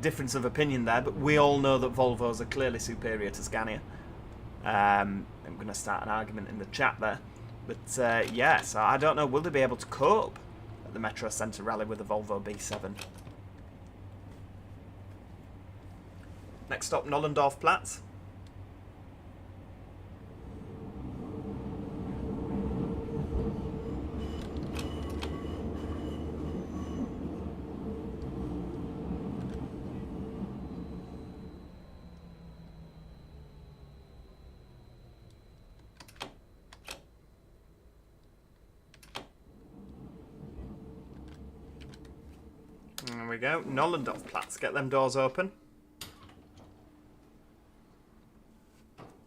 difference of opinion there, but we all know that Volvos are clearly superior to Scania. I'm going to start an argument in the chat there. But, yeah, so I don't know, will they be able to cope at the Metro Centre Rally with the Volvo B7? Next stop, Nollendorfplatz. There we go, Nollendorfplatz. Get them doors open.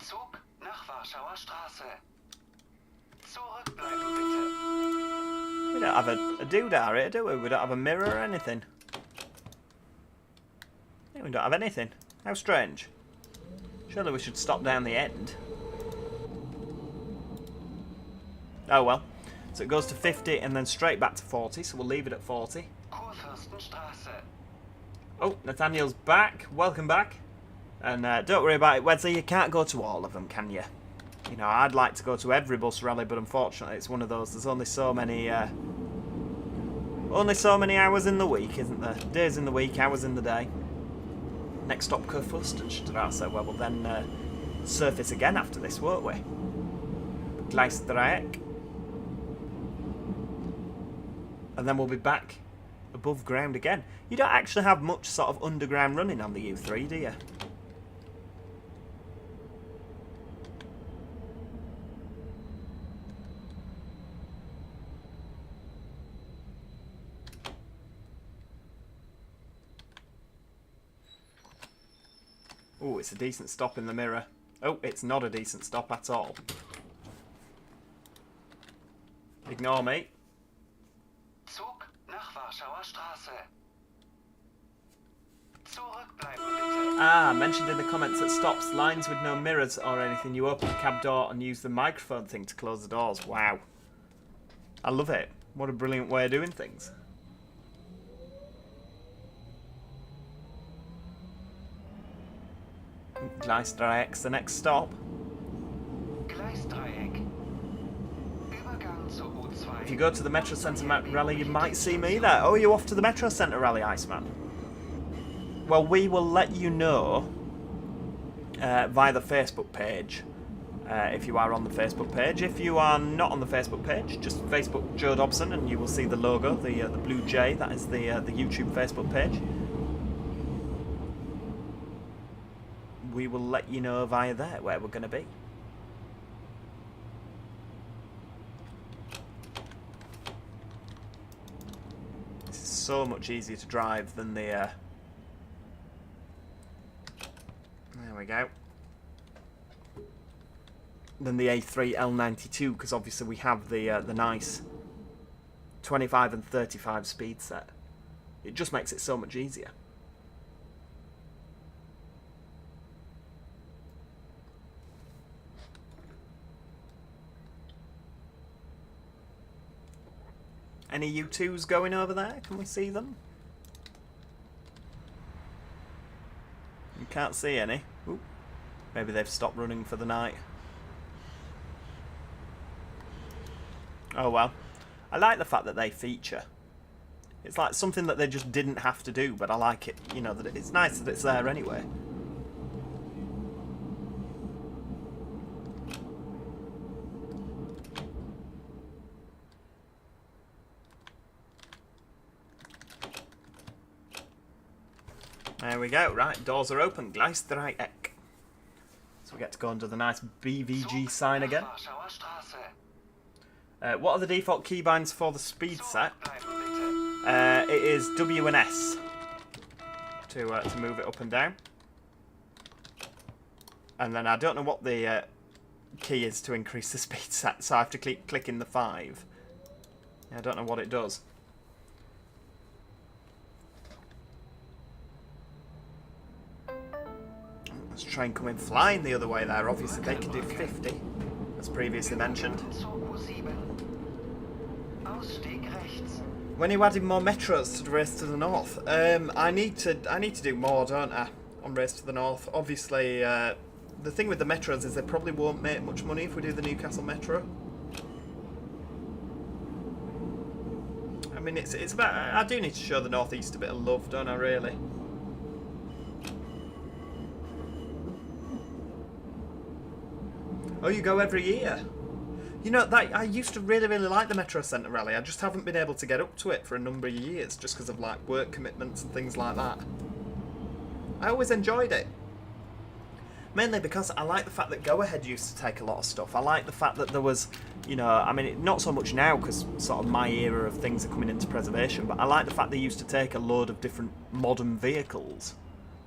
Zug nach Warschauer Straße. Zurückbleiben bitte. don't have a doodah here, do we? We don't have a mirror or anything. Yeah, we don't have anything. How strange. Surely we should stop down the end. Oh well. So it goes to 50 and then straight back to 40, so we'll leave it at 40. Kurfürstenstraße. Oh, Nathaniel's back. Welcome back. And don't worry about it, Wesley, you can't go to all of them, can you? You know, I'd like to go to every bus rally, but unfortunately it's one of those. There's only so many hours in the week, isn't there? Days in the week, hours in the day. Next stop, Kurfürstenstraße, where we'll then surface again after this, won't we? Gleisdreieck. And then we'll be back above ground again. You don't actually have much sort of underground running on the U3, do you? Oh, it's a decent stop in the mirror. Oh, it's not a decent stop at all. Ignore me. Zug nach Warschauer Straße. Zurückbleiben bitte. Ah, mentioned in the comments at stops, lines with no mirrors or anything. You open the cab door and use the microphone thing to close the doors. Wow. I love it. What a brilliant way of doing things. Gleisdreieck's the next stop. Gleisdreieck. Übergang zur U2. If you go to the Metro Centre rally, you might see me there. Oh, are you off to the Metro Centre rally, Iceman? Well, we will let you know via the Facebook page. If you are on the Facebook page. If you are not on the Facebook page, just Facebook Joe Dobson and you will see the logo, the blue J. That is the YouTube Facebook page. We will let you know via there where we're going to be. This is so much easier to drive than the... There we go. Than the A3L92, because obviously we have the nice 25 and 35 speed set. It just makes it so much easier. Any U2s going over there? Can we see them? You can't see any. Ooh. Maybe they've stopped running for the night. Oh well. I like the fact that they feature. It's like something that they just didn't have to do, but I like it. You know, that it's nice that it's there anyway. There we go. Right, doors are open. Gleisdreieck. So we get to go under the nice BVG sign again. Warschauer Straße. What are the default keybinds for the speed set? It is W and S to move it up and down. And then I don't know what the key is to increase the speed set, so I have to keep clicking the 5. I don't know what it does. There's a train coming flying the other way there. Obviously they can do 50, as previously mentioned. When are you adding more metros to the Race to the North? I need to do more, don't I, on Race to the North. Obviously, the thing with the metros is they probably won't make much money if we do the Newcastle Metro. I mean, it's about. I do need to show the North East a bit of love, don't I? Really. Oh, you go every year. You know, that I used to really like the Metro Centre rally. I just haven't been able to get up to it for a number of years, just because of like work commitments and things like that. I always enjoyed it. Mainly because I like the fact that Go Ahead used to take a lot of stuff. I like the fact that there was, you know, I mean, not so much now because sort of my era of things are coming into preservation, but I like the fact they used to take a load of different modern vehicles.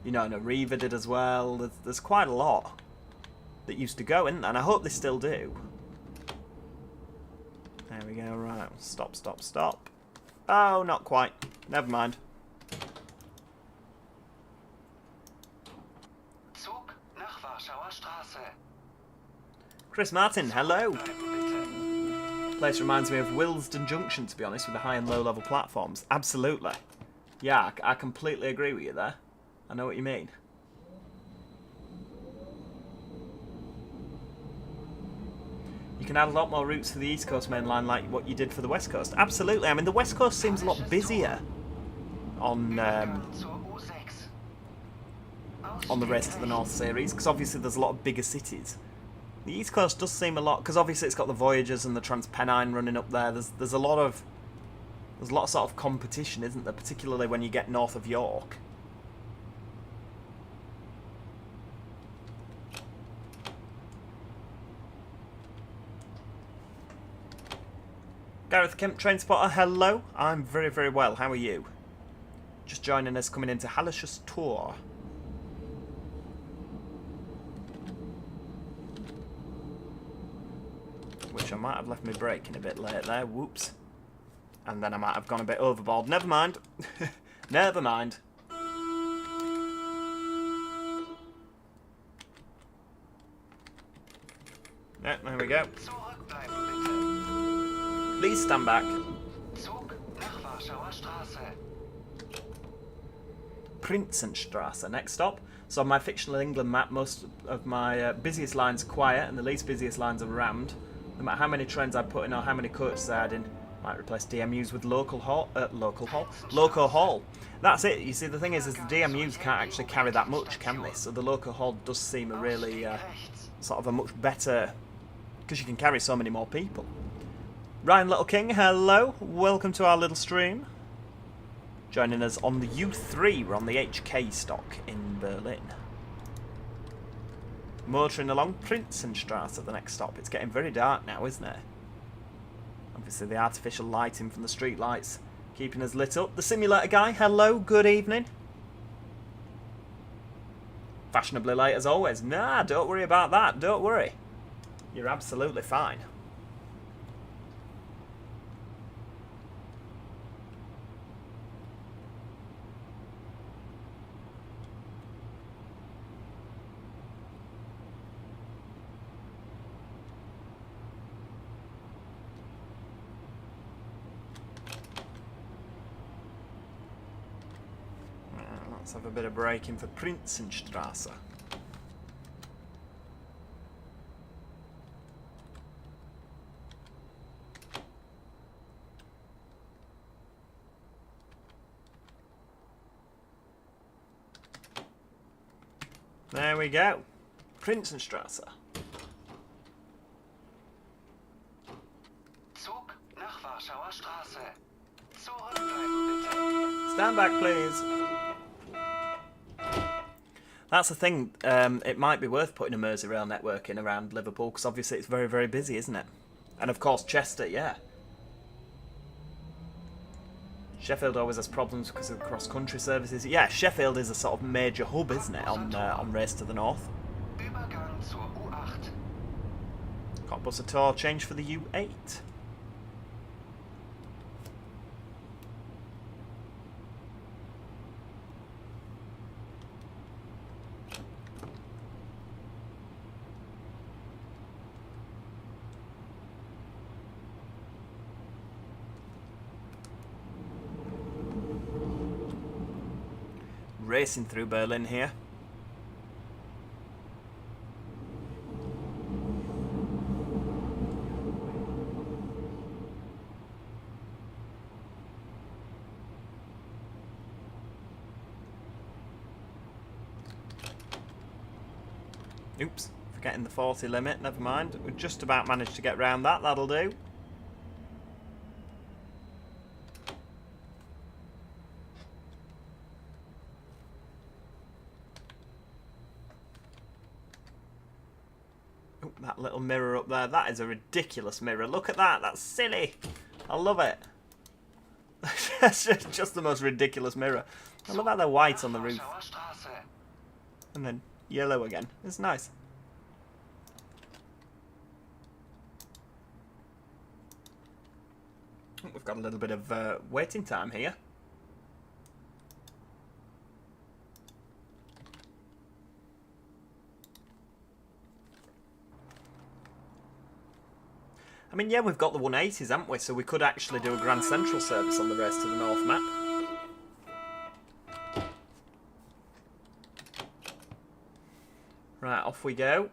You know, and Arriva did as well. There's quite a lot that used to go in, and I hope they still do. There we go, right. Stop, stop, stop. Oh, not quite. Never mind. Zug nach Warschauer Straße. Chris Martin, hello. Bleiben bitte. Place reminds me of Willesden Junction, to be honest, with the high and low level platforms. Absolutely. Yeah, I completely agree with you there. I know what you mean. You can add a lot more routes for the East Coast main line like what you did for the West Coast. Absolutely. I mean, the West Coast seems a lot busier on Zur U6. the Race to the North series, because obviously there's a lot of bigger cities. The East Coast does seem a lot, because obviously it's got the Voyagers and the Transpennine running up there. There's a lot of sort of competition, isn't there? Particularly when you get north of York. Gareth Kemp, Train Spotter, hello. I'm very, very well. How are you? Just joining us, coming into Hallish's Tour. Which I might have left me braking a bit late there. Whoops. And then I might have gone a bit overboard. Never mind. Never mind. Yeah, there we go. Zurückbleiben bitte. Please stand back. Zug nach Warschauer Straße. Prinzenstrasse, next stop. So on my fictional England map, most of my busiest lines are quiet and the least busiest lines are rammed. No matter how many trains I put in or how many coaches I add in, might replace DMUs with local haul. That's it. You see, the thing is the DMUs can't actually carry that much, can they? So the local haul does seem a really sort of a much better, because you can carry so many more people. Ryan Little King, hello. Welcome to our little stream. Joining us on the U3, we're on the HK stock in Berlin. Motoring along Prinzenstrasse at the next stop. It's getting very dark now, isn't it? Obviously the artificial lighting from the street lights keeping us lit up. The simulator guy, hello, good evening. Fashionably late as always. Nah, don't worry about that, don't worry. You're absolutely fine. Let's have a bit of braking for Prinzenstrasse. There we go. Prinzenstrasse. Zug nach Warschauer Straße. Zurückbleiben bitte. Stand back, please. That's the thing. It might be worth putting a Merseyrail network in around Liverpool, because obviously it's very, very busy, isn't it? And of course Chester, yeah. Sheffield always has problems because of cross-country services. Yeah, Sheffield is a sort of major hub, isn't it, on Race to the North. Übergang zur U8. Cockbus a tour change for the U8. Racing through Berlin here. Oops, forgetting the 40 limit, never mind. We just about managed to get round that, that'll do. That little mirror up there, that is a ridiculous mirror. Look at that, that's silly. I love it. That's just the most ridiculous mirror. I love how they're white on the roof. Warschauer Straße. And then yellow again. It's nice. We've got a little bit of waiting time here. I mean, yeah, we've got the 180s, haven't we? So we could actually do a Grand Central service on the Race to the North map. Right, off we go.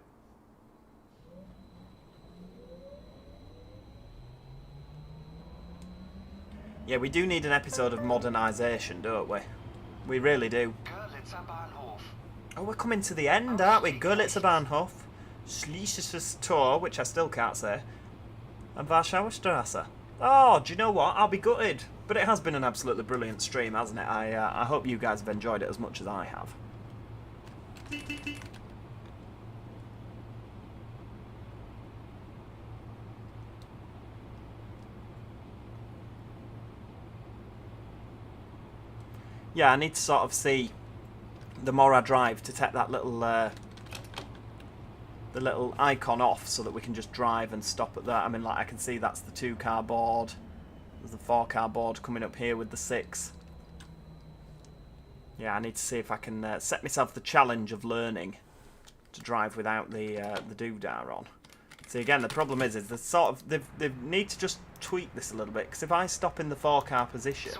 Yeah, we do need an episode of modernisation, don't we? We really do. Oh, we're coming to the end, aren't we? Görlitzer Bahnhof, Schlesisches Tor, which I still can't say, and Warschauer Straße. Oh, do you know what? I'll be gutted. But it has been an absolutely brilliant stream, hasn't it? I hope you guys have enjoyed it as much as I have. Yeah, I need to sort of see the more I drive to take that little the little icon off so that we can just drive and stop at that. I mean, like, I can see that's the 2-car board. There's the 4-car board coming up here with the 6. Yeah, I need to see if I can set myself the challenge of learning to drive without the doodah on. See, again, the problem is the sort of they need to just tweak this a little bit, because if I stop in the 4-car position,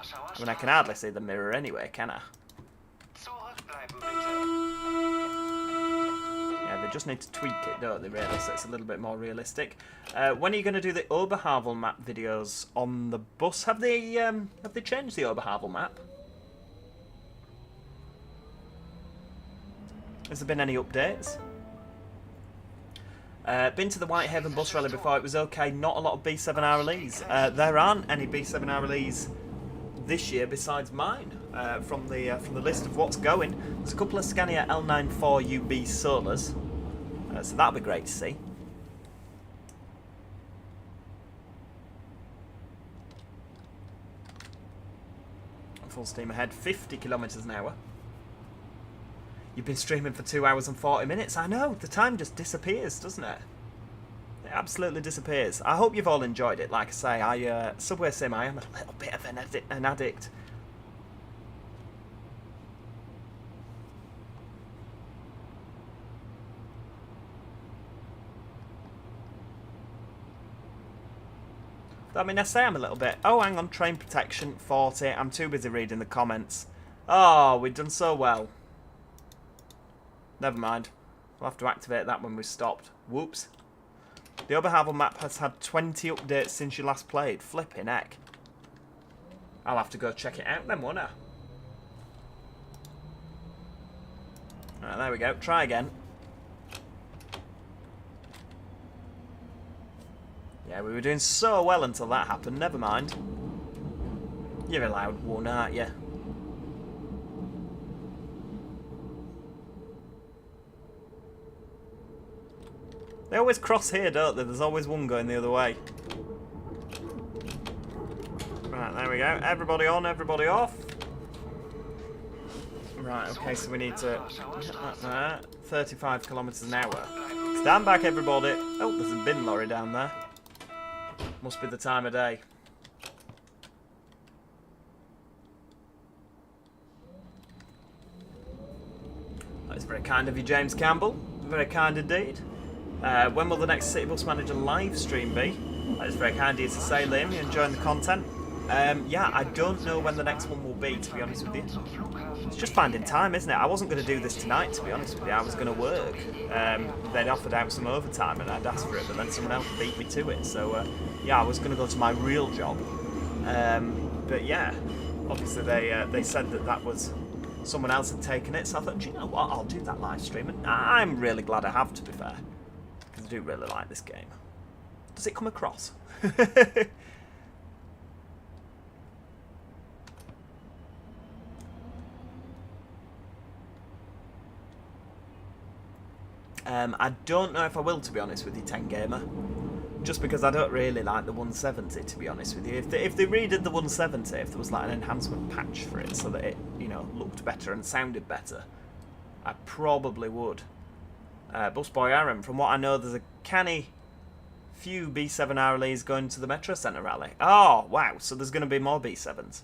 I mean, I can hardly see the mirror anyway, can I? Yeah, they just need to tweak it, don't they, really, so it's a little bit more realistic. When are you going to do the Oberhavel map videos on the bus? Have they changed the Oberhavel map? Has there been any updates? Been to the Whitehaven bus rally before, it was okay, not a lot of B7 RLEs. There aren't any B7 RLEs this year besides mine from the list of what's going. There's a couple of Scania L94 UB Solars, so that'll be great to see. Full steam ahead, 50 kilometers an hour. You've been streaming for 2 hours and 40 minutes. I know, the time just disappears, doesn't it? It absolutely disappears. I hope you've all enjoyed it. Like I say, SubwaySim, I am a little bit of an addict. I mean, I say I'm a little bit. Oh, hang on, train protection, 40. I'm too busy reading the comments. Oh, we've done so well. Never mind. We'll have to activate that when we've stopped. Whoops. The Oberhavel map has had 20 updates since you last played. Flipping heck. I'll have to go check it out then, won't I? Alright, there we go. Try again. Yeah, we were doing so well until that happened. Never mind. You're a loud one, aren't you? They always cross here, don't they? There's always one going the other way. Right, there we go. Everybody on, everybody off. Right, okay, so we need to... 35 kilometres an hour. Stand back, everybody. Oh, there's a bin lorry down there. Must be the time of day. That is very kind of you, James Campbell. Very kind indeed. When will the next City Bus Manager live stream be? That is very kind of you to say, Liam. You're enjoying the content? Yeah, I don't know when the next one will be, to be honest with you. It's just finding time, isn't it? I wasn't going to do this tonight, to be honest with you. I was going to work. They'd offered out some overtime and I'd asked for it, but then someone else beat me to it. So, yeah, I was going to go to my real job. But yeah, obviously they said that was someone else had taken it. So I thought, do you know what? I'll do that live stream. And I'm really glad I have, to be fair. Because I do really like this game. Does it come across? I don't know if I will, to be honest with you, 10 Gamer. Just because I don't really like the 170, to be honest with you. If they redid the 170, if there was like an enhancement patch for it so that it, you know, looked better and sounded better, I probably would. Busboy Aaron, from what I know, there's a canny Few B7 RLEs going to the Metro Centre rally. Oh, wow. So there's going to be more B7s.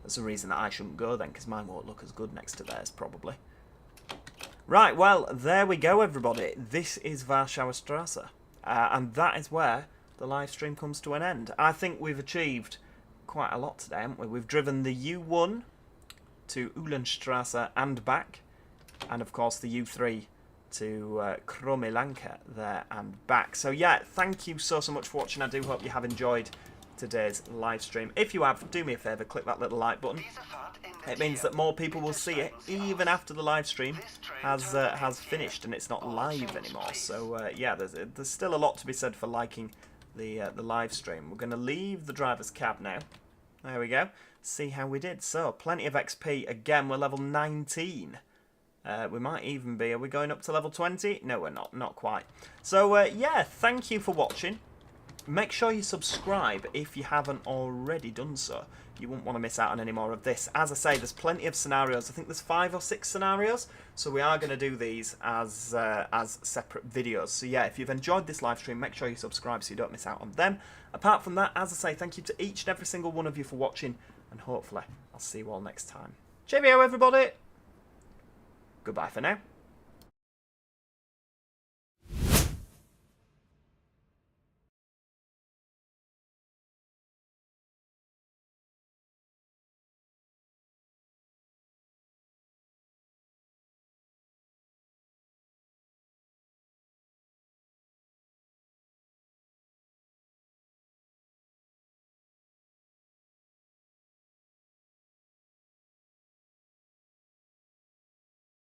That's the reason that I shouldn't go then, because mine won't look as good next to theirs, probably. Right, well, there we go, everybody. This is Warschauer Strasse. And that is where the live stream comes to an end. I think we've achieved quite a lot today, haven't we? We've driven the U1 to Uhlenstrasse and back. And, of course, the U3 to Kromelanke there and back. So, yeah, thank you so much for watching. I do hope you have enjoyed today's live stream. If you have, do me a favour, click that little like button. It means that more people will see it even after the live stream has finished and it's not live anymore. So yeah, there's still a lot to be said for liking the live stream. We're going to leave the driver's cab now. There we go. See how we did. So plenty of XP. Again, we're level 19. We might even be. Are we going up to level 20? No, we're not. Not quite. So yeah, thank you for watching. Make sure you subscribe if you haven't already done so. You won't want to miss out on any more of this. As I say, there's plenty of scenarios. I think there's 5 or 6 scenarios. So we are going to do these as separate videos. So yeah, if you've enjoyed this live stream, make sure you subscribe so you don't miss out on them. Apart from that, as I say, thank you to each and every single one of you for watching. And hopefully, I'll see you all next time. Cheerio, everybody. Goodbye for now.